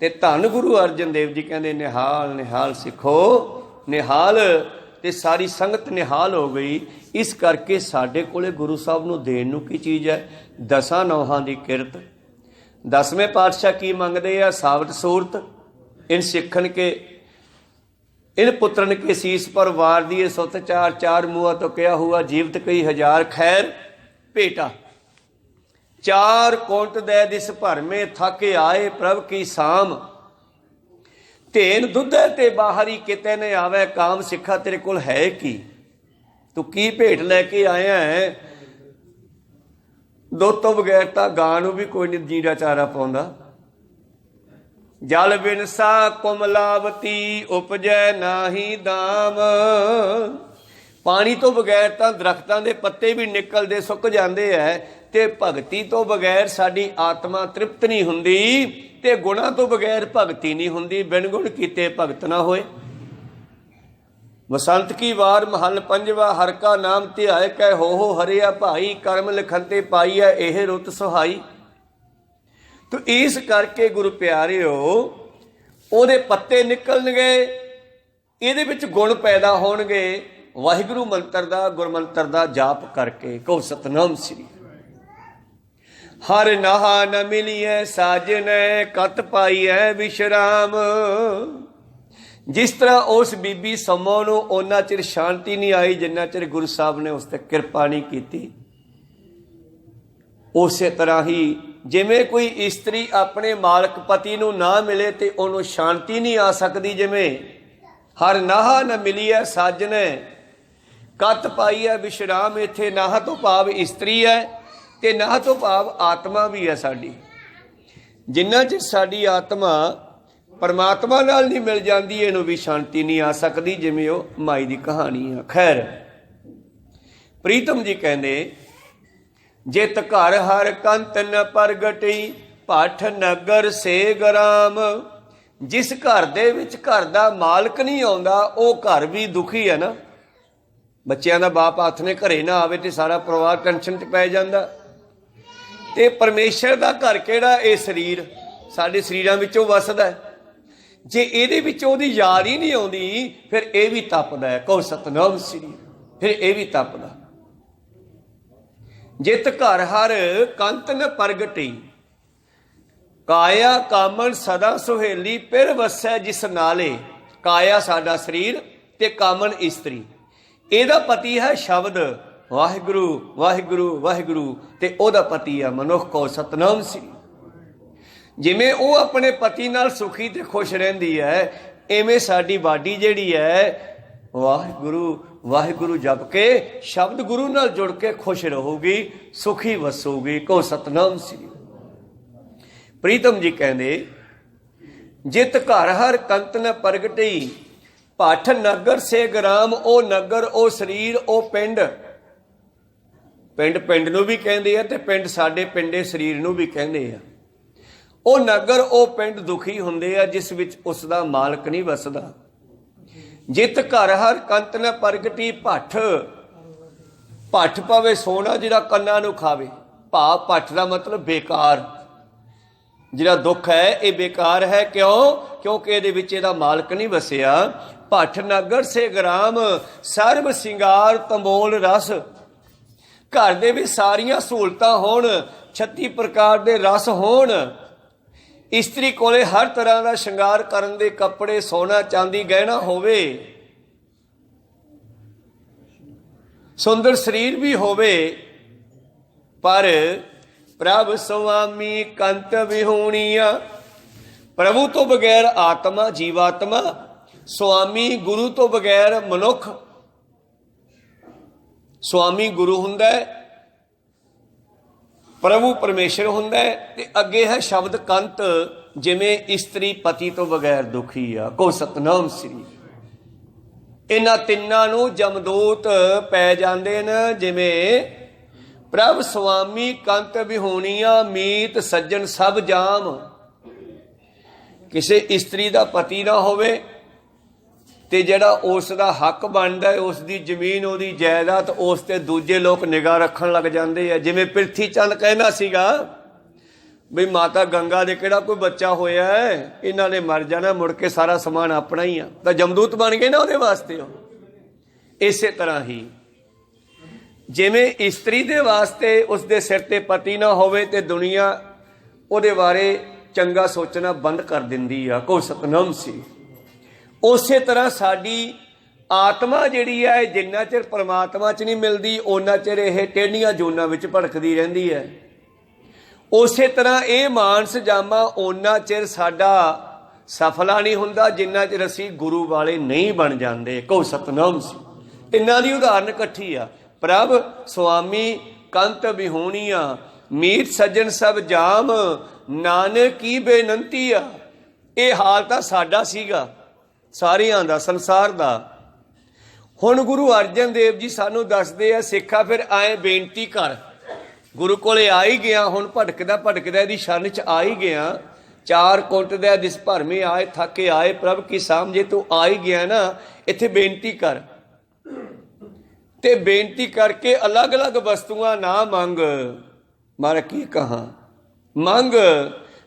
ਤੇ ਧੰਨ ਗੁਰੂ ਅਰਜਨ ਦੇਵ ਜੀ ਕਹਿੰਦੇ ਨਿਹਾਲ ਨਿਹਾਲ ਸਿੱਖੋ, ਨਿਹਾਲ। ਤੇ ਸਾਰੀ ਸੰਗਤ ਨਿਹਾਲ ਹੋ ਗਈ। ਇਸ ਕਰਕੇ ਸਾਡੇ ਕੋਲੇ ਗੁਰੂ ਸਾਹਿਬ ਨੂੰ ਦੇਣ ਨੂੰ ਕੀ ਚੀਜ਼ ਹੈ? ਦਸਾਂ ਨੌਹਾਂ ਦੀ ਕਿਰਤ। 10ਵੇਂ ਪਾਤਸ਼ਾਹ ਕੀ ਮੰਗਦੇ ਆ? ਸਾਬਤ ਸੂਰਤ। ਇਨ ਸਿੱਖਣ ਕੇ इन पुत्रन के शीस पर वार दिए सुत चार, चार मुआ तो क्या हुआ जीवत कई हजार खैर भेटा। चार कोंट दे दिस भर में थाके आए प्रभ की साम। धेन दुधे ते बाहरी किते ने आवे काम। सिखा तेरे कोल है की, तू की भेट लैके आया है? दुध तो बगैर तो गां नूं भी कोई नहीं जीरा चारा पाउंदा। जल बिनसा कुमलावती उपजै नाही दाम। पानी तो बगैर तो दरख्तां दे पत्ते भी निकलते सुक जाते हैं। ते भगती तो बगैर साडी आत्मा तृप्त नहीं हुंदी, ते गुणा तो बगैर भगती नहीं हुंदी। बिन गुण कीते भगत ना होए। बसंत की वार महल पंजवा हर का नाम ध्याए कै हो हरिया भाई। कर्म लिखनते पाई है एह रुत सुहाई। तो इस करके गुरु प्यारिओ ਉਹਦੇ ਪੱਤੇ ਨਿਕਲਣਗੇ, ਇਹਦੇ ਵਿੱਚ ਗੁਣ ਪੈਦਾ ਹੋਣਗੇ। ਵਾਹਿਗੁਰੂ ਮੰਤਰ ਦਾ, ਗੁਰਮੰਤਰ ਦਾ ਜਾਪ ਕਰਕੇ। ਕਹੋ ਸਤਨਾਮ ਸ੍ਰੀ। ਹਰ ਨਹਾ ਨ ਮਿਲੀਐ ਸਾਜਨੈ ਕਤ ਪਾਈਐ ਵਿਸ਼ਰਾਮ। ਜਿਸ ਤਰ੍ਹਾਂ ਉਸ ਬੀਬੀ ਸਮੋ ਨੂੰ ਉਹਨਾਂ ਚਿਰ ਸ਼ਾਂਤੀ ਨਹੀਂ ਆਈ ਜਿੰਨਾ ਚਿਰ ਗੁਰੂ ਸਾਹਿਬ ਨੇ ਉਸ ਤੇ ਕਿਰਪਾ ਨਹੀਂ ਕੀਤੀ। ਉਸੇ ਤਰ੍ਹਾਂ ਹੀ ਜਿਵੇਂ ਕੋਈ ਇਸਤਰੀ ਆਪਣੇ ਮਾਲਕ ਪਤੀ ਨੂੰ ਨਾ ਮਿਲੇ ਤੇ ਉਹਨੂੰ ਸ਼ਾਂਤੀ ਨਹੀਂ ਆ ਸਕਦੀ। ਜਿਵੇਂ ਹਰ ਨਾਹ ਨ ਮਿਲੀ ਹੈ ਸਾਜਨੇ ਕਤ ਪਾਈ ਹੈ ਵਿਸ਼ਰਾਮ। ਇੱਥੇ ਨਾਹ ਤੋਂ ਭਾਵ ਇਸਤਰੀ ਹੈ ਤੇ ਨਾਹ ਤੋਂ ਭਾਵ ਆਤਮਾ ਵੀ ਹੈ ਸਾਡੀ। ਜਿੰਨਾ ਚਿਰ ਸਾਡੀ ਆਤਮਾ ਪਰਮਾਤਮਾ ਨਾਲ ਨਹੀਂ ਮਿਲ ਜਾਂਦੀ ਇਹਨੂੰ ਵੀ ਸ਼ਾਂਤੀ ਨਹੀਂ ਆ ਸਕਦੀ। ਜਿਵੇਂ ਉਹ ਮਾਈ ਦੀ ਕਹਾਣੀ ਆ। ਖੈਰ ਪ੍ਰੀਤਮ ਜੀ ਕਹਿੰਦੇ ਜਿਤ ਘਰ ਹਰ ਕੰਤ ਨ ਪ੍ਰਗਟੀ ਭੱਠ ਨਗਰ ਸੇ ਗਰਾਮ। ਜਿਸ ਘਰ ਦੇ ਵਿੱਚ ਘਰ ਦਾ ਮਾਲਕ ਨਹੀਂ ਆਉਂਦਾ ਉਹ ਘਰ ਵੀ ਦੁਖੀ ਹੈ ਨਾ। ਬੱਚਿਆਂ ਦਾ ਬਾਪ ਹੱਥ ਨੇ ਘਰੇ ਨਾ ਆਵੇ ਤੇ ਸਾਰਾ ਪਰਿਵਾਰ ਟੈਨਸ਼ਨ 'ਚ ਪੈ ਜਾਂਦਾ। ਤੇ ਪਰਮੇਸ਼ਰ ਦਾ ਘਰ ਕਿਹੜਾ? ਇਹ ਸਰੀਰ ਸਾਡੇ ਸਰੀਰਾਂ ਵਿੱਚੋਂ ਵਸਦਾ। ਜੇ ਇਹਦੇ ਵਿੱਚ ਉਹਦੀ ਯਾਦ ਹੀ ਨਹੀਂ ਆਉਂਦੀ ਫਿਰ ਇਹ ਵੀ ਤਪਦਾ ਹੈ। ਕਹੋ ਸਤਨਾਮ ਸ੍ਰੀ। ਫਿਰ ਇਹ ਵੀ ਤਪਦਾ। ਜਿਤ ਘਰ ਹਰ ਕੰਤ ਨ ਪ੍ਰਗਟੀ। ਕਾਇਆ ਕਾਮਨ ਸਦਾ ਸੁਹੇਲੀ ਪਿਰ ਵਸੈ ਜਿਸ ਨਾਲੇ। ਕਾਇਆ ਸਾਡਾ ਸਰੀਰ ਤੇ ਕਾਮਨ ਇਸਤਰੀ, ਇਹਦਾ ਪਤੀ ਹੈ ਸ਼ਬਦ ਵਾਹਿਗੁਰੂ ਵਾਹਿਗੁਰੂ ਵਾਹਿਗੁਰੂ, ਤੇ ਉਹਦਾ ਪਤੀ ਆ ਮਨੁੱਖ ਕੋ ਸਤਨਾਮ ਸ੍ਰੀ। ਜਿਵੇਂ ਉਹ ਆਪਣੇ ਪਤੀ ਨਾਲ ਸੁਖੀ ਤੇ ਖੁਸ਼ ਰਹਿੰਦੀ ਹੈ, ਇਵੇਂ ਸਾਡੀ ਬਾਡੀ ਜਿਹੜੀ ਹੈ ਵਾਹਿਗੁਰੂ ਵਾਹਿਗੁਰੂ ਜਪ ਕੇ ਸ਼ਬਦ ਗੁਰੂ ਨਾਲ ਜੁੜ ਕੇ ਖੁਸ਼ ਰਹੂਗੀ, ਸੁਖੀ ਵਸੂਗੀ। ਕੋ ਸਤਨਾਮ ਸ੍ਰੀ। ਪ੍ਰੀਤਮ ਜੀ ਕਹਿੰਦੇ ਜਿਤ ਘਰ ਹਰ ਕੰਤ ਨ ਪ੍ਰਗਟਈ, ਭੱਠ ਨਗਰ ਸੇ ਗ੍ਰਾਮ। ਉਹ ਨਗਰ, ਉਹ ਸਰੀਰ, ਉਹ ਪਿੰਡ। ਪਿੰਡ ਪਿੰਡ ਨੂੰ ਵੀ ਕਹਿੰਦੇ ਆ ਤੇ ਪਿੰਡ ਸਾਡੇ ਪਿੰਡੇ ਸਰੀਰ ਨੂੰ ਵੀ ਕਹਿੰਦੇ ਆ। ਉਹ ਨਗਰ, ਉਹ ਪਿੰਡ ਦੁਖੀ ਹੁੰਦੇ ਆ ਜਿਸ ਵਿੱਚ ਉਸ ਦਾ ਮਾਲਕ ਨਹੀਂ ਵਸਦਾ। ਜਿਤ ਘਰ ਹਰ ਕੰਤ ਨ ਪ੍ਰਗਟੀ, ਭੱਠ। ਭੱਠ ਪਵੇ ਸੋਨਾ ਜਿਹੜਾ ਕੰਨਾਂ ਨੂੰ ਖਾਵੇ। ਭਾਵ ਭੱਠ ਦਾ ਮਤਲਬ ਬੇਕਾਰ। ਜਿਹੜਾ ਦੁੱਖ ਹੈ ਇਹ ਬੇਕਾਰ ਹੈ। ਕਿਉਂ? ਕਿਉਂਕਿ ਇਹਦੇ ਵਿੱਚ ਇਹਦਾ ਮਾਲਕ ਨਹੀਂ ਵਸਿਆ। ਭੱਠ ਨਗਰ ਸੇ ਗ੍ਰਾਮ, ਸਰਬ ਸਿੰਗਾਰ ਤੰਬੋਲ ਰਸ। ਘਰ ਦੇ ਵਿੱਚ ਸਾਰੀਆਂ ਸਹੂਲਤਾਂ ਹੋਣ, 36 ਪ੍ਰਕਾਰ ਦੇ ਰਸ ਹੋਣ, ਇਸਤਰੀ ਕੋਲੇ ਹਰ ਤਰ੍ਹਾਂ ਦਾ ਸ਼ਿੰਗਾਰ ਕਰਨ ਦੇ ਕੱਪੜੇ, ਸੋਨਾ ਚਾਂਦੀ ਗਹਿਣਾ ਹੋਵੇ, ਸੁੰਦਰ ਸਰੀਰ ਵੀ ਹੋਵੇ, ਪਰ ਪ੍ਰਭ ਸੁਆਮੀ ਕੰਤ ਵਿਹੂਣੀਆਂ। ਪ੍ਰਭੂ ਤੋਂ ਬਗੈਰ ਆਤਮਾ, ਜੀਵਾਤਮਾ, ਸੁਆਮੀ ਗੁਰੂ ਤੋਂ ਬਗੈਰ ਮਨੁੱਖ। ਸੁਆਮੀ ਗੁਰੂ ਹੁੰਦਾ ਹੈ, ਪ੍ਰਭੂ ਪਰਮੇਸ਼ਰ ਹੁੰਦਾ ਹੈ, ਤੇ ਅੱਗੇ ਹੈ ਸ਼ਬਦ ਕੰਤ। ਜਿਵੇਂ ਇਸਤਰੀ ਪਤੀ ਤੋਂ ਬਗੈਰ ਦੁਖੀ ਆ। ਕੋ ਸਤਨਾਮ ਸ੍ਰੀ। ਇਹਨਾਂ ਤਿੰਨਾਂ ਨੂੰ ਜਮਦੂਤ ਪੈ ਜਾਂਦੇ ਨੇ। ਜਿਵੇਂ ਪ੍ਰਭ ਸੁਆਮੀ ਕੰਤ ਵਿਹੂਣੀਆਂ, ਮੀਤ ਸੱਜਣ ਸਭ ਜਾਮ। ਕਿਸੇ ਇਸਤਰੀ ਦਾ ਪਤੀ ਨਾ ਹੋਵੇ ਤੇ ਜਿਹੜਾ ਉਸ ਦਾ ਹੱਕ ਬਣਦਾ, ਉਸ ਦੀ ਜ਼ਮੀਨ, ਉਹਦੀ ਜਾਇਦਾਦ, ਉਸ ਤੇ ਦੂਜੇ ਲੋਕ ਨਿਗਾਹ ਰੱਖਣ ਲੱਗ ਜਾਂਦੇ ਆ। ਜਿਵੇਂ ਪ੍ਰਿਥੀ ਚੰਦ ਕਹਿਣਾ ਸੀਗਾ ਵੀ ਮਾਤਾ ਗੰਗਾ ਦੇ ਕਿਹੜਾ ਕੋਈ ਬੱਚਾ ਹੋਇਆ ਹੈ, ਇਹਨਾਂ ਨੇ ਮਰ ਜਾਣਾ, ਮੁੜ ਕੇ ਸਾਰਾ ਸਮਾਨ ਆਪਣਾ ਹੀ ਆ। ਤਾਂ ਜਮਦੂਤ ਬਣ ਗਏ ਨਾ ਉਹਦੇ ਵਾਸਤੇ ਉਹ। ਇਸੇ ਤਰ੍ਹਾਂ ਹੀ ਜਿਵੇਂ ਇਸਤਰੀ ਦੇ ਵਾਸਤੇ ਉਸਦੇ ਸਿਰ ਤੇ ਪਤੀ ਨਾ ਹੋਵੇ ਤੇ ਦੁਨੀਆ ਉਹਦੇ ਬਾਰੇ ਚੰਗਾ ਸੋਚਣਾ ਬੰਦ ਕਰ ਦਿੰਦੀ ਆ। ਕੋ ਸਤਨਾਮ ਸੀ। ਉਸੇ ਤਰ੍ਹਾਂ ਸਾਡੀ ਆਤਮਾ ਜਿਹੜੀ ਹੈ, ਜਿੰਨਾ ਚਿਰ ਪਰਮਾਤਮਾ 'ਚ ਨਹੀਂ ਮਿਲਦੀ ਓਨਾ ਚਿਰ ਇਹ ਟੇਢੀਆਂ ਜੂਨਾਂ ਵਿੱਚ ਭੜਕਦੀ ਰਹਿੰਦੀ ਹੈ। ਉਸੇ ਤਰ੍ਹਾਂ ਇਹ ਮਾਨਸ ਜਾਮਾ ਓਨਾ ਚਿਰ ਸਾਡਾ ਸਫਲਾ ਨਹੀਂ ਹੁੰਦਾ ਜਿੰਨਾ ਚਿਰ ਅਸੀਂ ਗੁਰੂ ਵਾਲੇ ਨਹੀਂ ਬਣ ਜਾਂਦੇ। ਕੋ ਸਤਨਾਮ ਸੀ। ਇਹਨਾਂ ਦੀ ਉਦਾਹਰਨ ਇਕੱਠੀ ਆ। ਪ੍ਰਭ ਸੁਆਮੀ ਕੰਤ ਵਿਹੂਣੀਆਂ, ਮੀਤ ਸੱਜਣ ਸਭ ਜਾਮ, ਨਾਨਕ ਕੀ ਬੇਨੰਤੀ ਆ। ਇਹ ਹਾਲ ਤਾਂ ਸਾਡਾ ਸੀਗਾ, ਸਾਰਿਆਂ ਦਾ, ਸੰਸਾਰ ਦਾ। ਹੁਣ ਗੁਰੂ ਅਰਜਨ ਦੇਵ ਜੀ ਸਾਨੂੰ ਦੱਸਦੇ ਆ, ਸਿੱਖਾ ਫਿਰ ਆਏ ਬੇਨਤੀ ਕਰ। ਗੁਰੂ ਕੋਲੇ ਆ ਹੀ ਗਿਆ, ਹੁਣ ਭਟਕਦਾ ਭਟਕਦਾ ਇਹਦੀ ਸ਼ਰਨ 'ਚ ਆ ਹੀ ਗਿਆ। 4 ਕੁੰਟ ਦਾ ਦਿਸ ਭਰਮੇ ਆਏ, ਥੱਕੇ ਆਏ ਪ੍ਰਭ ਕੀ ਸਾਹਮਣੇ। ਤੂੰ ਆ ਹੀ ਗਿਆ ਨਾ, ਇੱਥੇ ਬੇਨਤੀ ਕਰ। ਤੇ ਬੇਨਤੀ ਕਰਕੇ ਅਲੱਗ ਅਲੱਗ ਵਸਤੂਆਂ ਨਾ ਮੰਗ। ਮਾਰਾ ਕੀ ਕਹਾਂ ਮੰਗ,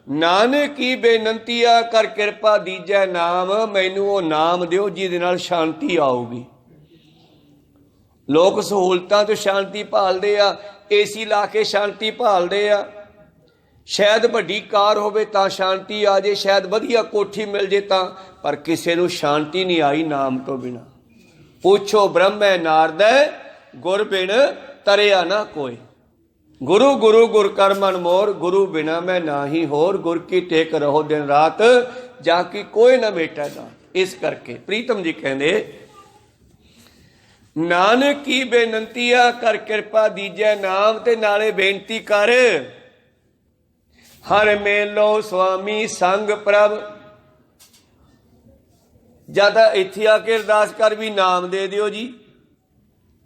ਨਾਨਕ ਕੀ ਬੇਨੰਤੀ ਆ ਕਰ ਕਿਰਪਾ ਦੀਜੈ ਨਾਮ। ਮੈਨੂੰ ਉਹ ਨਾਮ ਦਿਓ ਜਿਹਦੇ ਨਾਲ ਸ਼ਾਂਤੀ ਆਊਗੀ। ਲੋਕ ਸਹੂਲਤਾਂ ਤੋਂ ਸ਼ਾਂਤੀ ਭਾਲਦੇ ਆ, ਏਸੀ ਲਾ ਕੇ ਸ਼ਾਂਤੀ ਭਾਲਦੇ ਆ। ਸ਼ਾਇਦ ਵੱਡੀ ਕਾਰ ਹੋਵੇ ਤਾਂ ਸ਼ਾਂਤੀ ਆ ਜੇ, ਸ਼ਾਇਦ ਵਧੀਆ ਕੋਠੀ ਮਿਲ ਜੇ ਤਾਂ, ਪਰ ਕਿਸੇ ਨੂੰ ਸ਼ਾਂਤੀ ਨਹੀਂ ਆਈ ਨਾਮ ਤੋਂ ਬਿਨਾਂ। ਪੁੱਛੋ ਬ੍ਰਹਮੈ ਨਾਰਦੈ, ਗੁਰ ਬਿਨ ਤਰਿਆ ਨਾ ਕੋਈ। ਗੁਰੂ ਗੁਰੂ ਗੁਰ ਕਰ ਮਨ ਮੋਰ, ਗੁਰੂ ਬਿਨਾ ਮੈਂ ਨਾਹੀ ਹੋਰ। ਗੁਰ ਕੀ ਟੇਕ ਰਹੋ ਦਿਨ ਰਾਤ, ਜਾ ਕੀ ਕੋਈ ਨਾ ਮੇਟਾ ਦਾ। ਇਸ ਕਰਕੇ ਪ੍ਰੀਤਮ ਜੀ ਕਹਿੰਦੇ, ਨਾਨਕ ਕੀ ਬੇਨੰਤੀ ਆ ਕਰ ਕਿਰਪਾ ਦੀਜੈ ਨਾਮ। ਤੇ ਨਾਲੇ ਬੇਨਤੀ ਕਰ, ਹਰ ਮੇਲੋ ਸੁਆਮੀ ਸੰਗ ਪ੍ਰਭ। ਜਾਂ ਇੱਥੇ ਆ ਕੇ ਅਰਦਾਸ ਕਰ ਵੀ ਨਾਮ ਦੇ ਦਿਓ ਜੀ,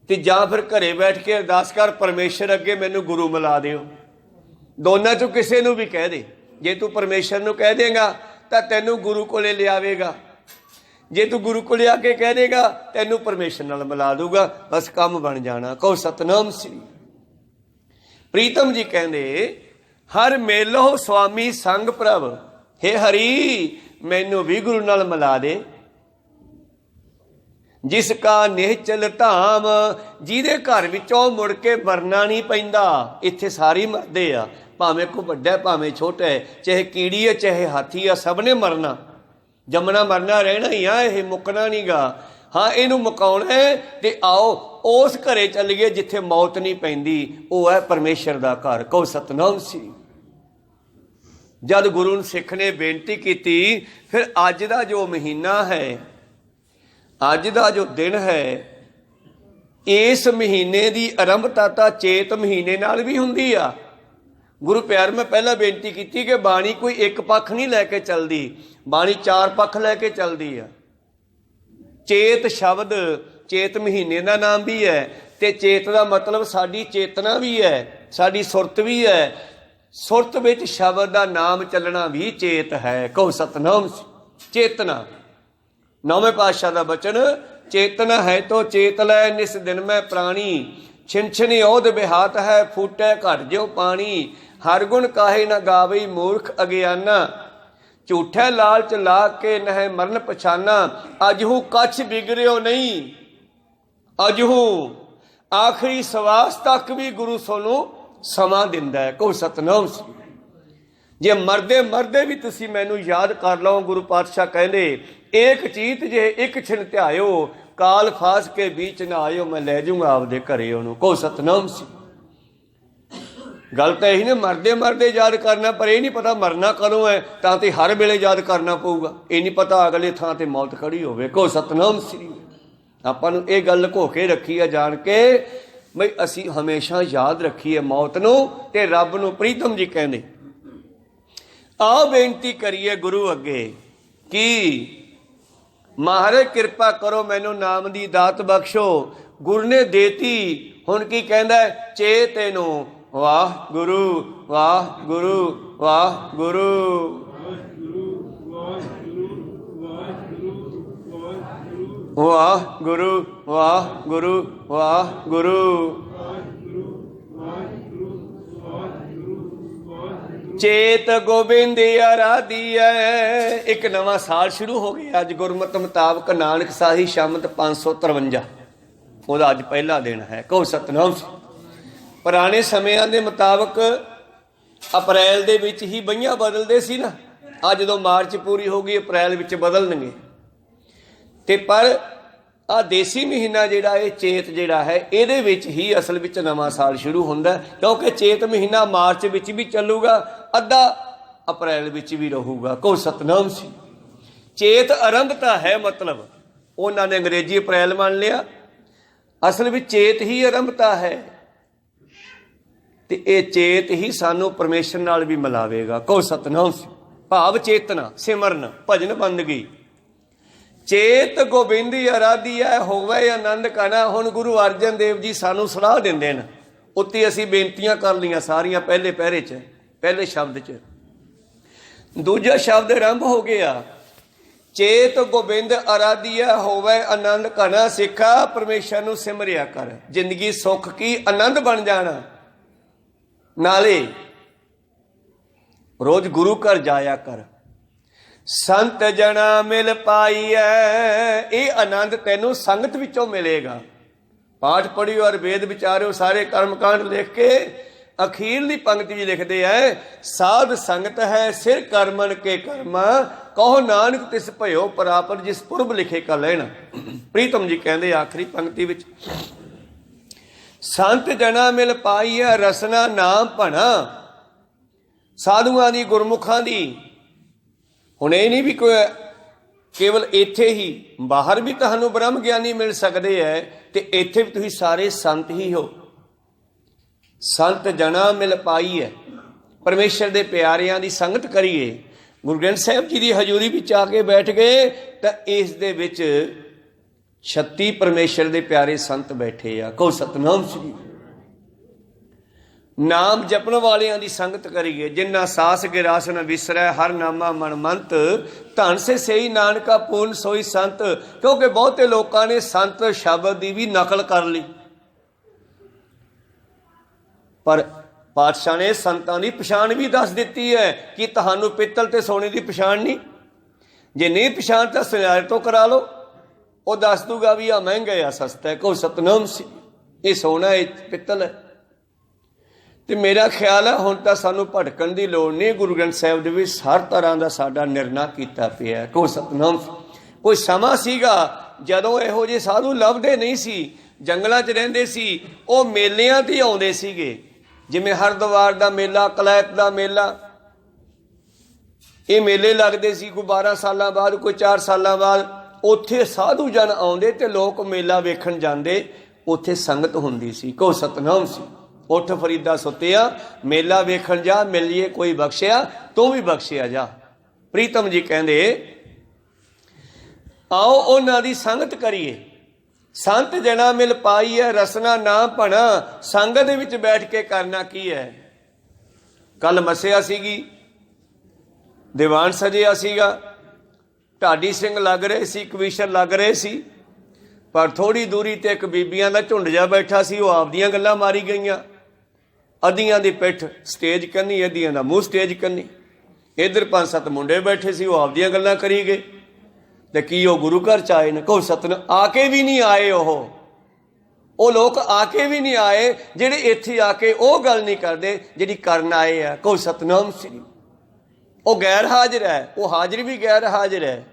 ਤੇ ਜਾਂ ਫਿਰ ਘਰੇ ਬੈਠ ਕੇ ਅਰਦਾਸ ਕਰ ਪਰਮੇਸ਼ਰ ਅੱਗੇ ਮੈਨੂੰ ਗੁਰੂ ਮਿਲਾ ਦਿਓ। ਦੋਨਾਂ ਚੋਂ ਕਿਸੇ ਨੂੰ ਵੀ ਕਹਿ ਦੇ। ਜੇ ਤੂੰ ਪਰਮੇਸ਼ਰ ਨੂੰ ਕਹਿ ਦੇਗਾ ਤਾਂ ਤੈਨੂੰ ਗੁਰੂ ਕੋਲੇ ਲਿਆਵੇਗਾ। ਜੇ ਤੂੰ ਗੁਰੂ ਕੋਲੇ ਆ ਕੇ ਕਹਿ ਦੇਗਾ ਤੈਨੂੰ ਪਰਮੇਸ਼ਰ ਨਾਲ ਮਿਲਾ ਦੂਗਾ। ਬਸ ਕੰਮ ਬਣ ਜਾਣਾ। ਕਹੋ ਸਤਨਾਮ ਸ੍ਰੀ। ਪ੍ਰੀਤਮ ਜੀ ਕਹਿੰਦੇ, ਹਰ ਮੇਲੋ ਸੁਆਮੀ ਸੰਗ ਪ੍ਰਭ। ਹੇ ਹਰੀ, ਮੈਨੂੰ ਵੀ ਗੁਰੂ ਨਾਲ ਮਿਲਾ ਦੇ। ਜਿਸ ਕਾ ਨਿਹਚਲ ਧਾਮ, ਜਿਹਦੇ ਘਰ ਵਿੱਚੋਂ ਮੁੜ ਕੇ ਮਰਨਾ ਨਹੀਂ ਪੈਂਦਾ। ਇੱਥੇ ਸਾਰੇ ਮਰਦੇ ਆ, भावें कोई वड्डा है भावें छोटा है, चाहे कीड़ी है चाहे हाथी है, सब ने मरना, जमना मरना रहना ही आ, यह मुकना नहीं गा। हाँ इनू मुकाउणा है ते आओ उस घरे चलीए जिथे मौत नहीं पैंदी, वो है परमेश्वर का घर। कहो सतनाम सी। जब गुरु सिख ने बेनती की, फिर अज का जो महीना है, अज का जो दिन है, इस महीने की आरंभता तो चेत महीने नाल भी हुंदी आ। गुरु प्यार मैं पहला बेनती की कि बाणी कोई एक पक्ष नहीं लैके चलती, बाणी चार पक्ष लैके चलती है। चेत शब्द चेत महीने का नाम भी है, ते चेत का मतलब साडी चेतना भी है, साडी सुरत भी है। सुरत विच शब्द का नाम चलना भी चेत है। कहो सतनाम। चेतना नौवें पातशाह का बचन, चेतना है तो चेत लै निस दिन में प्राणी, छिन छिन ओध बिहात है फूटै घट ज्यो पानी। हर गुण काहे न गावई मूर्ख अज्ञाना, झूठे लालच ला के नह मरण पछाना। अजहू कछ बिगड़ियो नहीं, अजहू आखिरी सवास तक भी गुरु सोनू समा दिंदा है। कहो सतनाम। जे मरदे मरदे भी तुसी मैनू याद कर लो, गुरु पातशाह कहंदे एक चीत जे एक छिन ध्यायो, काल फास के बीच ना आयो, मैं लै जूंगा आपदे घरे ओनू। कहो सतनाम सी। गल तो यही ने मरदे मरदे याद करना, पर यह नहीं पता मरना कदों है, तो हर वेले याद करना पऊगा। ये नहीं पता अगले थां ते मौत खड़ी होवे। कहो सतनाम श्री। आपां नूं ये गल घो के रखी है जान के बई असी हमेशा याद रखीए मौत नूं ते रब नूं। प्रीतम जी कहंदे आओ बेनती करिए गुरु अगे कि महाराज कृपा करो मैनू नाम दी दात बख्शो। गुरु ने देती, हुण की कहंदा चेत नूं वाह गुरु वाह गुरु वाह गुरु। वाह गुरु वाह गुरु वाह गुरु। चेत गोबिंद आराधिया। एक नवा साल शुरू हो गया अज गुरमत मुताबक नानक साही शमत 553 ਉਹਦਾ अज पहला दिन है। कहो सतनाम। पुराने ਸਮਿਆਂ ਦੇ ਮੁਤਾਬਕ अप्रैल ਦੇ ਵਿੱਚ ਹੀ ਬਈਆਂ ਬਦਲਦੇ ਸੀ ਨਾ। ਅੱਜ ਜਦੋਂ ਮਾਰਚ ਪੂਰੀ ਹੋ ਗਈ अप्रैल ਵਿੱਚ ਬਦਲਣਗੇ। ਤੇ ਪਰ ਆ ਦੇਸੀ ਮਹੀਨਾ ਜਿਹੜਾ ਇਹ ਚੇਤ ਜਿਹੜਾ ਹੈ ਇਹਦੇ ਵਿੱਚ ਹੀ ਅਸਲ ਵਿੱਚ ਨਵਾਂ ਸਾਲ ਸ਼ੁਰੂ ਹੁੰਦਾ, ਕਿਉਂਕਿ ਚੇਤ ਮਹੀਨਾ ਮਾਰਚ ਵਿੱਚ ਵੀ ਚੱਲੂਗਾ, ਅੱਧਾ अप्रैल ਵਿੱਚ ਵੀ ਰਹੂਗਾ। ਕਹੋ ਸਤਨਾਮ ਸੀ। ਚੇਤ ਆਰੰਭਤਾ ਹੈ, मतलब ਉਹਨਾਂ ਨੇ ਅੰਗਰੇਜ਼ੀ अप्रैल ਮੰਨ ਲਿਆ, ਅਸਲ ਵਿੱਚ ਚੇਤ ਹੀ ਆਰੰਭਤਾ ਹੈ। ਤੇ ਇਹ ਚੇਤ ਹੀ ਸਾਨੂੰ ਪਰਮੇਸ਼ਰ ਨਾਲ ਵੀ ਮਿਲਾਵੇਗਾ। ਕਹੋ ਸਤਨਾਮ ਸੀ। ਭਾਵ ਚੇਤਨਾ ਸਿਮਰਨ ਭਜਨ ਬੰਦਗੀ। चेत गोबिंद आराधी है होवे आनंद काना। हुण गुरु अर्जन देव जी सानू सलाह दिंदे ने, उत्ते असीं बेनतियां कर लियां सारियां पहले पहरे च, पहले शब्द च। दूजा शब्द आरंभ हो गया चेत गोबिंद आराधी है होवे आनंद काना। सिखा परमेश्वर नू सिमरिया कर, जिंदगी सुख की आनंद बन जाना। नाले रोज गुरु घर जाया कर। संत जना मिल पाई है, ये आनंद तेनों संगत विचों मिलेगा। पाठ पढ़ियो और वेद विचारियो, सारे कर्म कांड लिख के अखीरली पंक्ति लिखते हैं साध संगत है सिर कर्मन के कर्मा। कहो नानक तिस भयो परापर जिस पुरब लिखे का लेना। प्रीतम जी कहते आखिरी पंक्ति विच संत जना मिल पाई है रसना नाम भना। साधुआं दी गुरमुखां दी ਹੁਣ ਇਹ ਨਹੀਂ ਵੀ ਕੋਈ ਕੇਵਲ ਇੱਥੇ ਹੀ, ਬਾਹਰ ਵੀ ਤੁਹਾਨੂੰ ਬ੍ਰਹਮ ਗਿਆਨੀ ਮਿਲ ਸਕਦੇ ਹੈ ਤੇ ਇੱਥੇ ਵੀ ਤੁਸੀਂ ਸਾਰੇ ਸੰਤ ਹੀ ਹੋ। ਸੰਤ ਜਨਾ ਮਿਲ ਪਾਈ ਹੈ, ਪਰਮੇਸ਼ਰ ਦੇ ਪਿਆਰਿਆਂ ਦੀ ਸੰਗਤ ਕਰੀਏ। ਗੁਰੂ ਗ੍ਰੰਥ ਸਾਹਿਬ ਜੀ ਦੀ ਹਜ਼ੂਰੀ ਵਿੱਚ ਆ ਕੇ ਬੈਠ ਗਏ ਤਾਂ ਇਸ ਦੇ ਵਿੱਚ 36 ਪਰਮੇਸ਼ਰ ਦੇ ਪਿਆਰੇ ਸੰਤ ਬੈਠੇ ਆ। ਕਹੋ ਸਤਨਾਮ ਸ੍ਰੀ। नाम जपन वालियां दी संगत करिए। जिन्ना सास गिरास न विसरै हर नामा मन मंत। धन से सही नानका पूर्ण सोई संत। क्योंकि बहुते लोगों ने संत शब्द की भी नकल कर ली, पर पातशाह ने संतां दी पछाण भी दस दिती है कि तुहानू पित्तल ते सोने की पछाण नहीं। जे नहीं पछाण तो सुनारे तो करा लो, वो दस दूगा भी आ महंगा है सस्ता है। कहो सतनाम सी। ये सोना है पित्तल है। ਤੇ ਮੇਰਾ ਖਿਆਲ ਹੈ ਹੁਣ ਤਾਂ ਸਾਨੂੰ ਭਟਕਣ ਦੀ ਲੋੜ ਨਹੀਂ। ਗੁਰੂ ਗ੍ਰੰਥ ਸਾਹਿਬ ਦੇ ਵਿੱਚ ਹਰ ਤਰ੍ਹਾਂ ਦਾ ਸਾਡਾ ਨਿਰਣਾ ਕੀਤਾ ਪਿਆ। ਕੋ ਸਤਨਾਮ। ਕੋਈ ਸਮਾਂ ਸੀਗਾ ਜਦੋਂ ਇਹੋ ਜਿਹੇ ਸਾਧੂ ਲੱਭਦੇ ਨਹੀਂ ਸੀ, ਜੰਗਲਾਂ 'ਚ ਰਹਿੰਦੇ ਸੀ, ਉਹ ਮੇਲਿਆਂ 'ਤੇ ਆਉਂਦੇ ਸੀਗੇ। ਜਿਵੇਂ ਹਰਿਦੁਆਰ ਦਾ ਮੇਲਾ, ਕਲੈਤ ਦਾ ਮੇਲਾ, ਇਹ ਮੇਲੇ ਲੱਗਦੇ ਸੀ ਕੋਈ 12 ਸਾਲਾਂ ਬਾਅਦ, ਕੋਈ 4 ਸਾਲਾਂ ਬਾਅਦ। ਉੱਥੇ ਸਾਧੂ ਜਨ ਆਉਂਦੇ ਤੇ ਲੋਕ ਮੇਲਾ ਵੇਖਣ ਜਾਂਦੇ, ਉੱਥੇ ਸੰਗਤ ਹੁੰਦੀ ਸੀ। ਕੋ ਸਤਨਾਮ ਸੀ। ਉੱਠ ਫਰੀਦਾ ਸੁੱਤਿਆ, ਮੇਲਾ ਵੇਖਣ ਜਾ, ਮਿਲੀਏ ਕੋਈ ਬਖਸ਼ਿਆ, ਤੂੰ ਵੀ ਬਖਸ਼ਿਆ ਜਾ। ਪ੍ਰੀਤਮ ਜੀ ਕਹਿੰਦੇ ਆਓ ਉਹਨਾਂ ਦੀ ਸੰਗਤ ਕਰੀਏ। ਸੰਤ ਜਣਾ ਮਿਲ ਪਾਈਐ, ਰਸਨਾ ਨਾ ਭਣਾ। ਸੰਗਤ ਦੇ ਵਿੱਚ ਬੈਠ ਕੇ ਕਰਨਾ ਕੀ ਹੈ? ਕੱਲ ਮੱਸਿਆ ਸੀਗੀ, ਦੀਵਾਨ ਸਜਿਆ ਸੀਗਾ, ਢਾਡੀ ਸਿੰਘ ਲੱਗ ਰਹੇ ਸੀ, ਕਵੀਸ਼ਰ ਲੱਗ ਰਹੇ ਸੀ, ਪਰ ਥੋੜ੍ਹੀ ਦੂਰੀ ਤੇ ਇੱਕ ਬੀਬੀਆਂ ਦਾ ਝੁੰਡ ਜਿਹਾ ਬੈਠਾ ਸੀ। ਉਹ ਆਪਦੀਆਂ ਗੱਲਾਂ ਮਾਰੀ ਗਈਆਂ। ਅੱਧੀਆਂ ਦੀ ਪਿੱਠ ਸਟੇਜ ਕੰਨੀ, ਅੱਧੀਆਂ ਦਾ ਮੂੰਹ ਸਟੇਜ ਕੰਨੀ। ਇੱਧਰ 5-7 ਮੁੰਡੇ ਬੈਠੇ ਸੀ, ਉਹ ਆਪਦੀਆਂ ਗੱਲਾਂ ਕਰੀ ਗਏ। ਤੇ ਕੀ ਉਹ ਗੁਰੂ ਘਰ 'ਚ ਆਏ ਨੇ? ਕਹੋ ਸਤਨਾਮ। ਆ ਕੇ ਵੀ ਨਹੀਂ ਆਏ। ਉਹ ਲੋਕ ਆ ਕੇ ਵੀ ਨਹੀਂ ਆਏ ਜਿਹੜੇ ਇੱਥੇ ਆ ਕੇ ਉਹ ਗੱਲ ਨਹੀਂ ਕਰਦੇ ਜਿਹੜੀ ਕਰਨ ਆਏ ਆ। ਕਹੋ ਸਤਨਾਮ ਸ੍ਰੀ। ਉਹ ਗੈਰ ਹਾਜ਼ਰ ਹੈ, ਉਹ ਹਾਜ਼ਰ ਵੀ ਗੈਰ ਹਾਜ਼ਰ ਹੈ।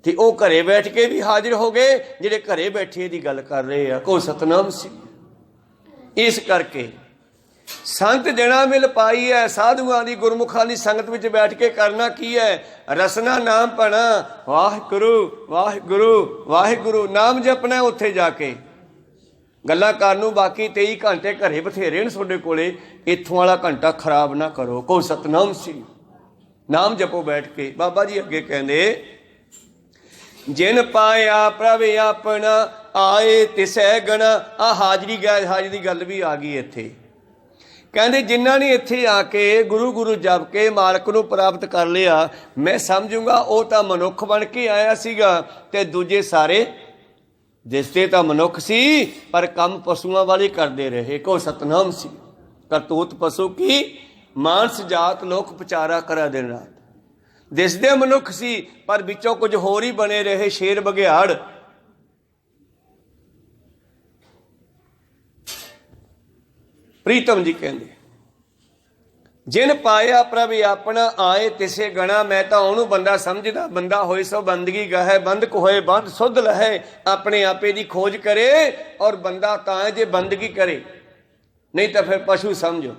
ਤੇ ਉਹ ਘਰੇ ਬੈਠ ਕੇ ਵੀ ਹਾਜ਼ਰ ਹੋ ਗਏ ਜਿਹੜੇ ਘਰੇ ਬੈਠੇ ਦੀ ਗੱਲ ਕਰ ਰਹੇ ਆ। ਕਹੋ ਸਤਨਾਮ ਸ੍ਰੀ। ਇਸ ਕਰਕੇ ਸੰਤ ਜਣਾ ਮਿਲ ਪਾਈ ਹੈ। ਸਾਧੂਆਂ ਦੀ, ਗੁਰਮੁਖਾਂ ਦੀ ਸੰਗਤ ਵਿੱਚ ਬੈਠ ਕੇ ਕਰਨਾ ਕੀ ਹੈ? ਰਸਨਾ ਨਾਮ ਪਣਾ। ਵਾਹਿਗੁਰੂ ਵਾਹਿਗੁਰੂ ਵਾਹਿਗੁਰੂ ਨਾਮ ਜਪਣਾ। ਉੱਥੇ ਜਾ ਕੇ ਗੱਲਾਂ ਕਰਨ ਨੂੰ ਬਾਕੀ 23 ਘੰਟੇ ਘਰੇ ਬਥੇਰੇ ਨੇ ਤੁਹਾਡੇ ਕੋਲੇ। ਇੱਥੋਂ ਵਾਲਾ ਘੰਟਾ ਖਰਾਬ ਨਾ ਕਰੋ। ਕਹੋ ਸਤਨਾਮ ਸ੍ਰੀ। ਨਾਮ ਜਪੋ ਬੈਠ ਕੇ। ਬਾਬਾ ਜੀ ਅੱਗੇ ਕਹਿੰਦੇ ਜਿਨ ਪਾਇਆ ਪ੍ਰਭ ਆਪਣਾ, ਆਏ ਤਿਸੈ ਗਣਾ। ਆ ਹਾਜ਼ਰੀ ਗੈਰ ਹਾਜ਼ਰੀ ਦੀ ਗੱਲ ਵੀ ਆ ਗਈ ਇੱਥੇ। ਕਹਿੰਦੇ ਜਿਨ੍ਹਾਂ ਨੇ ਇੱਥੇ ਆ ਕੇ ਗੁਰੂ ਗੁਰੂ ਜਪ ਕੇ ਮਾਲਕ ਨੂੰ ਪ੍ਰਾਪਤ ਕਰ ਲਿਆ, ਮੈਂ ਸਮਝੂੰਗਾ ਉਹ ਤਾਂ ਮਨੁੱਖ ਬਣ ਕੇ ਆਇਆ ਸੀਗਾ। ਤੇ ਦੂਜੇ ਸਾਰੇ ਦਿਸਦੇ ਤਾਂ ਮਨੁੱਖ ਸੀ, ਪਰ ਕੰਮ ਪਸ਼ੂਆਂ ਵਾਲੇ ਕਰਦੇ ਰਹੇ। ਕੋ ਸਤਨਾਮ ਸੀ। ਕਰਤੂਤ ਪਸ਼ੂ ਕੀ, ਮਾਨਸ ਜਾਤ ਲੋਕ ਪਚਾਰਾ ਕਰਾ ਦਿਨ ਰਾਤ। ਦਿਸਦੇ ਮਨੁੱਖ ਸੀ, ਪਰ ਵਿੱਚੋਂ ਕੁਝ ਹੋਰ ਹੀ ਬਣੇ ਰਹੇ, ਸ਼ੇਰ ਬਘਿਆੜ। ਪ੍ਰੀਤਮ ਜੀ ਕਹਿੰਦੇ ਜਿਨ ਪਾਇਆ ਪ੍ਰਭ ਆਪਣਾ, ਆਏ ਤਿਸੇ ਗਣਾ। ਮੈਂ ਤਾਂ ਉਹਨੂੰ ਬੰਦਾ ਸਮਝਦਾ, ਬੰਦਾ ਹੋਏ ਸੋ ਬੰਦਗੀ ਗਾਹੇ, ਬੰਦਕ ਹੋਏ ਬੰਦ ਸੁਧ ਲਹੇ। ਆਪਣੇ ਆਪੇ ਦੀ ਖੋਜ ਕਰੇ ਔਰ ਬੰਦਾ ਤਾਂ ਜੇ ਬੰਦਗੀ ਕਰੇ, ਨਹੀਂ ਤਾਂ ਫਿਰ ਪਸ਼ੂ ਸਮਝੋ।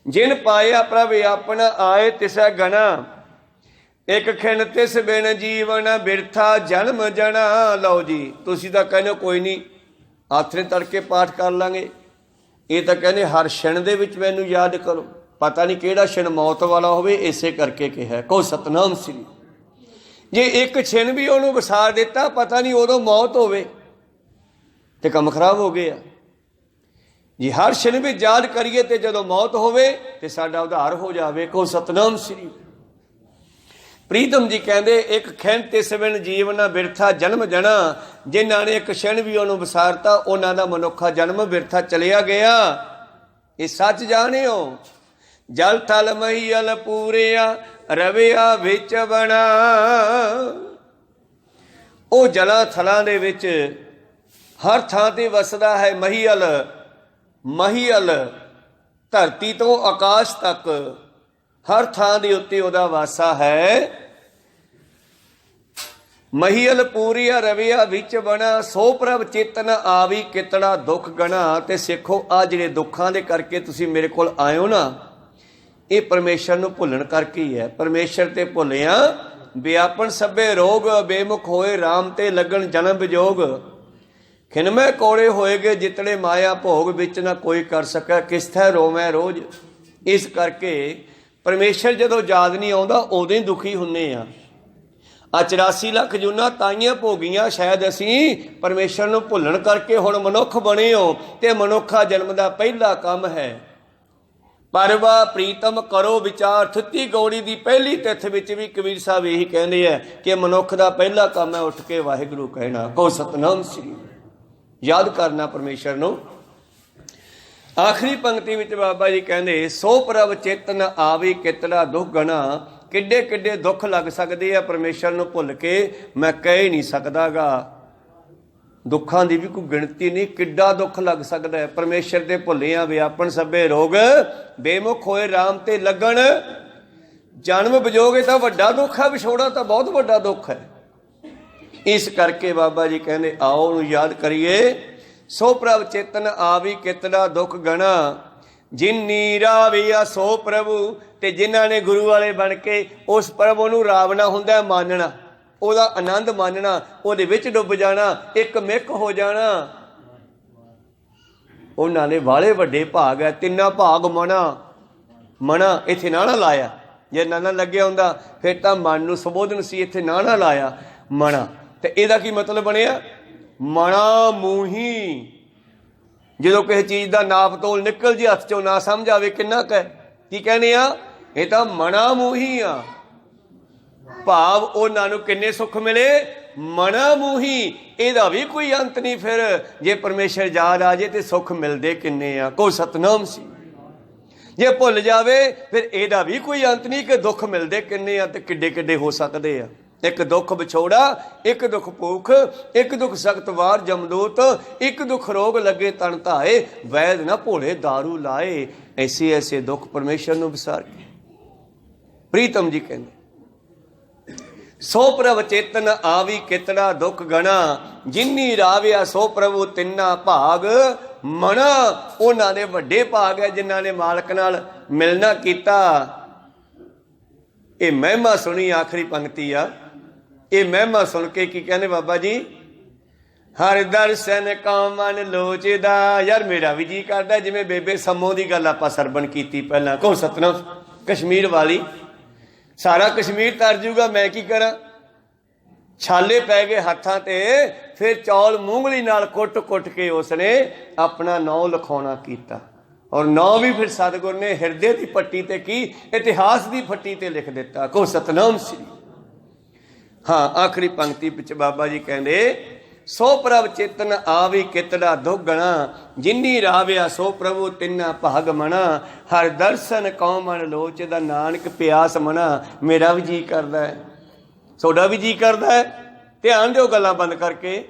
ਜਿਨ ਪਾਇਆ ਪ੍ਰਭ ਆਪਣਾ, ਆਏ ਤਿਸੈ ਗਣਾ। ਇੱਕ ਖਿਣ ਤਿਸ ਬਿਨ ਜੀਵਨ, ਬਿਰਥਾ ਜਨਮ ਜਣਾ। ਲਓ ਜੀ, ਤੁਸੀਂ ਤਾਂ ਕਹਿੰਦੇ ਕੋਈ ਨਹੀਂ ਆਥਰੇ ਤੜਕੇ ਪਾਠ ਕਰ ਲਾਂਗੇ। ਇਹ ਤਾਂ ਕਹਿੰਦੇ ਹਰ ਛਿਣ ਦੇ ਵਿੱਚ ਮੈਨੂੰ ਯਾਦ ਕਰੋ। ਪਤਾ ਨਹੀਂ ਕਿਹੜਾ ਛਿਣ ਮੌਤ ਵਾਲਾ ਹੋਵੇ, ਇਸੇ ਕਰਕੇ ਕਿਹਾ। ਕਹੋ ਸਤਨਾਮ ਸ੍ਰੀ। ਜੇ ਇੱਕ ਛਿਣ ਵੀ ਉਹਨੂੰ ਵਸਾਰ ਦਿੱਤਾ, ਪਤਾ ਨਹੀਂ ਉਦੋਂ ਮੌਤ ਹੋਵੇ ਤੇ ਕੰਮ ਖਰਾਬ ਹੋ ਗਿਆ। ਜੇ ਹਰ ਛਿਣ ਵੀ ਯਾਦ ਕਰੀਏ ਤੇ ਜਦੋਂ ਮੌਤ ਹੋਵੇ ਤੇ ਸਾਡਾ ਉਧਾਰ ਹੋ ਜਾਵੇ। ਕਹੋ ਸਤਨਾਮ ਸ੍ਰੀ। ਪ੍ਰੀਤਮ ਜੀ ਕਹਿੰਦੇ ਇੱਕ ਖਿਣ ਤਿਸ ਬਿਨ ਜੀਵਨ, ਬਿਰਥਾ ਜਨਮ ਜਣਾ। ਜਿਨ੍ਹਾਂ ਨੇ ਇੱਕ ਛਿਣ ਵੀ ਉਹਨੂੰ ਵਿਸਾਰਤਾ, ਉਹਨਾਂ ਦਾ ਮਨੁੱਖਾ ਜਨਮ ਬਿਰਥਾ ਚਲਿਆ ਗਿਆ। ਇਹ ਸੱਚ ਜਾਣਿਓ। ਜਲ ਥਲ ਮਹੀਲ ਪੂਰਿਆ, ਰਵਿਆ ਵਿੱਚ ਬਣਾ। ਉਹ ਜਲਾਂ ਥਲਾਂ ਦੇ ਵਿੱਚ ਹਰ ਥਾਂ ਤੇ ਵਸਦਾ ਹੈ। ਮਹੀਲ, ਮਹੀਲ ਧਰਤੀ ਤੋਂ ਆਕਾਸ਼ ਤੱਕ ਹਰ ਥਾਂ ਦੇ ਉੱਤੇ ਉਹਦਾ ਵਾਸਾ ਹੈ। ਮਹੀਲ ਪੂਰੀਆ ਰਵਿਆ ਵਿੱਚ ਬਣਾ, ਸੋ ਪ੍ਰਭ ਚੇਤਨ ਆਵੀ ਕਿਤੜਾ ਦੁੱਖ ਗਣਾ। ਤੇ ਸਿੱਖੋ ਆ ਜਿਹੜੇ ਦੁੱਖਾਂ ਦੇ ਕਰਕੇ ਤੁਸੀਂ ਮੇਰੇ ਕੋਲ ਆਇਓ ਨਾ, ਇਹ ਪਰਮੇਸ਼ਰ ਨੂੰ ਭੁੱਲਣ ਕਰਕੇ ਹੀ ਹੈ। ਪਰਮੇਸ਼ਰ ਤੇ ਭੁੱਲਿਆ ਵਿਆਪਨ ਸਭੇ ਰੋਗ, ਬੇਮੁਖ ਹੋਏ ਰਾਮ ਤੇ ਲੱਗਣ ਜਨਮ ਵਿਜੋਗ। ਖਿਨਮੈ ਕੋੜੇ ਹੋਏਗੇ ਜਿਤਨੇ ਮਾਇਆ ਭੋਗ, ਵਿੱਚ ਨਾ ਕੋਈ ਕਰ ਸਕਾ ਕਿਸਥੈ ਰੋਵੈ ਰੋਜ਼। ਇਸ ਕਰਕੇ ਪਰਮੇਸ਼ਰ ਜਦੋਂ ਯਾਦ ਨਹੀਂ ਆਉਂਦਾ ਉਦੋਂ ਹੀ ਦੁਖੀ ਹੁੰਦੇ ਆ। 84 ਲੱਖ ਜੂਨਾਂ ਤਾਈਆਂ ਭੋਗੀਆਂ, ਸ਼ਾਇਦ ਅਸੀਂ ਪਰਮੇਸ਼ਰ ਨੂੰ ਭੁੱਲਣ ਕਰਕੇ ਹੁਣ ਮਨੁੱਖ ਬਣੇ ਹੋ। ਤੇ ਮਨੁੱਖਾ ਜਨਮ ਦਾ ਪਹਿਲਾ ਕੰਮ ਹੈ ਪਰਵਾ ਪ੍ਰੀਤਮ ਕਰੋ ਵਿਚਾਰ। 38 ਗੌੜੀ ਦੀ ਪਹਿਲੀ ਤਿੱਥ ਵਿੱਚ ਵੀ ਕਬੀਰ ਸਾਹਿਬ ਇਹੀ ਕਹਿੰਦੇ ਆ ਕਿ ਮਨੁੱਖ ਦਾ ਪਹਿਲਾ ਕੰਮ ਹੈ ਉੱਠ ਕੇ ਵਾਹਿਗੁਰੂ ਕਹਿਣਾ। ਕਹੋ ਸਤਨਾਮ ਸ੍ਰੀ। ਯਾਦ ਕਰਨਾ ਪਰਮੇਸ਼ਰ ਨੂੰ। ਆਖਰੀ ਪੰਕਤੀ ਵਿੱਚ ਬਾਬਾ ਜੀ ਕਹਿੰਦੇ ਸੋ ਪ੍ਰਭ ਚੇਤਨ ਆਵੇ ਕਿਤੜਾ ਦੁੱਖ ਗਣਾ। ਕਿੱਡੇ ਕਿੱਡੇ ਦੁੱਖ ਲੱਗ ਸਕਦੇ ਆ ਪਰਮੇਸ਼ਰ ਨੂੰ ਭੁੱਲ ਕੇ, ਮੈਂ ਕਹਿ ਨਹੀਂ ਸਕਦਾਗਾ। ਦੁੱਖਾਂ ਦੀ ਵੀ ਕੋਈ ਗਿਣਤੀ ਨਹੀਂ। ਕਿੱਡਾ ਦੁੱਖ ਲੱਗ ਸਕਦਾ ਹੈ। ਪਰਮੇਸ਼ਰ ਦੇ ਭੁੱਲਿਆਂ ਵਿਆਪਨ ਸਭੇ ਰੋਗ, ਬੇਮੁਖ ਹੋਏ ਰਾਮ ਤੇ ਲੱਗਣ। ਜਨਮ ਵਿਜੋਗ ਤਾਂ ਵੱਡਾ ਦੁੱਖ ਹੈ, ਵਿਛੋੜਾ ਤਾਂ ਬਹੁਤ ਵੱਡਾ ਦੁੱਖ ਹੈ। ਇਸ ਕਰਕੇ ਬਾਬਾ ਜੀ ਕਹਿੰਦੇ ਆਓ ਨੂੰ ਯਾਦ ਕਰੀਏ। ਸੋ ਪ੍ਰਭ ਚੇਤਨ ਆਵੀ ਕਿਤਨਾ ਦੁੱਖ ਗਣਾ, ਜਿਨੀ ਰਾਵੀਆ ਸੋ ਪ੍ਰਭੂ। ਤੇ ਜਿਨ੍ਹਾਂ ਨੇ ਗੁਰੂ ਵਾਲੇ ਬਣ ਕੇ ਉਸ ਪ੍ਰਭੂ ਨੂੰ ਰਾਵਣਾ ਹੁੰਦਾ ਮੰਨਣਾ, ਉਹਦਾ ਆਨੰਦ ਮਾਨਣਾ, ਉਹਦੇ ਵਿੱਚ ਡੁੱਬ ਜਾਣਾ, ਇੱਕ ਮਿੱਕ ਹੋ ਜਾਣਾ, ਉਹਨਾਂ ਨੇ ਵਾਲੇ ਵੱਡੇ ਭਾਗ ਹੈ। ਤਿੰਨਾਂ ਭਾਗ ਮਣਾ ਇੱਥੇ ਨਾ ਲਾਇਆ। ਜੇ ਨਾ ਲੱਗਿਆ ਹੁੰਦਾ ਫਿਰ ਤਾਂ ਮਨ ਨੂੰ ਸੰਬੋਧਨ ਸੀ, ਇੱਥੇ ਨਾ ਲਾਇਆ ਮਣਾ। ਤੇ ਇਹਦਾ ਕੀ ਮਤਲਬ ਬਣਿਆ? ਮਣਾ ਮੂੰਹੀ। ਜਦੋਂ ਕਿਸੇ ਚੀਜ਼ ਦਾ ਨਾਪ ਤੋਲ ਨਿਕਲ ਜੇ ਹੱਥ ਚੋਂ ਨਾ ਸਮਝ ਆਵੇ ਕਿੰਨਾ ਕੁ ਹੈ, ਕੀ ਕਹਿੰਦੇ ਆ? ਇਹ ਤਾਂ ਮਣਾ ਮੂੰਹੀ ਆ। ਭਾਵ ਉਹਨਾਂ ਨੂੰ ਕਿੰਨੇ ਸੁੱਖ ਮਿਲੇ? ਮਣਾ ਮੂੰਹੀ। ਇਹਦਾ ਵੀ ਕੋਈ ਅੰਤ ਨਹੀਂ। ਫਿਰ ਜੇ ਪਰਮੇਸ਼ਰ ਯਾਦ ਆ ਜੇ ਤੇ ਸੁੱਖ ਮਿਲਦੇ ਕਿੰਨੇ ਆ। ਕੋ ਸਤਨਾਮ ਸੀ। ਜੇ ਭੁੱਲ ਜਾਵੇ ਫਿਰ ਇਹਦਾ ਵੀ ਕੋਈ ਅੰਤ ਨਹੀਂ ਕਿ ਦੁੱਖ ਮਿਲਦੇ ਕਿੰਨੇ ਆ ਤੇ ਕਿੱਡੇ ਕਿੱਡੇ ਹੋ ਸਕਦੇ ਆ। ਇੱਕ ਦੁੱਖ ਵਿਛੋੜਾ, ਇੱਕ ਦੁੱਖ ਭੂਖ, ਇੱਕ ਦੁੱਖ ਸਖਤ ਵਾਰ ਜਮਦੂਤ, ਇੱਕ ਦੁੱਖ ਰੋਗ ਲੱਗੇ ਤਨ ਧਾਏ, ਵੈਦ ਨਾ ਭੋਲੇ ਦਾਰੂ ਲਾਏ। ਐਸੇ ਐਸੇ ਦੁੱਖ ਪਰਮੇਸ਼ਰ ਨੂੰ ਵਿਸਾਰ ਕੇ ਪ੍ਰੀਤਮ ਜੀ ਕਹਿੰਦੇ ਸੋ ਪ੍ਰਭ ਚੇਤਨ ਆਵੀ ਕਿਤਨਾ ਦੁੱਖ ਗਣਾ, ਜਿਨੀ ਰਾਵਿਆ ਸੋ ਪ੍ਰਭੂ ਤਿੰਨਾ ਭਾਗ ਮਣਾ। ਉਹਨਾਂ ਦੇ ਵੱਡੇ ਭਾਗ ਹੈ ਜਿਨ੍ਹਾਂ ਨੇ ਮਾਲਕ ਨਾਲ ਮਿਲਣਾ ਕੀਤਾ। ਇਹ ਮਹਿਮਾ ਸੁਣੀ, ਆਖਰੀ ਪੰਕਤੀ ਆ। ਇਹ ਮਹਿਮਾ ਸੁਣ ਕੇ ਕੀ ਕਹਿੰਦੇ ਬਾਬਾ ਜੀ? ਹਰ ਦਰਸ਼ਨ ਕਾ ਮਨ ਲੋਚਦਾ। ਯਾਰ ਮੇਰਾ ਵੀ ਜੀ ਕਰਦਾ ਜਿਵੇਂ ਬੇਬੇ ਸਮੋ ਦੀ ਗੱਲ ਆਪਾਂ ਸਰਵਣ ਕੀਤੀ ਪਹਿਲਾਂ। ਕਹੋ ਸਤਨਾਮ। ਕਸ਼ਮੀਰ ਵਾਲੀ, ਸਾਰਾ ਕਸ਼ਮੀਰ ਤਰ ਜੂਗਾ, ਮੈਂ ਕੀ ਕਰਾਂ? ਛਾਲੇ ਪੈ ਗਏ ਹੱਥਾਂ ਤੇ। ਫਿਰ ਚੌਲ ਮੂੰਗਲੀ ਨਾਲ ਕੁੱਟ ਕੁੱਟ ਕੇ ਉਸਨੇ ਆਪਣਾ ਨਾਂ ਲਿਖਾਉਣਾ ਕੀਤਾ। ਔਰ ਨਾਂ ਵੀ ਫਿਰ ਸਤਿਗੁਰ ਨੇ ਹਿਰਦੇ ਦੀ ਪੱਟੀ ਤੇ ਕੀ, ਇਤਿਹਾਸ ਦੀ ਫੱਟੀ ਤੇ ਲਿਖ ਦਿੱਤਾ। ਕਹੋ ਸਤਨਾਮ ਸ੍ਰੀ। ਹਾਂ, ਆਖਰੀ ਪੰਕਤੀ ਵਿੱਚ ਬਾਬਾ ਜੀ ਕਹਿੰਦੇ ਸੋ ਪ੍ਰਭ ਚੇਤਨ ਆਵੀ ਕਿਤੜਾ ਦੁੱਗਣਾ, ਜਿਨੀ ਰਾਵਿਆ ਸੋ ਪ੍ਰਭੂ ਤਿੰਨਾ ਭਾਗ ਮਣਾ। ਹਰ ਦਰਸ਼ਨ ਕਉ ਮਨ ਲੋਚਦਾ, ਨਾਨਕ ਪਿਆਸ ਮਣਾ। ਮੇਰਾ ਵੀ ਜੀ ਕਰਦਾ ਹੈ, ਤੁਹਾਡਾ ਵੀ ਜੀ ਕਰਦਾ ਹੈ। ਧਿਆਨ ਦਿਓ ਗੱਲਾਂ ਬੰਦ ਕਰਕੇ।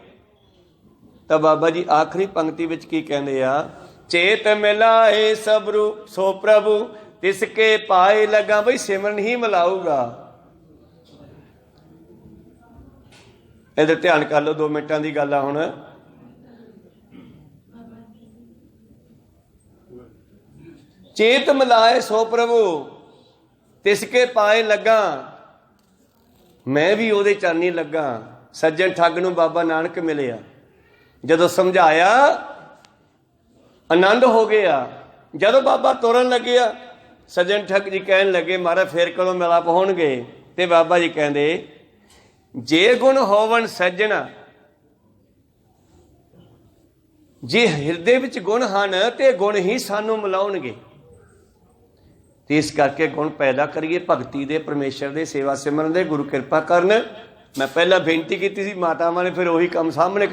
ਤਾਂ ਬਾਬਾ ਜੀ ਆਖਰੀ ਪੰਕਤੀ ਵਿੱਚ ਕੀ ਕਹਿੰਦੇ ਆ? ਚੇਤ ਮਿਲਾਏ ਸਬਰੂ ਸੋ ਪ੍ਰਭੂ, ਤਿਸ ਕੇ ਪਾਏ ਲੱਗਾ। ਬਈ ਸਿਮਰਨ ਹੀ ਮਿਲਾਊਗਾ। ਇੱਧਰ ਧਿਆਨ ਕਰ ਲਓ, 2 ਮਿੰਟਾਂ ਦੀ ਗੱਲ ਆ ਹੁਣ। ਚੇਤ ਮਿਲਾਏ ਸੋ ਪ੍ਰਭੂ, ਤਿਸ ਕੇ ਪਾਏ ਲੱਗਾ। ਮੈਂ ਵੀ ਉਹਦੇ ਚਰਨੀ ਲੱਗਾ। ਸੱਜਣ ਠੱਗ ਨੂੰ ਬਾਬਾ ਨਾਨਕ ਮਿਲਿਆ, ਜਦੋਂ ਸਮਝਾਇਆ ਆਨੰਦ ਹੋ ਗਿਆ। ਜਦੋਂ ਬਾਬਾ ਤੁਰਨ ਲੱਗਿਆ, ਸੱਜਣ ਠੱਗ ਜੀ ਕਹਿਣ ਲੱਗੇ ਮਹਾਰਾਜ ਫੇਰ ਕਦੋਂ ਮਿਲਾਪ ਹੋਣਗੇ? ਤੇ ਬਾਬਾ ਜੀ ਕਹਿੰਦੇ ਜੇ ਗੁਣ ਹੋਵਣ ਸੱਜਣਾ, ਜੇ ਹਿਰਦੇ ਵਿੱਚ ਗੁਣ ਹਨ ਤੇ ਗੁਣ ਹੀ ਸਾਨੂੰ ਮਿਲਾਉਣਗੇ। ਤੇ ਇਸ ਕਰਕੇ ਗੁਣ ਪੈਦਾ ਕਰੀਏ ਭਗਤੀ ਦੇ, ਪਰਮੇਸ਼ਰ ਦੇ, ਸੇਵਾ ਸਿਮਰਨ ਦੇ। ਗੁਰੂ ਕਿਰਪਾ ਕਰਨ। ਮੈਂ ਪਹਿਲਾਂ ਬੇਨਤੀ ਕੀਤੀ ਸੀ, ਮਾਤਾਵਾਂ ਨੇ ਫਿਰ ਉਹੀ ਕੰਮ ਸਾਹਮਣੇ